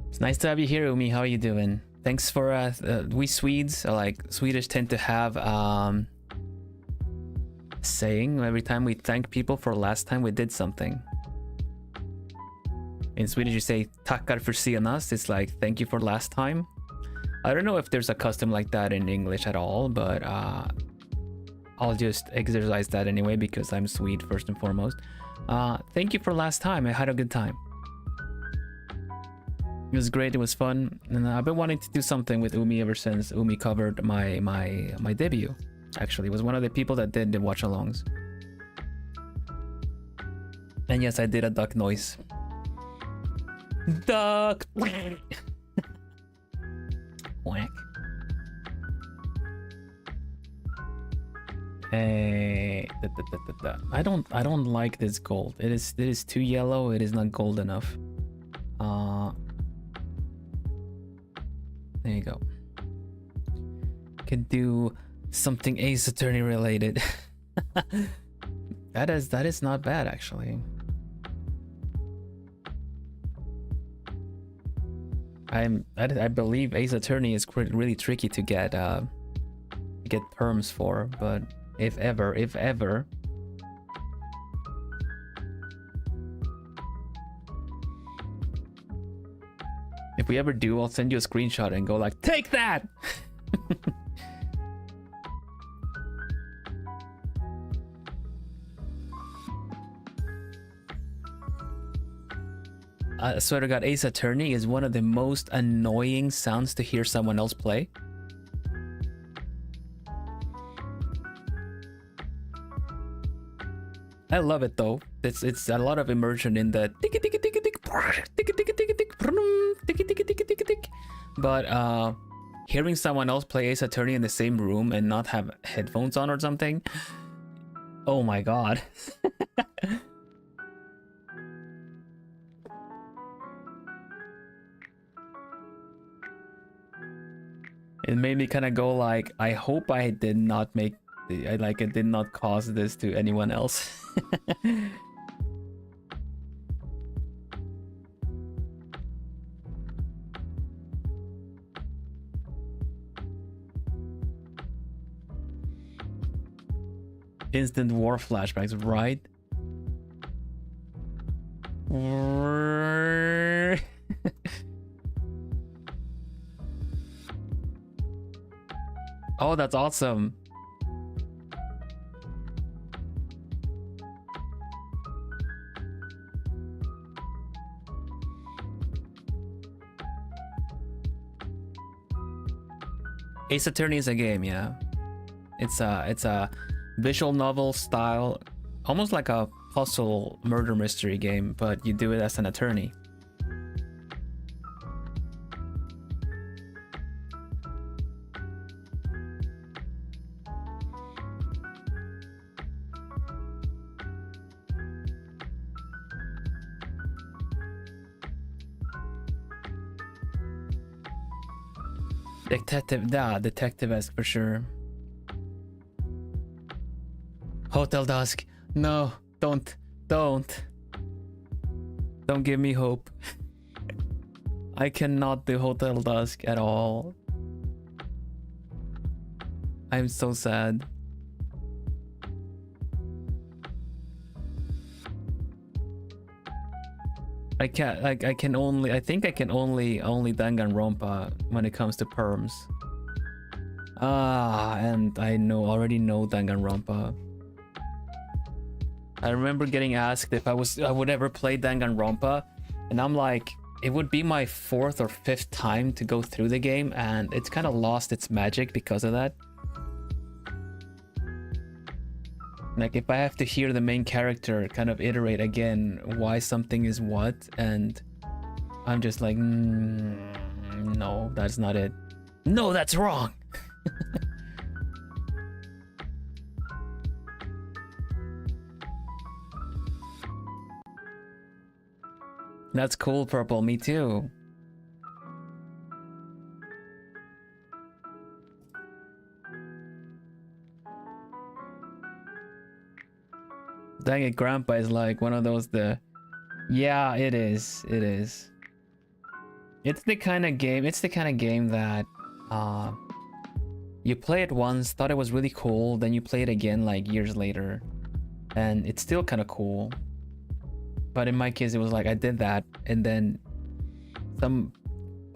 It's nice to have you here, Umi. How are you doing? Thanks for we Swedes, like Swedish, tend to have saying every time we thank people for last time we did something. In Swedish you say tackar för senast. It's like thank you for last time. I don't know if there's a custom like that in English at all, but I'll just exercise that anyway because I'm Swede first and foremost. Thank you for last time. I had a good time. It was great. It was fun, and I've been wanting to do something with Umi ever since Umi covered my debut. Actually, was one of the people that did the watch-alongs. And yes, I did a duck noise. Duck. Whack. I don't like this gold. It is too yellow. It is not gold enough. There you go. Could do something Ace Attorney related. that is not bad actually. I believe Ace Attorney is really tricky to get terms for, but if ever. If we ever do, I'll send you a screenshot and go like, take that! I swear to God, Ace Attorney is one of the most annoying sounds to hear someone else play. I love it though. It's a lot of immersion in the but hearing someone else play Ace Attorney in the same room and not have headphones on or something, oh my god. It made me kind of go like, I hope I did not make I did not cause this to anyone else. Instant war flashbacks, right? Oh, that's awesome. Ace Attorney is a game, yeah. It's a visual novel style, almost like a puzzle murder mystery game, but you do it as an attorney. Detective-esque for sure. Hotel Dusk. No, don't give me hope. I cannot do Hotel Dusk at all. I'm so sad. I can't, like, I think I can only Danganronpa when it comes to perms. And I already know Danganronpa. I remember getting asked if I would ever play Danganronpa, and I'm like, it would be my 4th or 5th time to go through the game, and it's kind of lost its magic because of that. Like, if I have to hear the main character kind of iterate again why something is what, and I'm just like, no, that's not it. No, that's wrong. That's cool, Purple. Me too. Dang it, Grandpa is like one of those yeah, it is. It is. It's the kind of game that you play it once, thought it was really cool, then you play it again like years later, and it's still kind of cool. But in my case, it was like I did that, and then some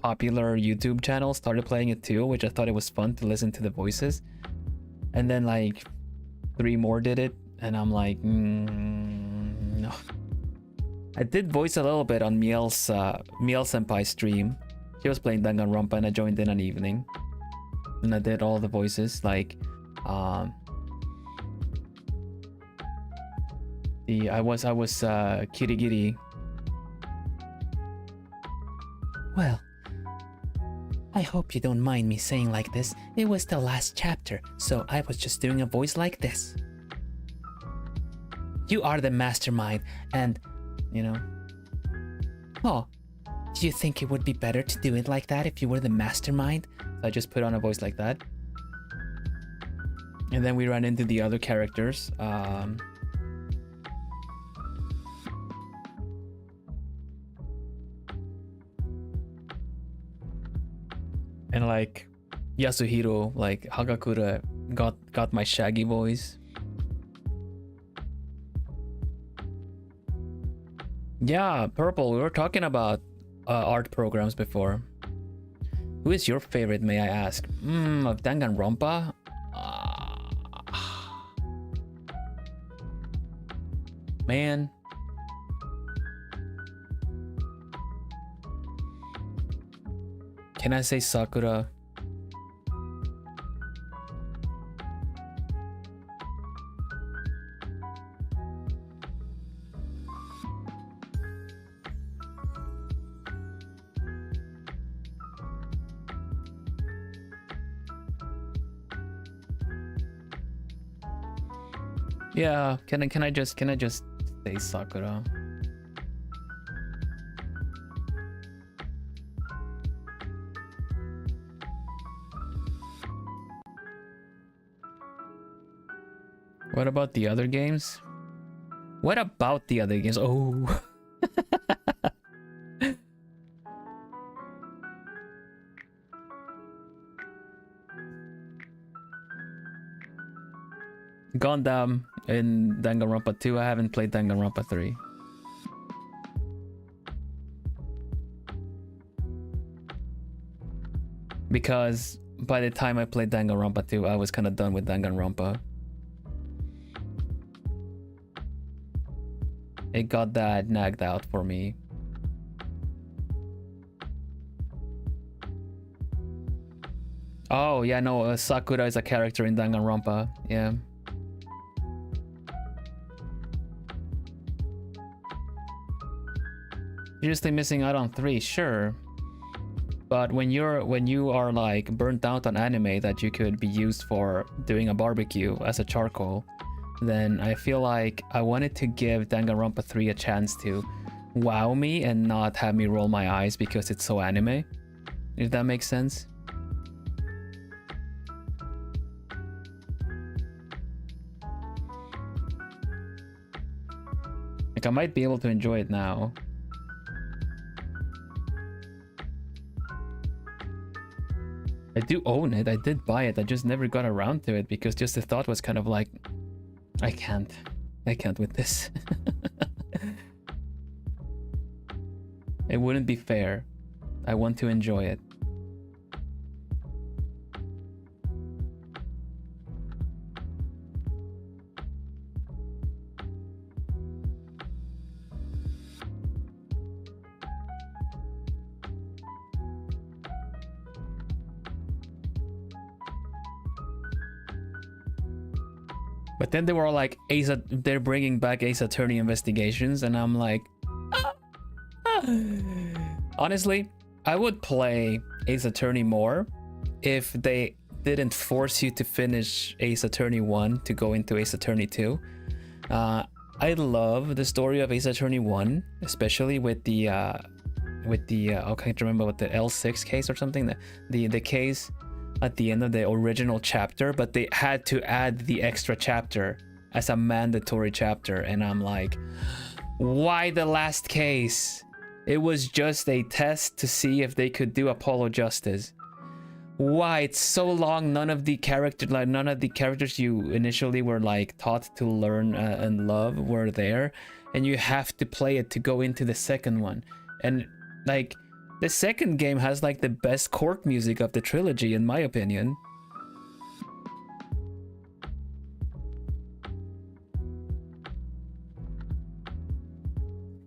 popular YouTube channel started playing it too, which I thought it was fun to listen to the voices. And then like 3 more did it, and I'm like, no. I did voice a little bit on Miel Senpai stream. She was playing Danganronpa, and I joined in an evening, and I did all the voices, like I was Kirigiri. Well, I hope you don't mind me saying like this. It was the last chapter, so I was just doing a voice like this. You are the mastermind, and, you know... Oh, do you think it would be better to do it like that if you were the mastermind? So I just put on a voice like that. And then we ran into the other characters. And like Yasuhiro, like Hagakura got my Shaggy voice. Yeah, Purple, we were talking about art programs before. Who is your favorite, may I ask? Of Danganronpa? Man. Can I say Sakura? Yeah, can I just say Sakura? What about the other games? What about the other games? Oh. Gundam in Danganronpa 2. I haven't played Danganronpa 3. Because by the time I played Danganronpa 2, I was kind of done with Danganronpa. It got that nagged out for me. Oh, yeah, no, Sakura is a character in Danganronpa. Yeah. You're just missing out on 3, sure. But when you are like burnt out on anime that you could be used for doing a barbecue as a charcoal, then I feel like I wanted to give Danganronpa 3 a chance to wow me and not have me roll my eyes because it's so anime. If that makes sense. Like, I might be able to enjoy it now. I do own it, I did buy it, I just never got around to it because just the thought was kind of like, I can't with this. It wouldn't be fair. I want to enjoy it. But then they were all like, they're bringing back Ace Attorney investigations, and I'm like, honestly, I would play Ace Attorney more if they didn't force you to finish Ace Attorney 1 to go into Ace Attorney 2. I love the story of Ace Attorney 1, especially with the I can't remember what the L6 case or something, the case at the end of the original chapter, but they had to add the extra chapter as a mandatory chapter, and I'm like, why the last case? It was just a test to see if they could do Apollo justice. Why it's so long? None of the characters you initially were like taught to learn and love were there, and you have to play it to go into the second one. And like, the second game has like the best cork music of the trilogy, in my opinion.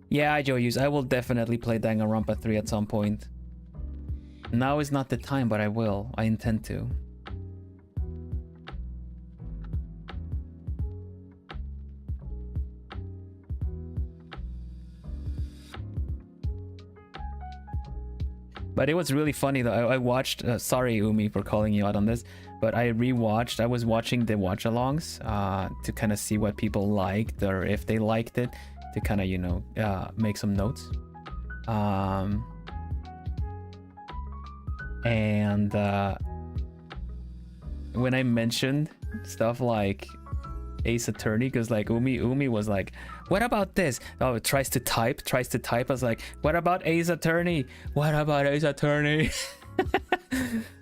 Yeah, Joyus, I will definitely play Danganronpa 3 at some point. Now is not the time, but I will. I intend to. But it was really funny though. I watched, sorry Umi for calling you out on this, but I was watching the watch-alongs to kind of see what people liked, or if they liked it, to kind of, you know, make some notes. And when I mentioned stuff like Ace Attorney, because like Umi was like, what about this? Oh, it tries to type. I was like, what about Ace Attorney? What about Ace Attorney?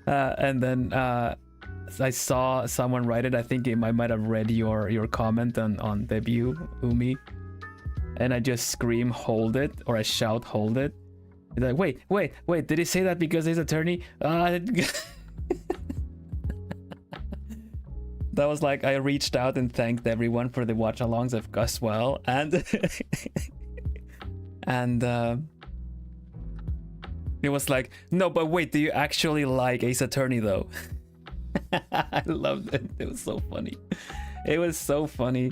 And then I saw someone write it. I think I might have read your comment on debut, Umi. And I just scream, hold it, or I shout, hold it. He's like, wait, did he say that because Ace Attorney? That was like, I reached out and thanked everyone for the watch-alongs as well, and and it was like, no, but wait, do you actually like Ace Attorney though? I loved it. It was so funny. It was so funny.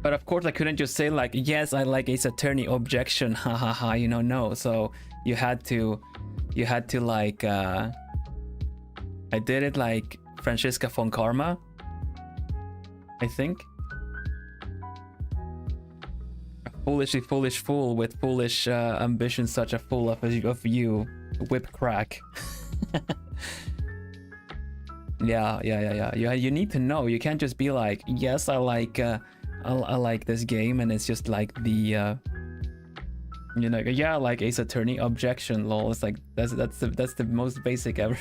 But of course, I couldn't just say like, yes, I like Ace Attorney. Objection, ha ha ha. You know, no. So you had to like, I did it like Franziska von Karma, I think. A foolishly foolish fool with foolish ambitions, such a fool of you, whip crack. Yeah. You need to know. You can't just be like, yes, I like this game, and it's just like the you know, yeah, I like Ace Attorney. Objection, lol. It's like that's the most basic ever.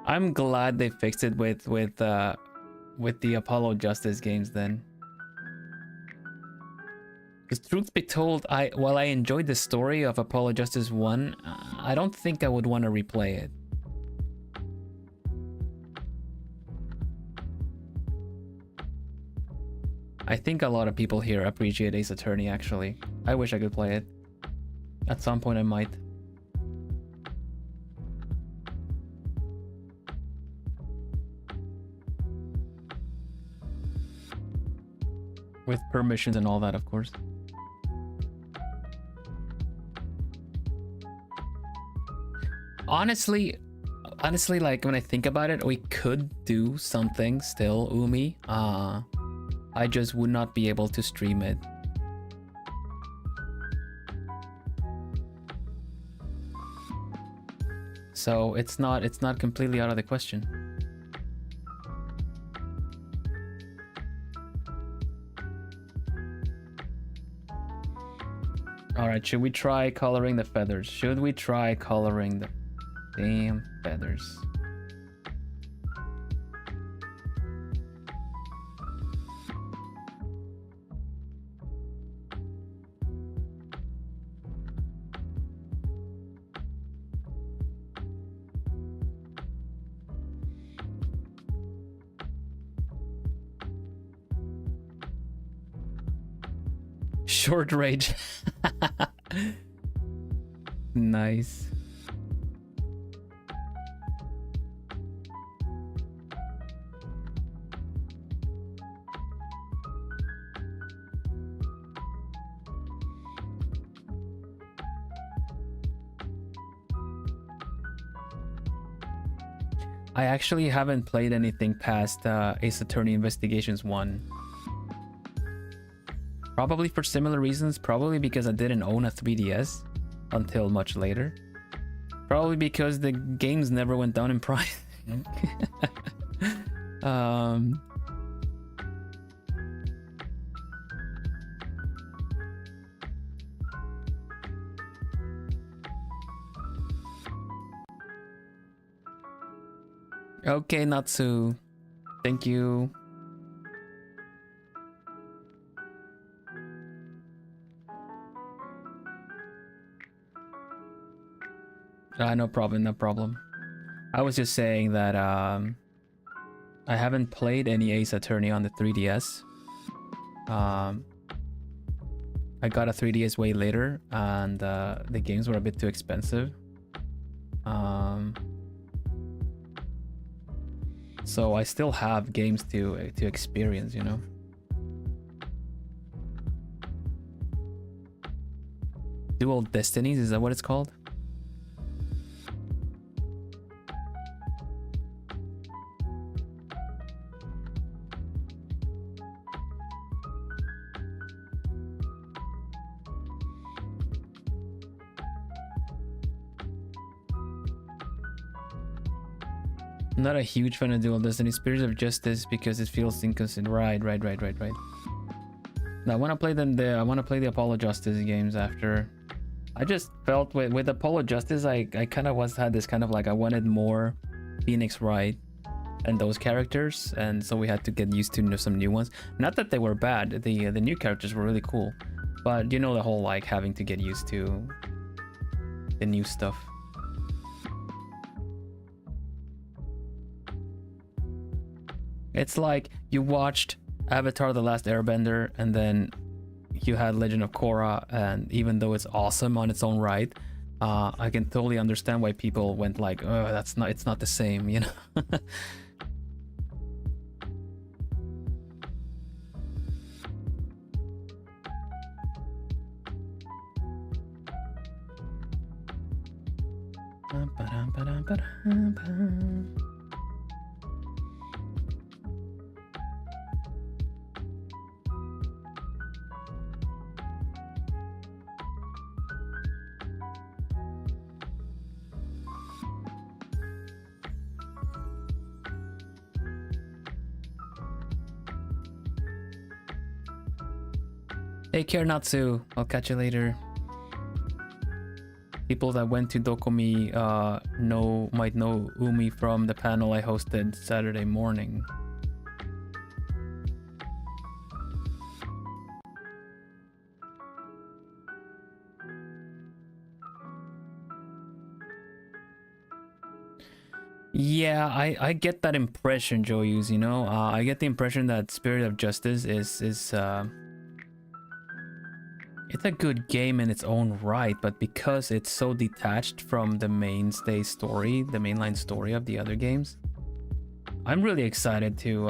I'm glad they fixed it with the Apollo Justice games then. Because truth be told, while I enjoyed the story of Apollo Justice 1, I don't think I would want to replay it. I think a lot of people here appreciate Ace Attorney, actually. I wish I could play it. At some point I might. With permissions and all that, of course. Honestly, like when I think about it, we could do something still, Umi. I just would not be able to stream it. So it's not completely out of the question. Alright, should we try coloring the feathers? Should we try coloring the damn feathers? Short rage. Nice. I actually haven't played anything past Ace Attorney Investigations 1. Probably for similar reasons. Probably because I didn't own a 3DS until much later. Probably because the games never went down in price. Okay, Natsu. Thank you. No problem, no problem. I was just saying that I haven't played any Ace Attorney on the 3DS. I got a 3DS way later, and the games were a bit too expensive. So I still have games to experience, you know. Dual Destinies, is that what it's called? I'm not a huge fan of Dual Destiny. Spirits of Justice because it feels inconsistent. Right. Now, I want to play I want to play the Apollo Justice games after. I just felt with Apollo Justice, I kind of had this kind of like I wanted more Phoenix Wright and those characters, and so we had to get used to some new ones. Not that they were bad. The new characters were really cool, but you know the whole like having to get used to the new stuff. It's like you watched Avatar: The Last Airbender, and then you had Legend of Korra, and even though it's awesome on its own right, I can totally understand why people went like, "Oh, it's not the same," you know. Take care, Natsu. I'll catch you later. People that went to Dokomi might know Umi from the panel I hosted Saturday morning. Yeah, I get that impression, Joyus, you know? I get the impression that Spirit of Justice is it's a good game in its own right, but because it's so detached from the mainstay story, the mainline story of the other games, I'm really excited to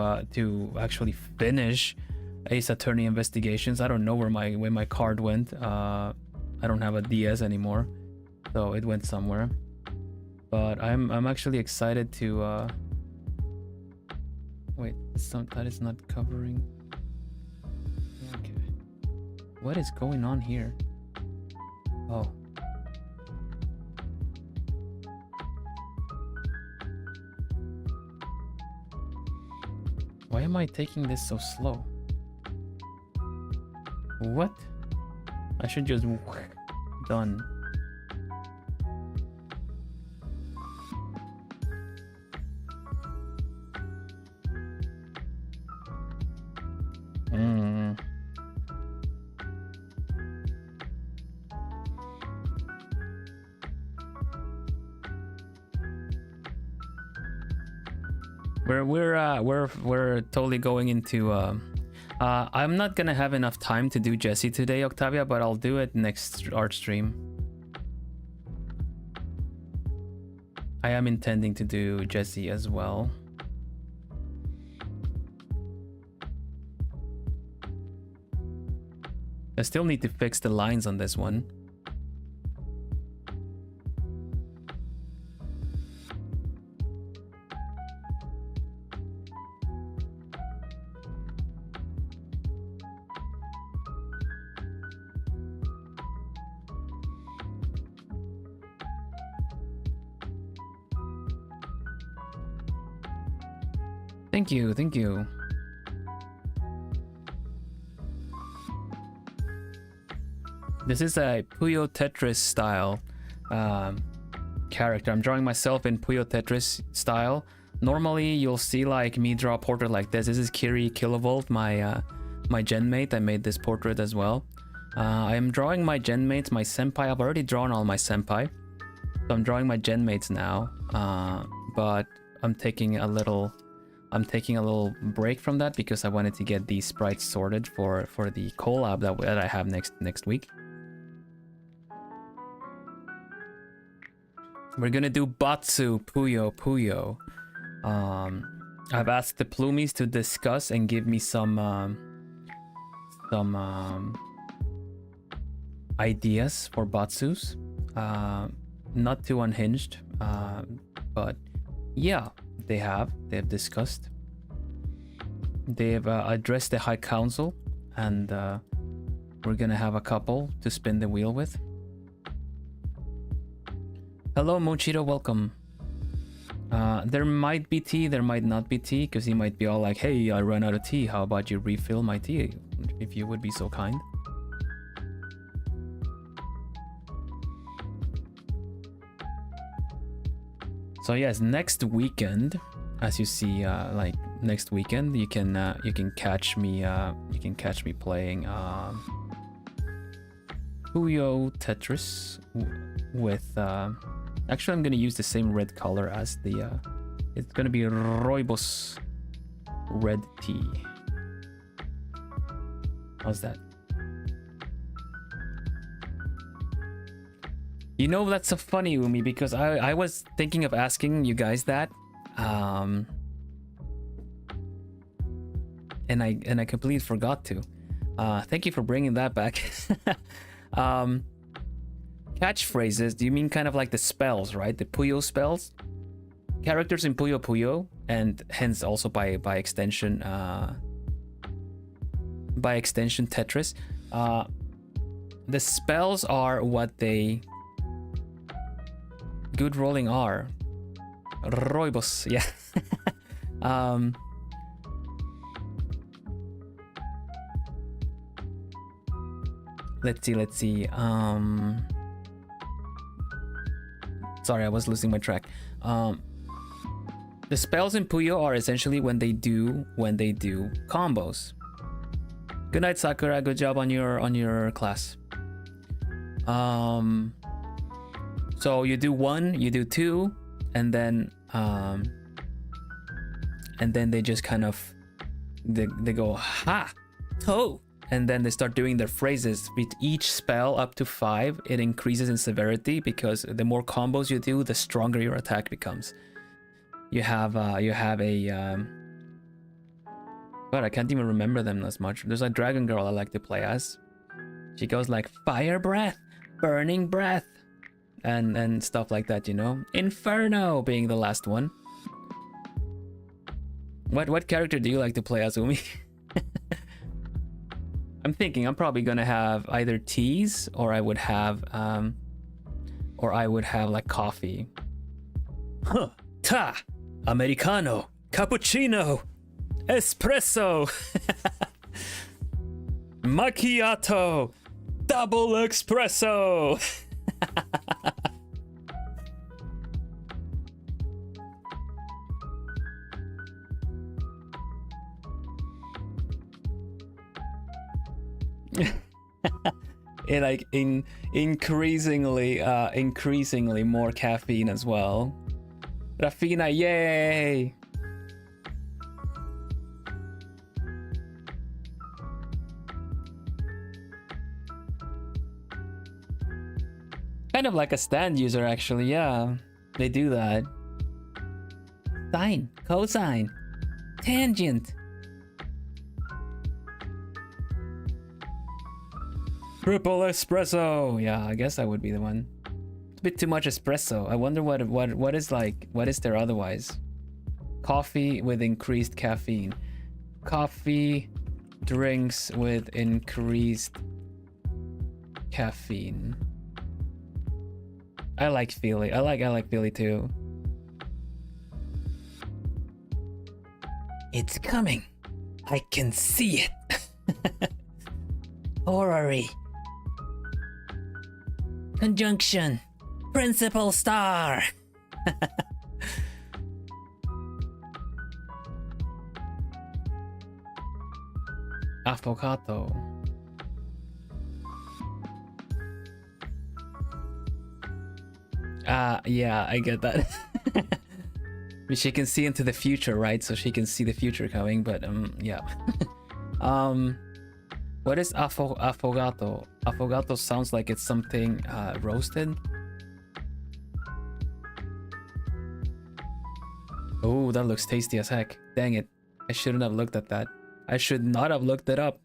actually finish Ace Attorney Investigations. I don't know where my card went. I don't have a DS anymore, so it went somewhere. But I'm actually excited to wait, that is not covering. Okay. What is going on here? Oh. Why am I taking this so slow? What? I should just done. We're totally going into I'm not gonna have enough time to do Jesse today, Octavia, but I'll do it next art stream. I am intending to do Jesse as well. I still need to fix the lines on this one. Thank you, thank you. This is a Puyo Tetris style character. I'm drawing myself in Puyo Tetris style. Normally, you'll see like me draw a portrait like this. This is Kiri Kilovolt, my my genmate. I made this portrait as well. I am drawing my genmates, my senpai. I've already drawn all my senpai, so I'm drawing my genmates now. But I'm taking a little break from that because I wanted to get these sprites sorted for the collab that I have next week. We're gonna do Batsu Puyo. I've asked the Plumies to discuss and give me some ideas for Batsus. Not too unhinged, but yeah, they've discussed. They've addressed the High Council, and we're gonna have a couple to spin the wheel with. Hello, Mochito, welcome. There might be tea, there might not be tea, because he might be all like, hey, I ran out of tea, how about you refill my tea, if you would be so kind. So yes, next weekend, as you see, like next weekend, you can catch me playing Puyo Tetris with actually I'm gonna use the same red color as the it's gonna be Rooibos red tea. How's that? You know, that's so funny, Umi, because I was thinking of asking you guys that, and I completely forgot to. Thank you for bringing that back. Catchphrases, do you mean kind of like the spells, right? The Puyo spells? Characters in Puyo Puyo, and hence also by extension Tetris. The spells are what they good rolling are. Rooibos, yeah. Let's see. Sorry, I was losing my track. The spells in Puyo are essentially when they do combos. Good night, Sakura. Good job on your class. So you do one, you do two, and then they just kind of they go ha to, and then they start doing their phrases. With each spell up to 5, it increases in severity because the more combos you do, the stronger your attack becomes. You have a but I can't even remember them as much. There's a dragon girl I like to play as. She goes like fire breath, burning breath, and stuff like that, you know. Inferno being the last one. What character do you like to play as, Umi? I'm thinking I'm probably gonna have either teas or I would have like coffee. Huh. Ta, Americano, cappuccino, espresso, macchiato, double espresso. It like increasingly more caffeine as well. Rafina, yay! Kind of like a stand user, actually. Yeah, they do that. Sine, cosine, tangent. Triple espresso. Yeah, I guess that would be the one. It's a bit too much espresso. I wonder what is like. What is there otherwise? Coffee with increased caffeine. Coffee drinks with increased caffeine. I like Philly. I like Philly too. It's coming. I can see it. Horary. Conjunction. Principal star. Affogato. Yeah, I get that. She can see into the future, right? So she can see the future coming, but yeah. What is affogato? Affogato sounds like it's something roasted. Oh, that looks tasty as heck. Dang it. I shouldn't have looked at that. I should not have looked it up.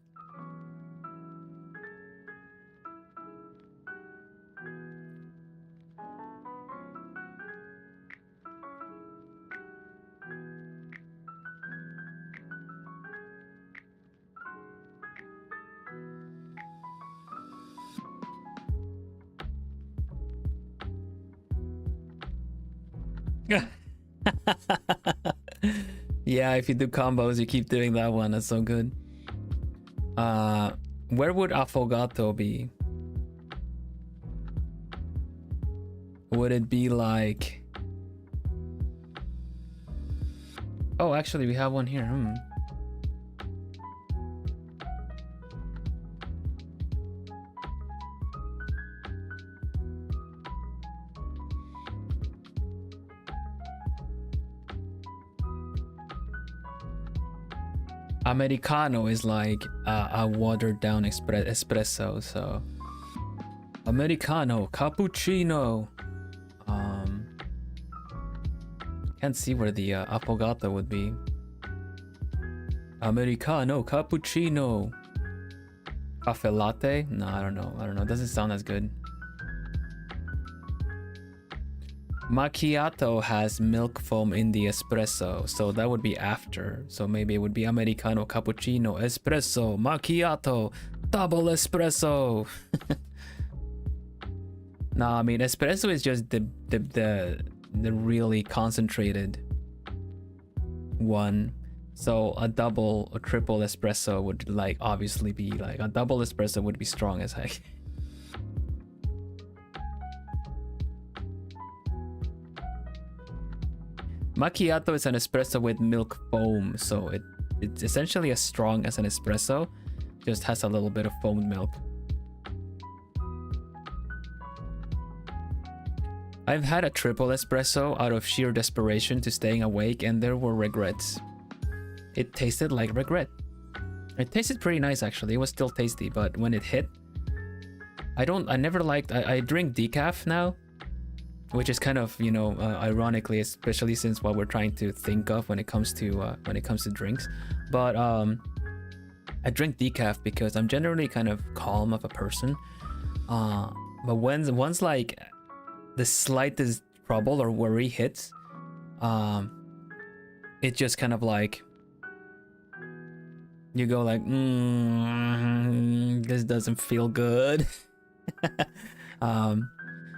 Yeah, if you do combos, you keep doing that one. That's so good. Where would affogato be? Would it be like... Oh, actually, we have one here. Americano is like a watered down espresso, so Americano, cappuccino. Can't see where the affogato would be. Americano, cappuccino. Cafe latte? No, I don't know. It doesn't sound as good. Macchiato has milk foam in the espresso, so that would be after. So maybe it would be Americano, cappuccino, espresso, macchiato, double espresso. Nah, I mean espresso is just the really concentrated one. So a double or triple espresso would like obviously be like a double espresso would be strong as heck. Macchiato is an espresso with milk foam, so it's essentially as strong as an espresso, just has a little bit of foamed milk. I've had a triple espresso out of sheer desperation to staying awake, and there were regrets. It tasted like regret. It tasted pretty nice actually, it was still tasty, but when it hit, I drink decaf now, which is kind of, you know, ironically, especially since what we're trying to think of when it comes to drinks. But I drink decaf because I'm generally kind of calm of a person. But once like the slightest trouble or worry hits, it just kind of like you go like, this doesn't feel good.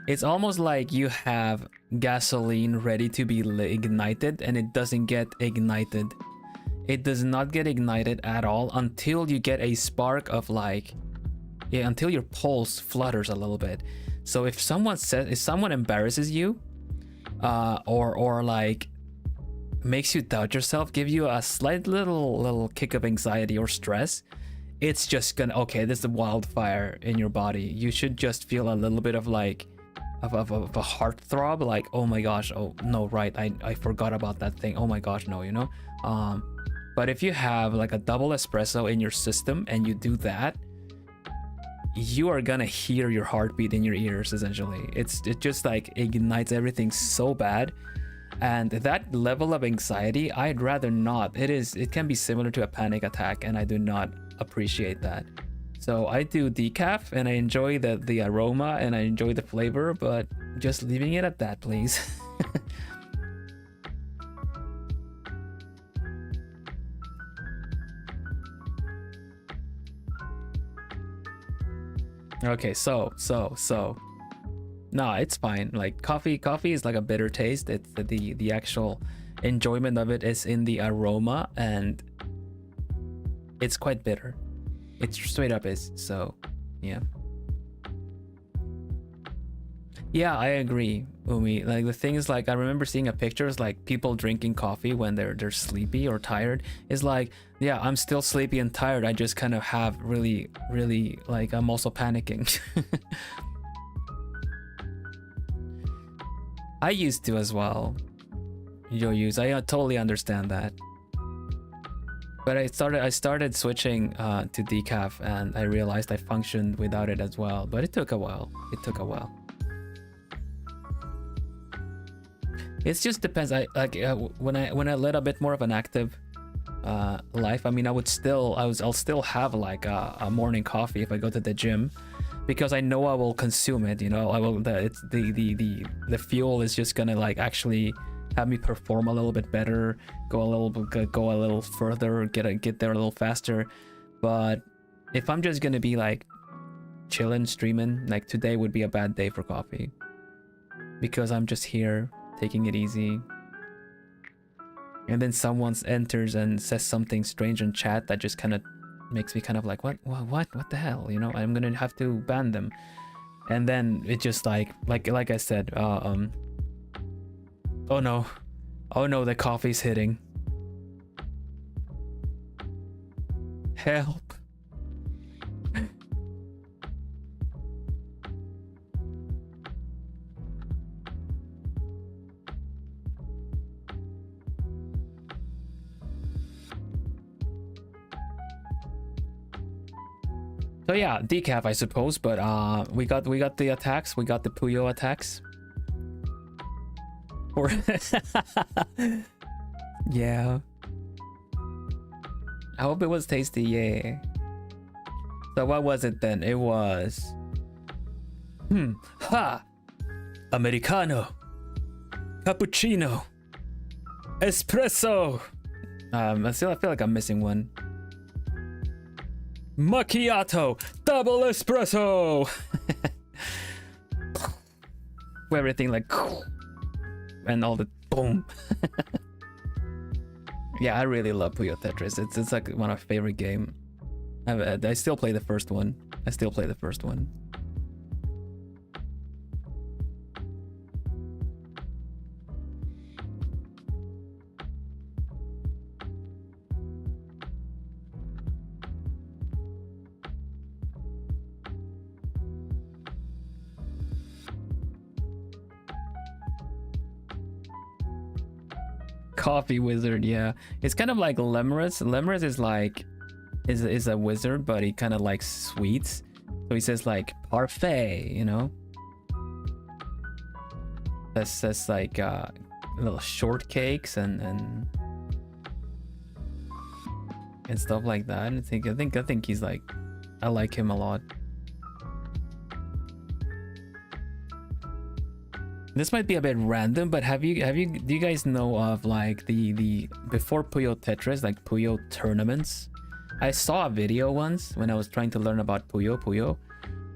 It's almost like you have gasoline ready to be ignited and it doesn't get ignited. It does not get ignited at all until you get a spark of like, yeah, until your pulse flutters a little bit. So if someone embarrasses you, or like makes you doubt yourself, give you a slight little kick of anxiety or stress, it's just gonna, okay, this is a wildfire in your body. You should just feel a little bit of like, of a heart throb, like, oh my gosh, oh no, right, I forgot about that thing, oh my gosh, no, you know. But if you have like a double espresso in your system and you do that, you are gonna hear your heartbeat in your ears. Essentially, it just like ignites everything so bad, and that level of anxiety, I'd rather not. It can be similar to a panic attack, and I do not appreciate that. So I do decaf, and I enjoy the aroma, and I enjoy the flavor, but just leaving it at that, please. Okay, so no, it's fine. Like coffee is like a bitter taste. It's the actual enjoyment of it is in the aroma, and it's quite bitter. It straight up is. So yeah, I agree, Umi. Like the thing is, like I remember seeing a pictures like people drinking coffee when they're sleepy or tired. Is like, yeah, I'm still sleepy and tired. I just kind of have really like I'm also panicking. I used to as well. I totally understand that. But I started switching to decaf, and I realized I functioned without it as well. But it took a while. It just depends. When I led a bit more of an active life. I mean, I'll still have like a morning coffee if I go to the gym, because I know I will consume it. You know, I will. The fuel is just gonna like actually have me perform a little bit better, go a little further, get there a little faster. But if I'm just gonna be like chilling, streaming, like today would be a bad day for coffee, because I'm just here taking it easy, and then someone enters and says something strange in chat that just kind of makes me kind of like, what the hell, you know? I'm gonna have to ban them. And then it just like I said, oh no, the coffee's hitting. Help. So yeah, decaf, I suppose, but we got the attacks, we got the Puyo attacks. Or yeah. I hope it was tasty, yeah. So what was it then? It was Americano, cappuccino, espresso. I feel like I'm missing one. Macchiato, double espresso. Where everything like, and all the boom. Yeah, I really love Puyo Tetris. It's like one of my favorite game. I still play the first one. Coffee wizard, yeah. It's kind of like Lemurus. Lemurus is like is a wizard, but he kind of likes sweets. So he says like parfait, you know. That's like little shortcakes and stuff like that. I think he's like, I like him a lot. This might be a bit random, but do you guys know of like the before Puyo Tetris, like Puyo tournaments? I saw a video once when I was trying to learn about Puyo,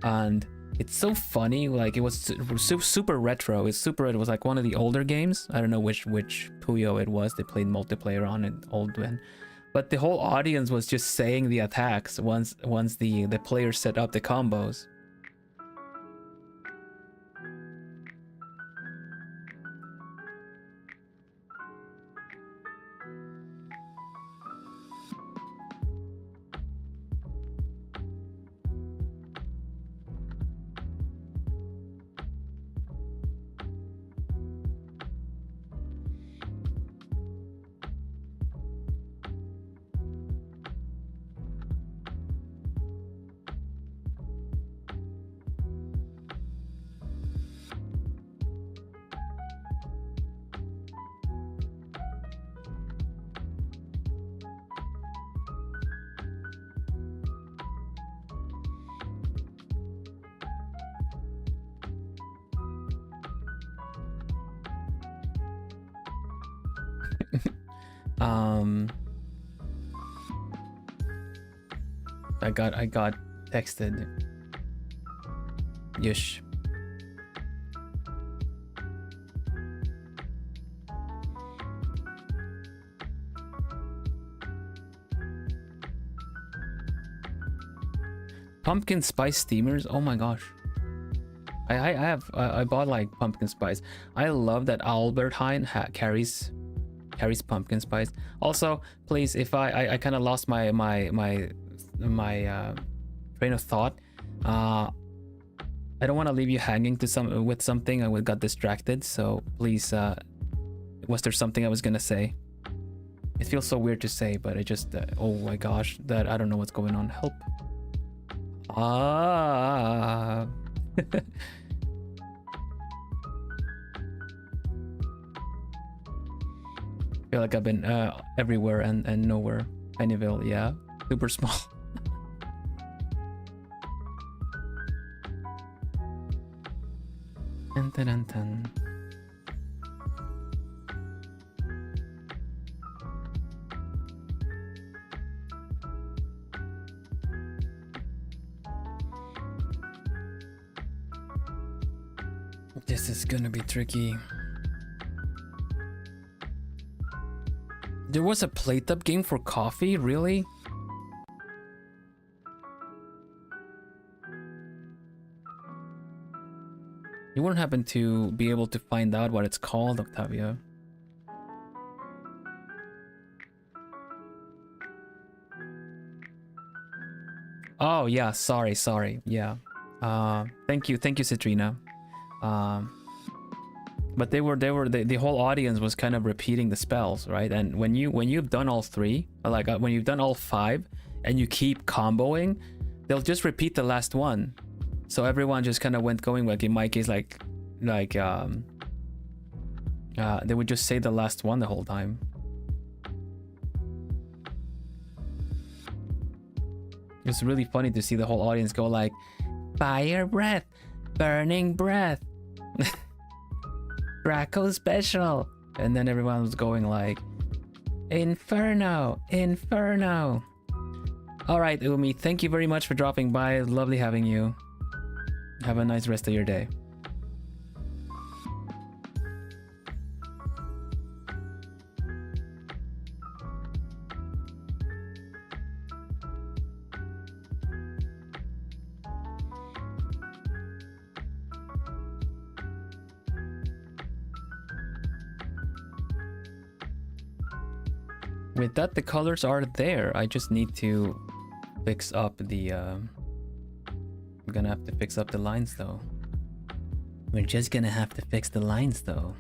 and it's so funny. Like it was super retro. It was like one of the older games. I don't know which Puyo it was. They played multiplayer on it, old one. But the whole audience was just saying the attacks once the players set up the combos. I got texted. Yush. Pumpkin spice steamers. Oh my gosh. I bought like pumpkin spice. I love that Albertheim carries pumpkin spice. Also, please, if I kind of lost my train of thought. I don't want to leave you hanging to with something. I got distracted. So please, was there something I was gonna say? It feels so weird to say, but I just oh my gosh, that I don't know what's going on. Help. Ah. Feel like I've been everywhere and nowhere. Pennyville, yeah, super small. Dun, dun, dun, dun. This is gonna be tricky. There was a plate up game for coffee, really? You wouldn't happen to be able to find out what it's called, Octavia? Oh yeah, sorry, yeah. Thank you, Citrina. But the whole audience was kind of repeating the spells, right? And when you've done all three, like when you've done all five, and you keep comboing, they'll just repeat the last one. So everyone just kind of went going. Like in my case, they would just say the last one the whole time. It's really funny to see the whole audience go like, fire breath, burning breath. Draco special, and then everyone was going like inferno. All right, Umi, thank you very much for dropping by. Lovely having you. Have a nice rest of your day. With that, the colors are there. I just need to fix up the I'm gonna have to fix up the lines though. We're just gonna have to fix the lines though.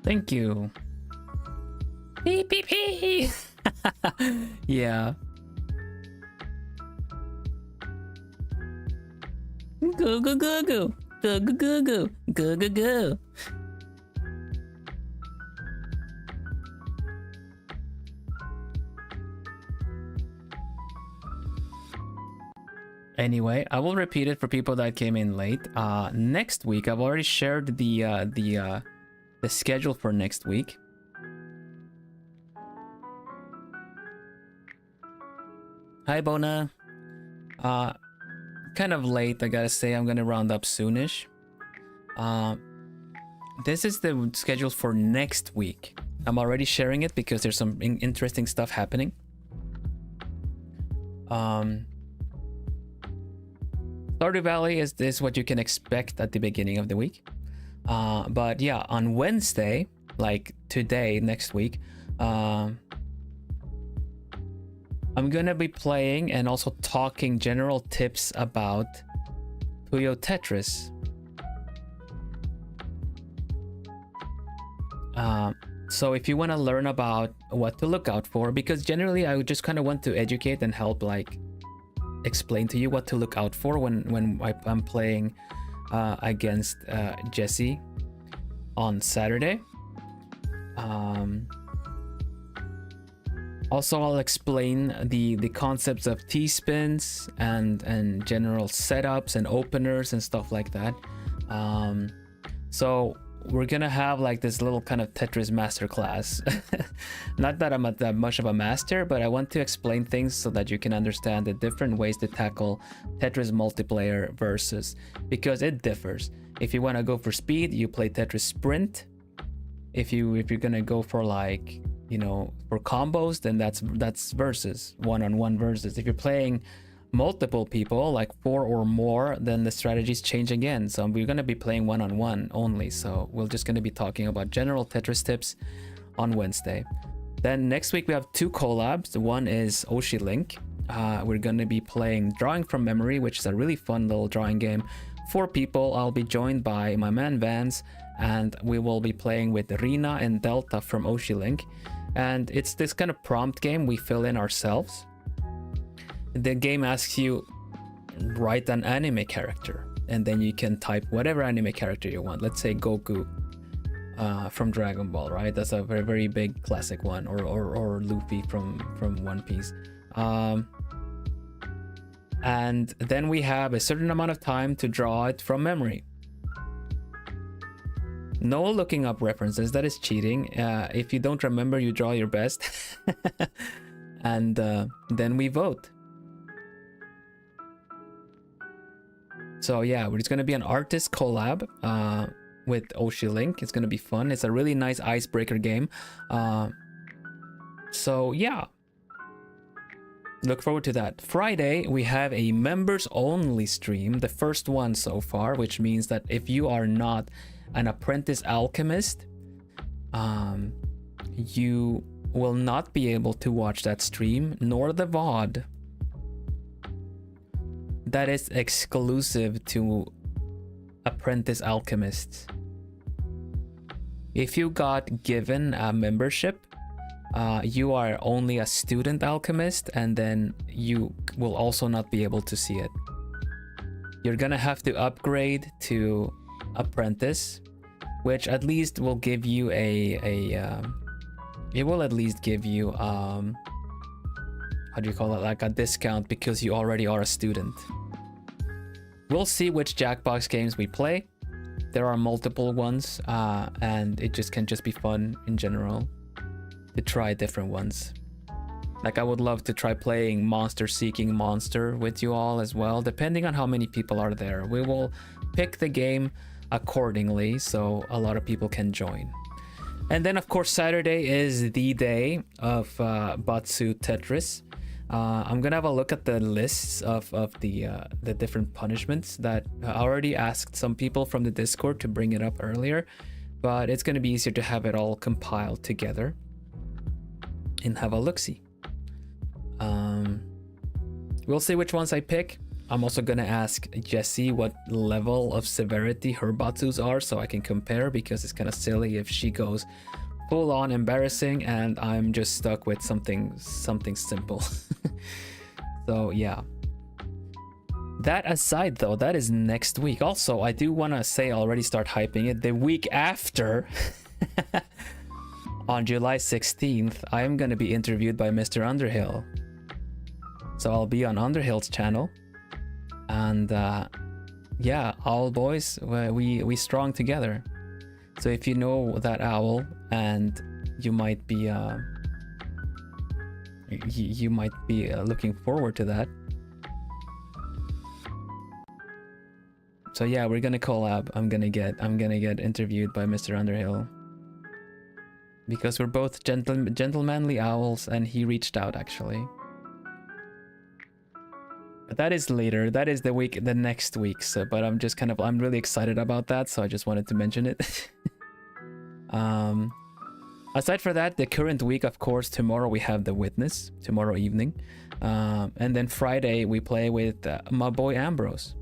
Thank you. Beep, beep, beep. Yeah. Go, go, go, go. Go, go, go, go. Go, go, go. Anyway, I will repeat it for people that came in late. Next week, I've already shared the schedule for next week. Hi, Bona. Kind of late, I gotta say. I'm gonna round up soonish. This is the schedule for next week. I'm already sharing it because there's some interesting stuff happening. Stardew Valley is what you can expect at the beginning of the week. But yeah, on Wednesday, like today, next week, I'm gonna be playing and also talking general tips about Puyo Tetris. So if you want to learn about what to look out for, because generally I would just kind of want to educate and help, like explain to you what to look out for when I'm playing against Jesse on Saturday. Also, I'll explain the concepts of T-spins and general setups and openers and stuff like that. So we're gonna have like this little kind of Tetris masterclass. Not that I'm that much of a master, but I want to explain things so that you can understand the different ways to tackle Tetris multiplayer versus, because it differs. If you want to go for speed, you play Tetris Sprint. If you're gonna go for, like, you know, for combos, then that's versus, one-on-one versus. If you're playing multiple people, like 4 or more, then the strategies change again. So we're going to be playing one-on-one only. So we're just going to be talking about general Tetris tips on Wednesday. Then next week we have 2 collabs. One is Oshi Link. We're going to be playing Drawing from Memory, which is a really fun little drawing game. 4 people. I'll be joined by my man Vance, and we will be playing with Rina and Delta from Oshi Link. And it's this kind of prompt game we fill in ourselves. The game asks you, write an anime character, and then you can type whatever anime character you want. Let's say Goku from Dragon Ball, right? That's a very, very big classic one, or Luffy from One Piece. And then we have a certain amount of time to draw it from memory. No looking up references, that is cheating. If you don't remember, you draw your best. And then we vote. So yeah, it's going to be an artist collab with Oshi Link. It's going to be fun. It's a really nice icebreaker game. So yeah, look forward to that. Friday, we have a members only stream, the first one so far, which means that if you are not an apprentice alchemist, you will not be able to watch that stream, nor the VOD. That is exclusive to apprentice alchemists. If you got given a membership, you are only a student alchemist, and then you will also not be able to see it. You're gonna have to upgrade to apprentice, which at least will give you it will at least give you how do you call it, like a discount, because you already are a student. We'll see which Jackbox games we play. There are multiple ones, and it can just be fun in general to try different ones. Like, I would love to try playing Monster Seeking Monster with you all as well, depending on how many people are there. We will pick the game accordingly so a lot of people can join. And then of course Saturday is the day of Batsu Tetris. I'm gonna have a look at the lists of the different punishments that I already asked some people from the Discord to bring it up earlier, but it's gonna be easier to have it all compiled together and have a look-see. We'll see which ones I pick. I'm also gonna ask Jessie what level of severity her Batsus are so I can compare, because it's kind of silly if she goes full on embarrassing and I'm just stuck with something simple. So yeah. That aside though, that is next week. Also, I do want to say, already start hyping it, the week after on July 16th, I am going to be interviewed by Mr. Underhill. So I'll be on Underhill's channel. And yeah, Owl Boys, we strong together. So if you know that owl and you might be looking forward to that. So yeah, we're gonna collab. I'm gonna get interviewed by Mr. Underhill, because we're both gentlemanly owls, and he reached out actually. But that is later. That is the next week. So, but I'm really excited about that. So I just wanted to mention it. Aside for that, the current week, of course, tomorrow we have The Witness, tomorrow evening. And then Friday we play with my boy Ambrose.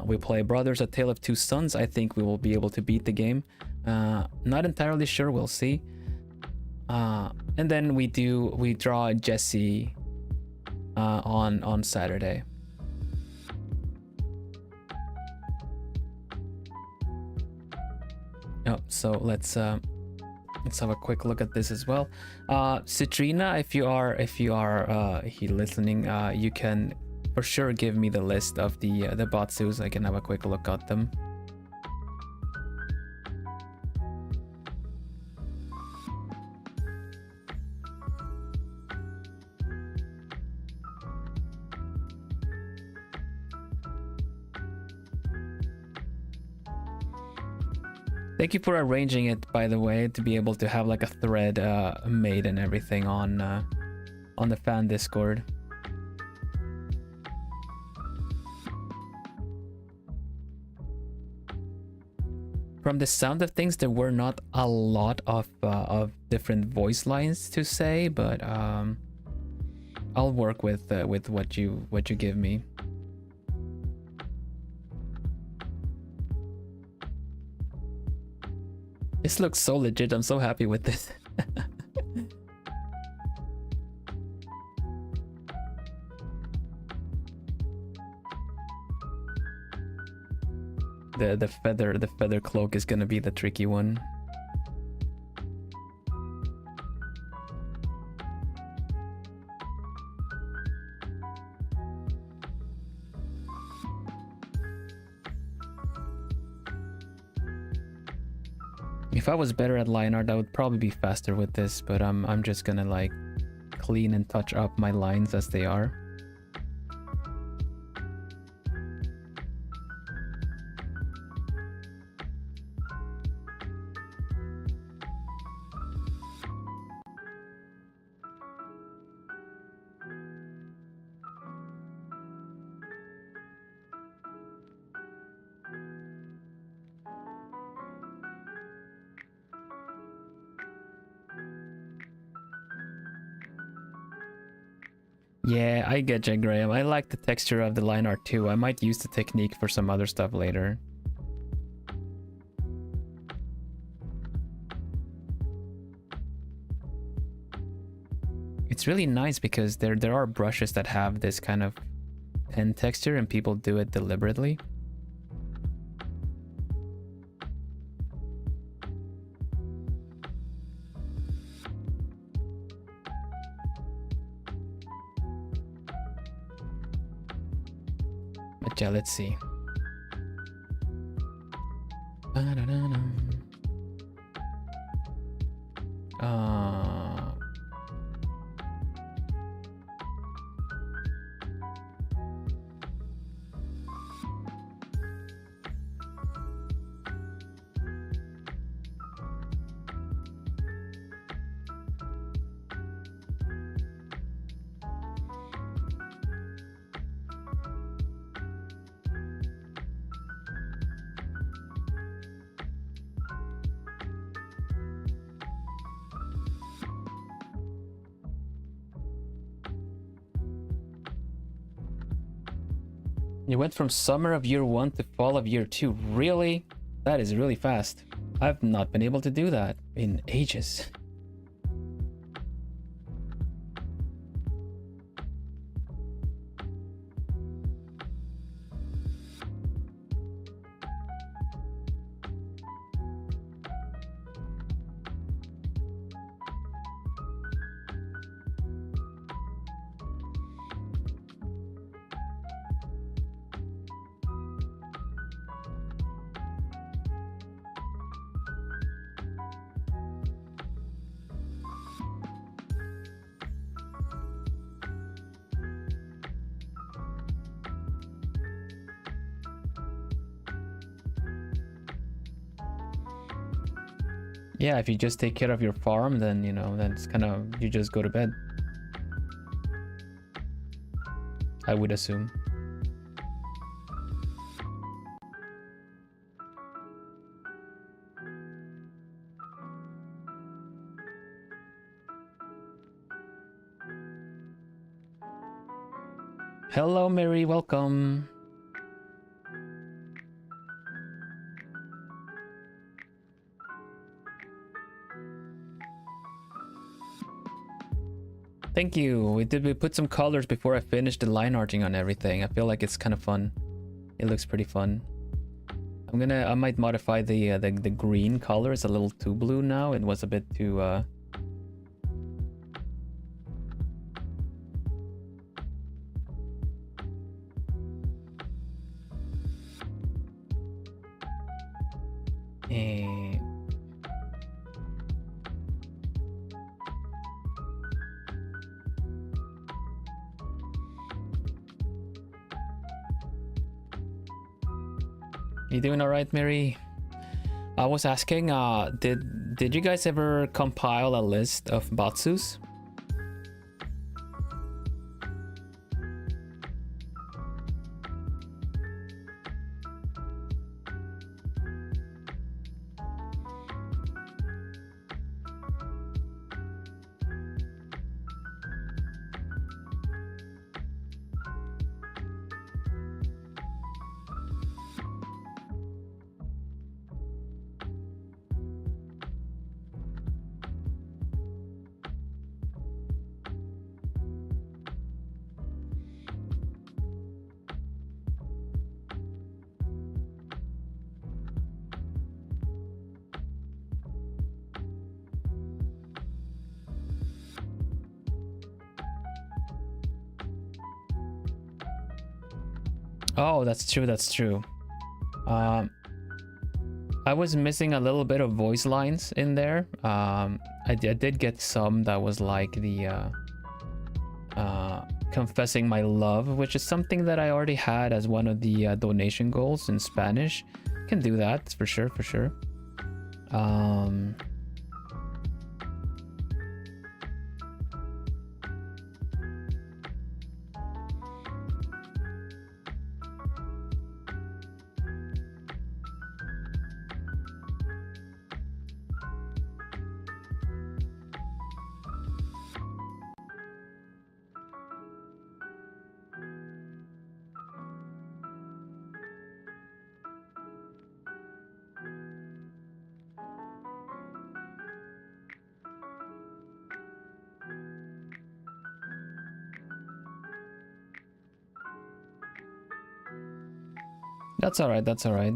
We play Brothers: A Tale of Two Sons. I think we will be able to beat the game. Not entirely sure. We'll see. And then we draw Jesse on Saturday. Oh, so let's have a quick look at this as well. Citrina, if you are listening, you can for sure give me the list of the Batsus. I can have a quick look at them. Thank you for arranging it, by the way, to be able to have like a thread made and everything on the fan Discord. From the sound of things, there were not a lot of different voice lines to say, but I'll work with what you give me. This looks so legit. I'm so happy with this. The feather cloak is gonna be the tricky one. If I was better at line art, I would probably be faster with this, but I'm just gonna like clean and touch up my lines as they are. Yeah, I get you, Graham. I like the texture of the line art too. I might use the technique for some other stuff later. It's really nice because there are brushes that have this kind of pen texture and people do it deliberately. But yeah, let's see. You went from summer of year 1 to fall of year 2. Really? That is really fast. I've not been able to do that in ages. Yeah, if you just take care of your farm, then, you know, then it's kind of, you just go to bed. I would assume. Hello, Mary, welcome. Thank you. We put some colors before I finished the line arting on everything. I feel like it's kind of fun. It looks pretty fun. I might modify the green color. It's a little too blue now. It was a bit too You doing all right, Mary? I was asking, did you guys ever compile a list of batsus? Oh, that's true, that's true. I was missing a little bit of voice lines in there. I did get some that was like the confessing my love, which is something that I already had as one of the donation goals in Spanish. Can do that for sure, for sure. That's all right. That's all right.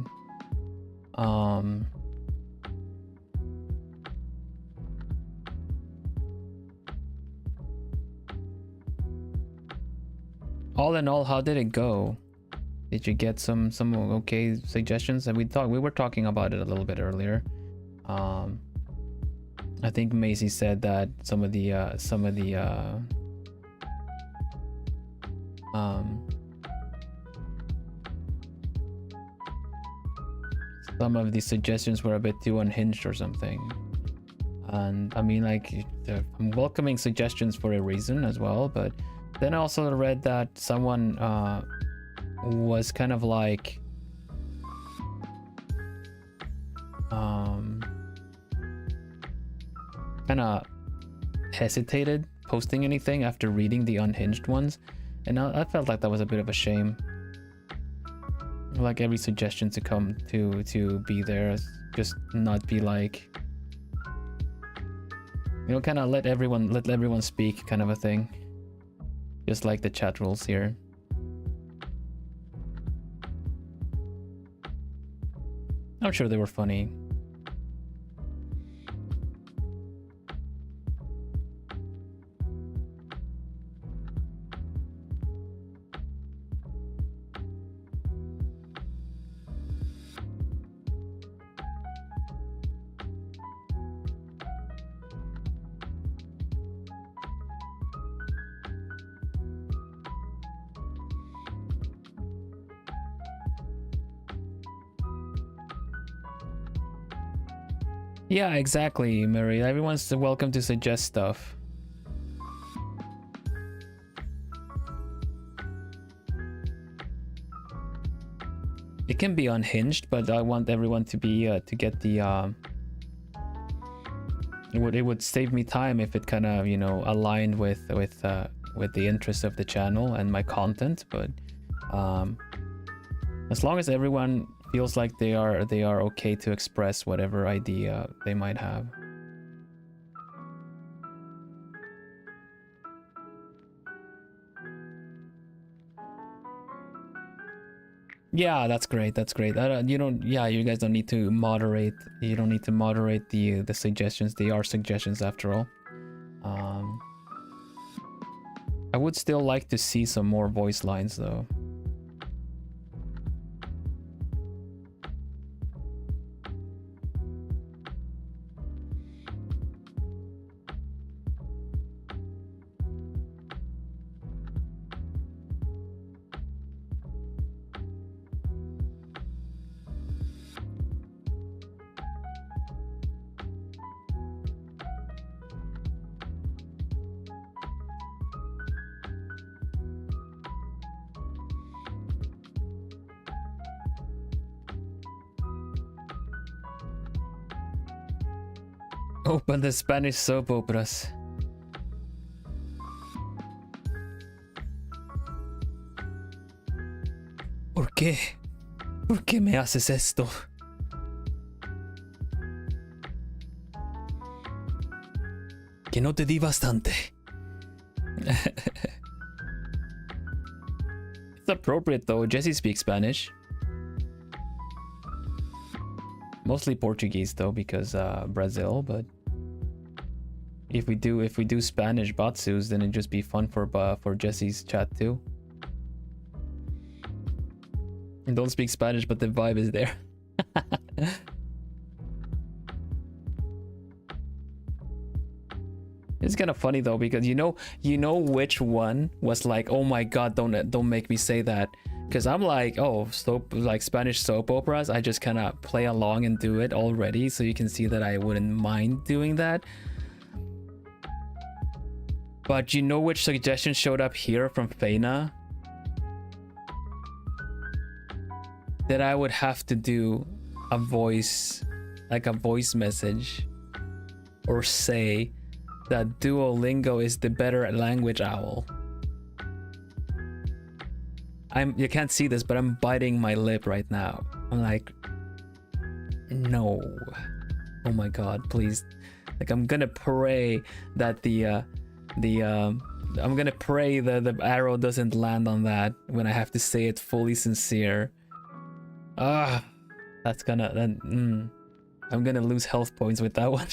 All in all, how did it go? Did you get some okay suggestions? And we were talking about it a little bit earlier. I think Macy said that some of the suggestions were a bit too unhinged or something. And I mean, like, I'm welcoming suggestions for a reason as well, but then I also read that someone was kind of like kind of hesitated posting anything after reading the unhinged ones, and I felt like that was a bit of a shame. Like every suggestion to come to be there, just not be like, you know, kind of let everyone speak kind of a thing, just like the chat rules here. I'm sure they were funny. Yeah, exactly, Mary. Everyone's welcome to suggest stuff. It can be unhinged, but I want everyone to be to get the it would save me time if it kind of, you know, aligned with the interest of the channel and my content. But as long as everyone feels like they are okay to express whatever idea they might have. Yeah, that's great. That's great. You don't. Yeah, you guys don't need to moderate. You don't need to moderate the suggestions. They are suggestions after all. I would still like to see some more voice lines though. Open the Spanish soap operas. ¿Por qué? ¿Por qué me haces esto? Que no te di bastante. It's appropriate though. Jesse speaks Spanish. Mostly Portuguese though, because Brazil, but if we do Spanish Batsus, then it'd just be fun for Jesse's chat too. And don't speak Spanish, but the vibe is there. It's kind of funny though, because you know which one was like, oh my god, don't make me say that, because I'm like, oh, soap, like Spanish soap operas, I just kind of play along and do it already, so you can see that I wouldn't mind doing that. But you know which suggestion showed up here from Feina? That I would have to do a voice, like a voice message, or say that Duolingo is the better language owl. You can't see this, but I'm biting my lip right now. I'm like, no. Oh my god, please. Like, I'm gonna pray that I'm gonna pray that the arrow doesn't land on that when I have to say it fully sincere. That's gonna I'm gonna lose health points with that one.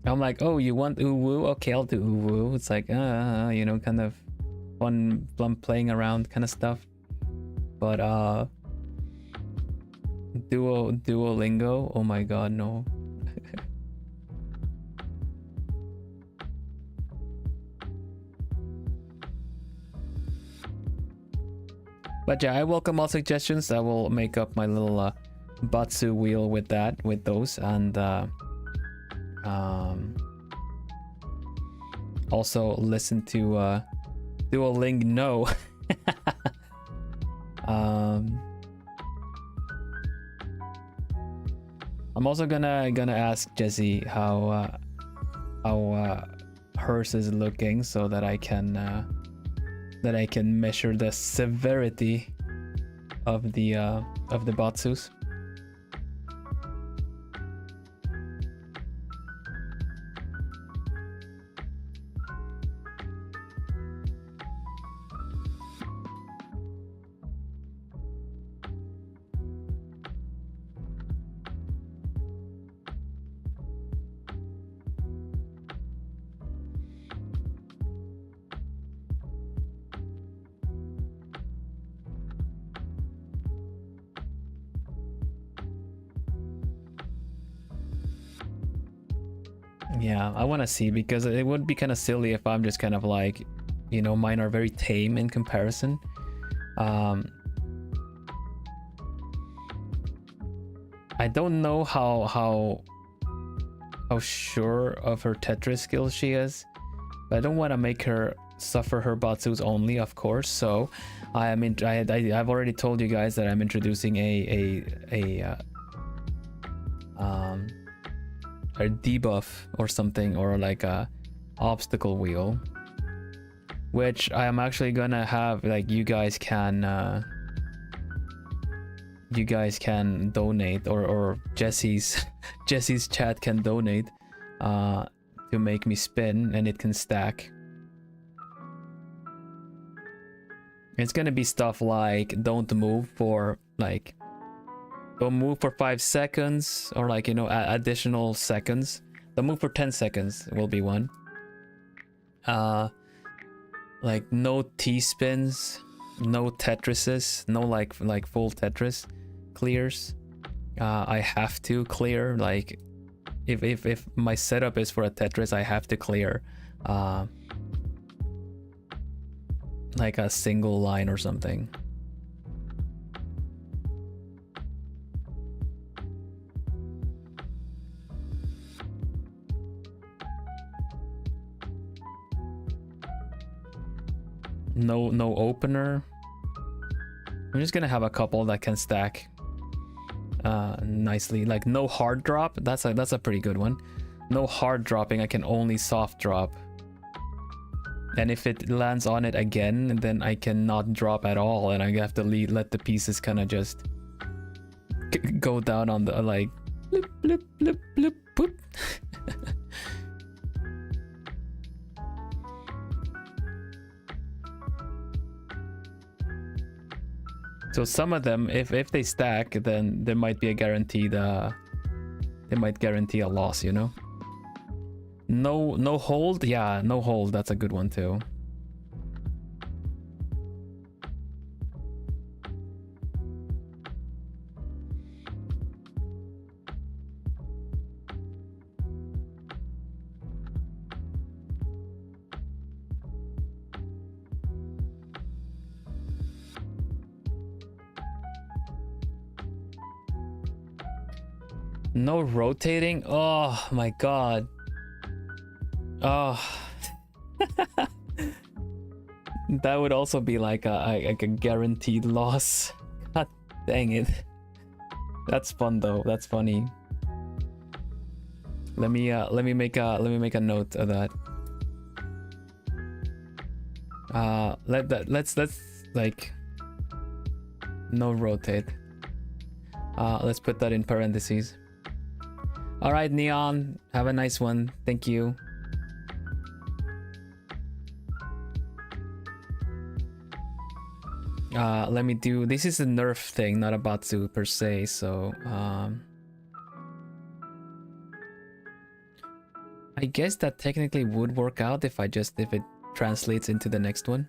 I'm like, oh, you want uwu? Okay, I'll do uwu. It's like, you know, kind of fun playing around kind of stuff. But Duolingo, oh my god, no. But yeah, I welcome all suggestions. I will make up my little Batsu wheel with those, and also listen to Duolingo. No. I'm also gonna ask Jesse how hers is looking, so that I can measure the severity of the Batsus. Yeah, I want to see, because it would be kind of silly if I'm just kind of like, you know, mine are very tame in comparison. I don't know how sure of her Tetris skills she is, but I don't want to make her suffer her Batsus only, of course. So I've already told you guys that I'm introducing a debuff or something, or like a obstacle wheel, which I am actually gonna have, like, you guys can you guys can donate, or Jesse's Jesse's chat can donate to make me spin, and it can stack. It's gonna be stuff like don't move for 5 seconds, or like, you know, additional seconds. Don't move for 10 seconds will be one. Like no T-spins, no Tetrises, no like full Tetris clears. I have to clear, like if my setup is for a Tetris, I have to clear like a single line or something. No opener. I'm just gonna have a couple that can stack nicely. Like no hard drop. That's a pretty good one. No hard dropping. I can only soft drop. And if it lands on it again, then I cannot drop at all, and I have to let the pieces kind of just go down on the like blip blip blip blip boop. So some of them, if they stack, then there might be a guaranteed they might guarantee a loss, you know. No hold. Yeah, no hold. That's a good one too. No rotating. Oh my god. Oh. That would also be like a guaranteed loss. God dang it. That's fun though. That's funny. Let me make a note of that. Let's like no rotate. Let's put that in parentheses. All right, Neon, have a nice one. Thank you. Let me do, this is a nerf thing, not a Batsu per se, so I guess that technically would work out if it translates into the next one.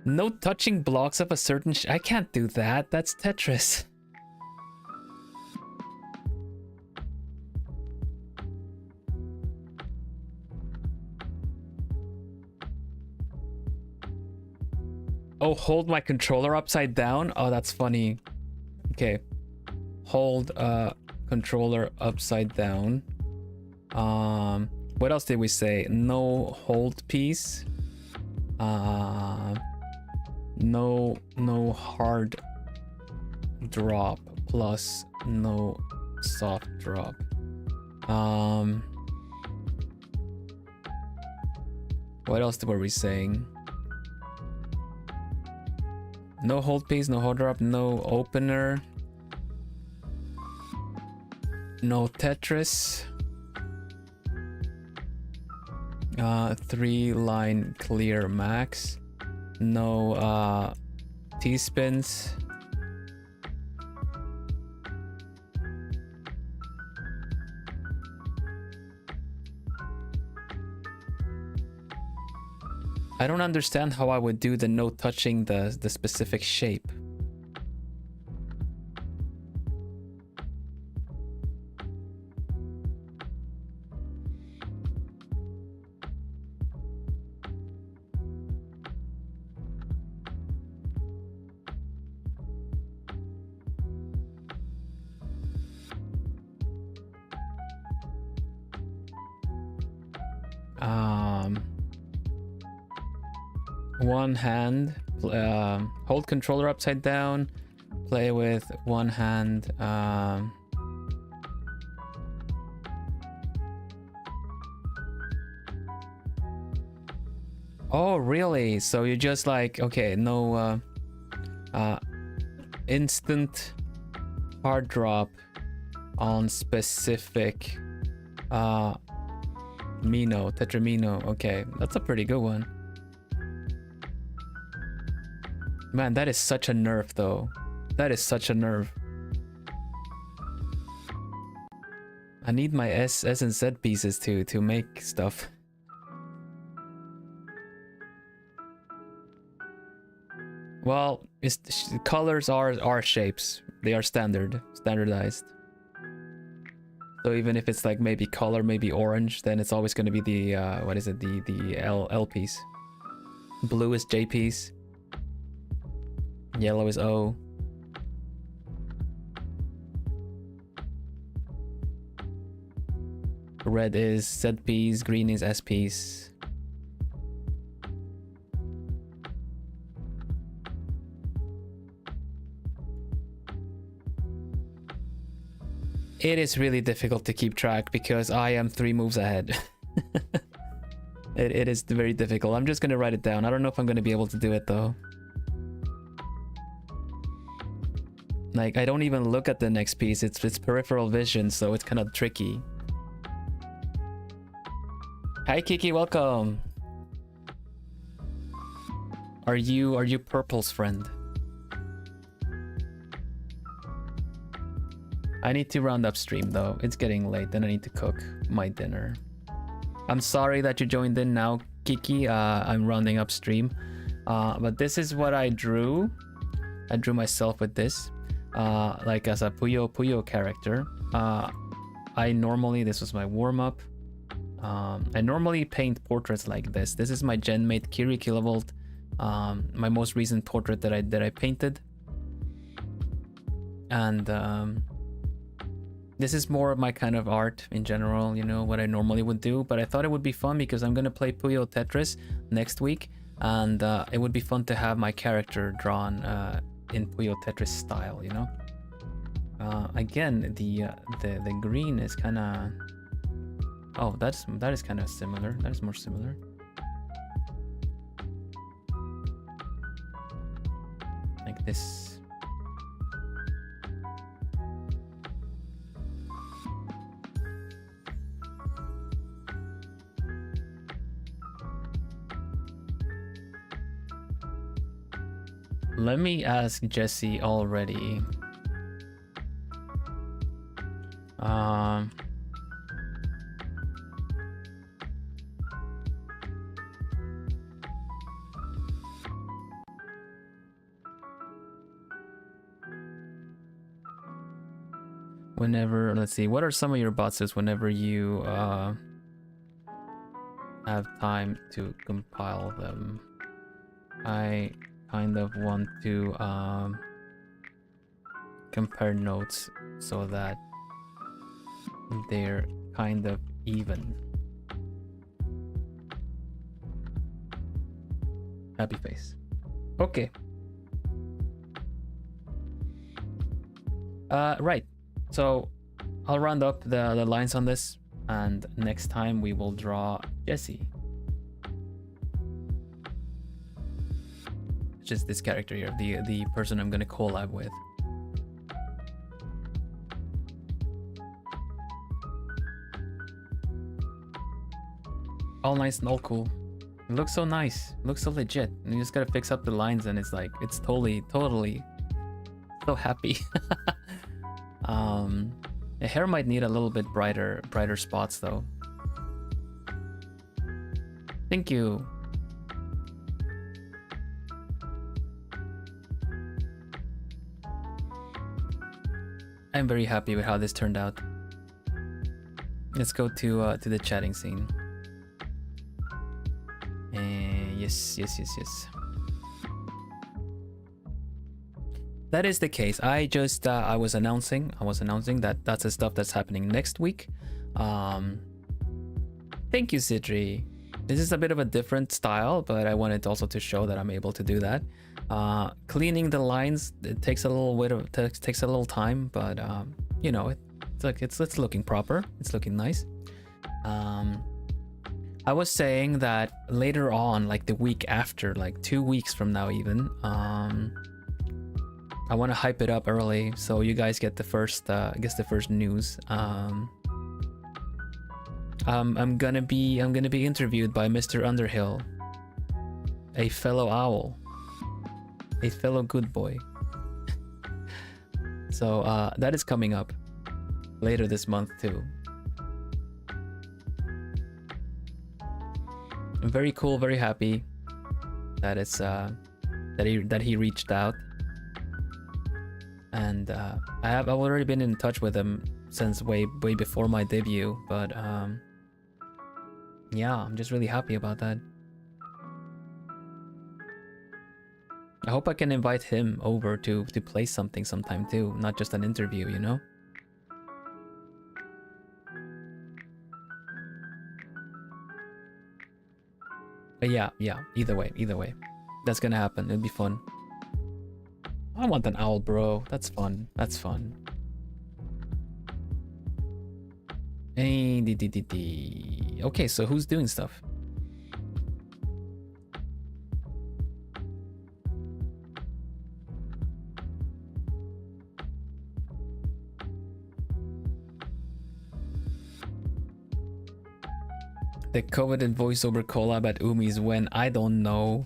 No touching blocks of a certain I can't do that. That's Tetris. Oh, hold my controller upside down? Oh, that's funny. Okay. Hold controller upside down. What else did we say? No hold piece. No hard drop plus no soft drop. What else were we saying? No hold piece, no hold drop, no opener, no Tetris, 3-line clear max, no T-spins, I don't understand how I would do the no touching the specific shape. One hand, hold controller upside down, play with one hand, I Oh, really? So you just like, okay, no instant hard drop on specific Tetramino. Okay, that's a pretty good one. Man, that is such a nerf though. That is such a nerf. I need my S and Z pieces to make stuff. Well, colors are shapes. They are standardized. So even if it's like maybe color, maybe orange, then it's always going to be the what is it? The L piece. Blue is J piece. Yellow is O. Red is Z piece. Green is S piece. It is really difficult to keep track because I am 3 moves ahead. It is very difficult. I'm just gonna write it down. I don't know if I'm gonna be able to do it though. Like, I don't even look at the next piece. It's peripheral vision, so it's kind of tricky. Hi Kiki, welcome. Are you Purple's friend? I need to round up stream though. It's getting late, then I need to cook my dinner. I'm sorry that you joined in now, Kiki. I'm rounding up stream. But this is what I drew. I drew myself with this. Like as a Puyo character. This was my warm-up. I normally paint portraits like this. This is my genmate Kiri Kilovolt. My most recent portrait that I painted. And this is more of my kind of art in general, you know, what I normally would do. But I thought it would be fun because I'm going to play Puyo Tetris next week. And it would be fun to have my character drawn in Puyo Tetris style, you know. Again, the green is kind of... Oh, that is kind of similar. That is more similar. Like this. Let me ask Jesse already. Whenever, let's see, what are some of your bosses whenever you have time to compile them? I kind of want to compare notes so that they're kind of even. Happy face. Okay. Right. So I'll round up the lines on this, and next time we will draw Jesse. Just this character here, the person I'm gonna collab with. All nice and all cool. It looks so nice. It looks so legit. And you just gotta fix up the lines and it's like, it's totally so happy. The hair might need a little bit brighter spots though. Thank you. I'm very happy with how this turned out. Let's go to the chatting scene. Yes. That is the case. I just I was announcing that that's the stuff that's happening next week. Thank you, Sidri. This is a bit of a different style, but I wanted also to show that I'm able to do that. Cleaning the lines, it takes a little bit of takes a little time, but you know, it's looking proper. It's looking nice. I was saying that later on, like the week after, like 2 weeks from now even, I want to hype it up early so you guys get the first, I guess the first news. I'm gonna be interviewed by Mr. Underhill, a fellow owl, a fellow good boy. So that is coming up later this month too. I'm very cool, very happy that it's that he reached out, and I've already been in touch with him since way before my debut, but yeah, I'm just really happy about that. I hope I can invite him over to play something sometime too, not just an interview, you know? But yeah, either way. That's gonna happen, it'll be fun. I want an owl, bro. That's fun. Okay, so who's doing stuff? The coveted voiceover collab at Umi's when? I don't know.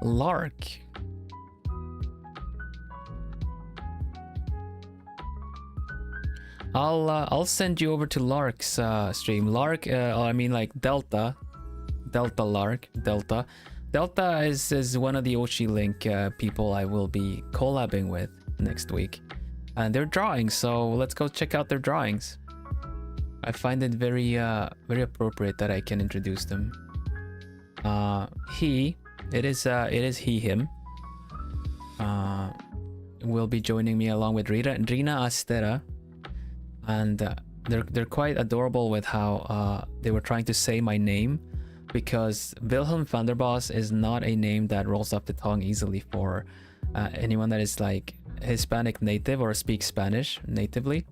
Lark. I'll send you over to Lark's stream. Lark, I mean like Delta Lark. Delta is one of the Oshi Link people I will be collabing with next week, and they're drawing, so let's go check out their drawings. I find it very appropriate that I can introduce them. It is he, him. Will be joining me along with Rina Astera, and they're quite adorable with how they were trying to say my name, because Vilhelm Vanderbos is not a name that rolls off the tongue easily for anyone that is like Hispanic native or speaks Spanish natively.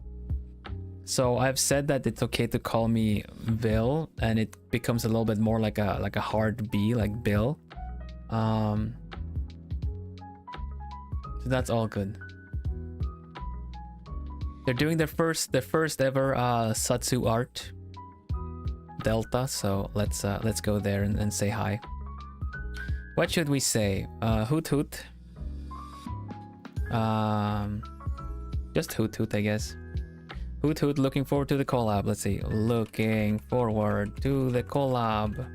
So I've said that it's okay to call me Vil, and it becomes a little bit more like a hard B, like Bill. So that's all good. They're doing their first ever Satsu art Delta, so let's go there and say hi. What should we say? Hoot hoot. Just hoot hoot, I guess. Hoot hoot, looking forward to the collab. Let's see. Looking forward to the collab.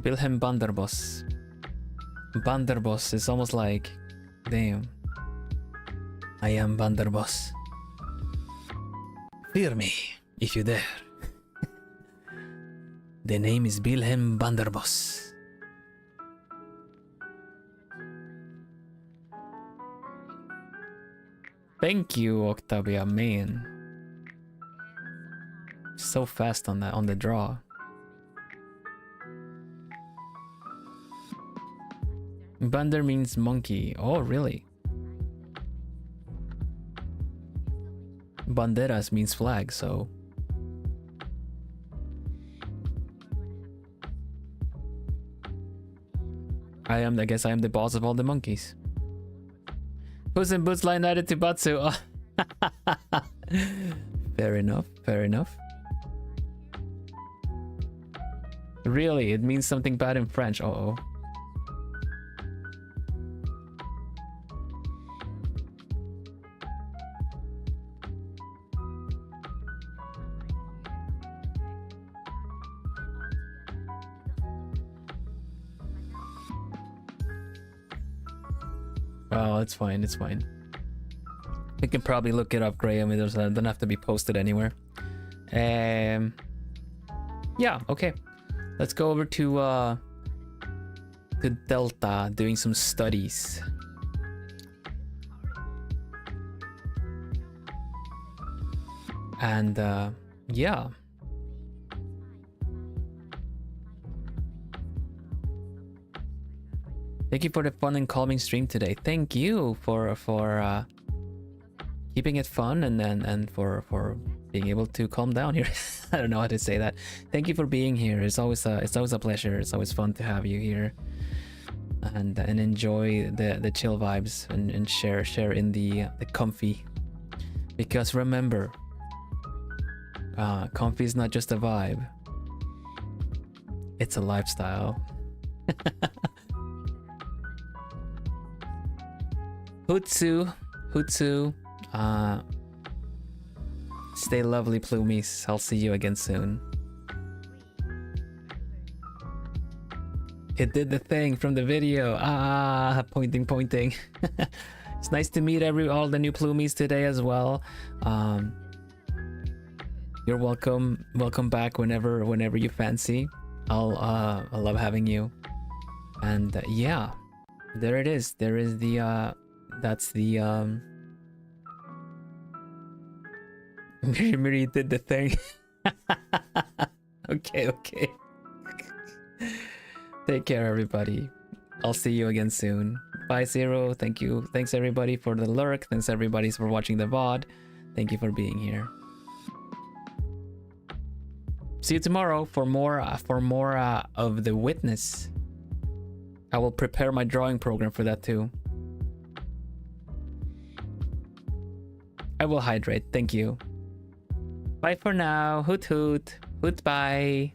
Vilhelm Vanderbos. Vanderbos is almost like, damn. I am Vanderbos. Fear me, if you dare. The name is Vilhelm Vanderbos. Thank you, Octavia, man. So fast on the draw. Bander means monkey. Oh, really? Banderas means flag, so... I guess I am the boss of all the monkeys. Puss in Boots line added to Batsu. Fair enough. Really, it means something bad in French. Uh-oh. Oh, it's fine. You can probably look it up, Graham. It doesn't have to be posted anywhere. Yeah, okay. Let's go over to Delta, doing some studies. And yeah. Thank you for the fun and calming stream today. Thank you for keeping it fun and for being able to calm down here. I don't know how to say that. Thank you for being here. It's always a pleasure. It's always fun to have you here and enjoy the chill vibes and share in the comfy. Because remember, comfy is not just a vibe. It's a lifestyle. Hutsu. Stay lovely, Plumies. I'll see you again soon. It did the thing from the video. Pointing. It's nice to meet all the new Plumies today as well. You're welcome. Welcome back whenever you fancy. I love having you. And yeah, there it is. There is the that's the Miri did the thing. Okay. Take care, everybody. I'll see you again soon. Bye, Zero. Thank you. Thanks everybody for the lurk. Thanks everybody for watching the VOD. Thank you for being here. See you tomorrow for more of The Witness. I will prepare my drawing program for that too. I will hydrate. Thank you. Bye for now. Hoot hoot. Hoot bye.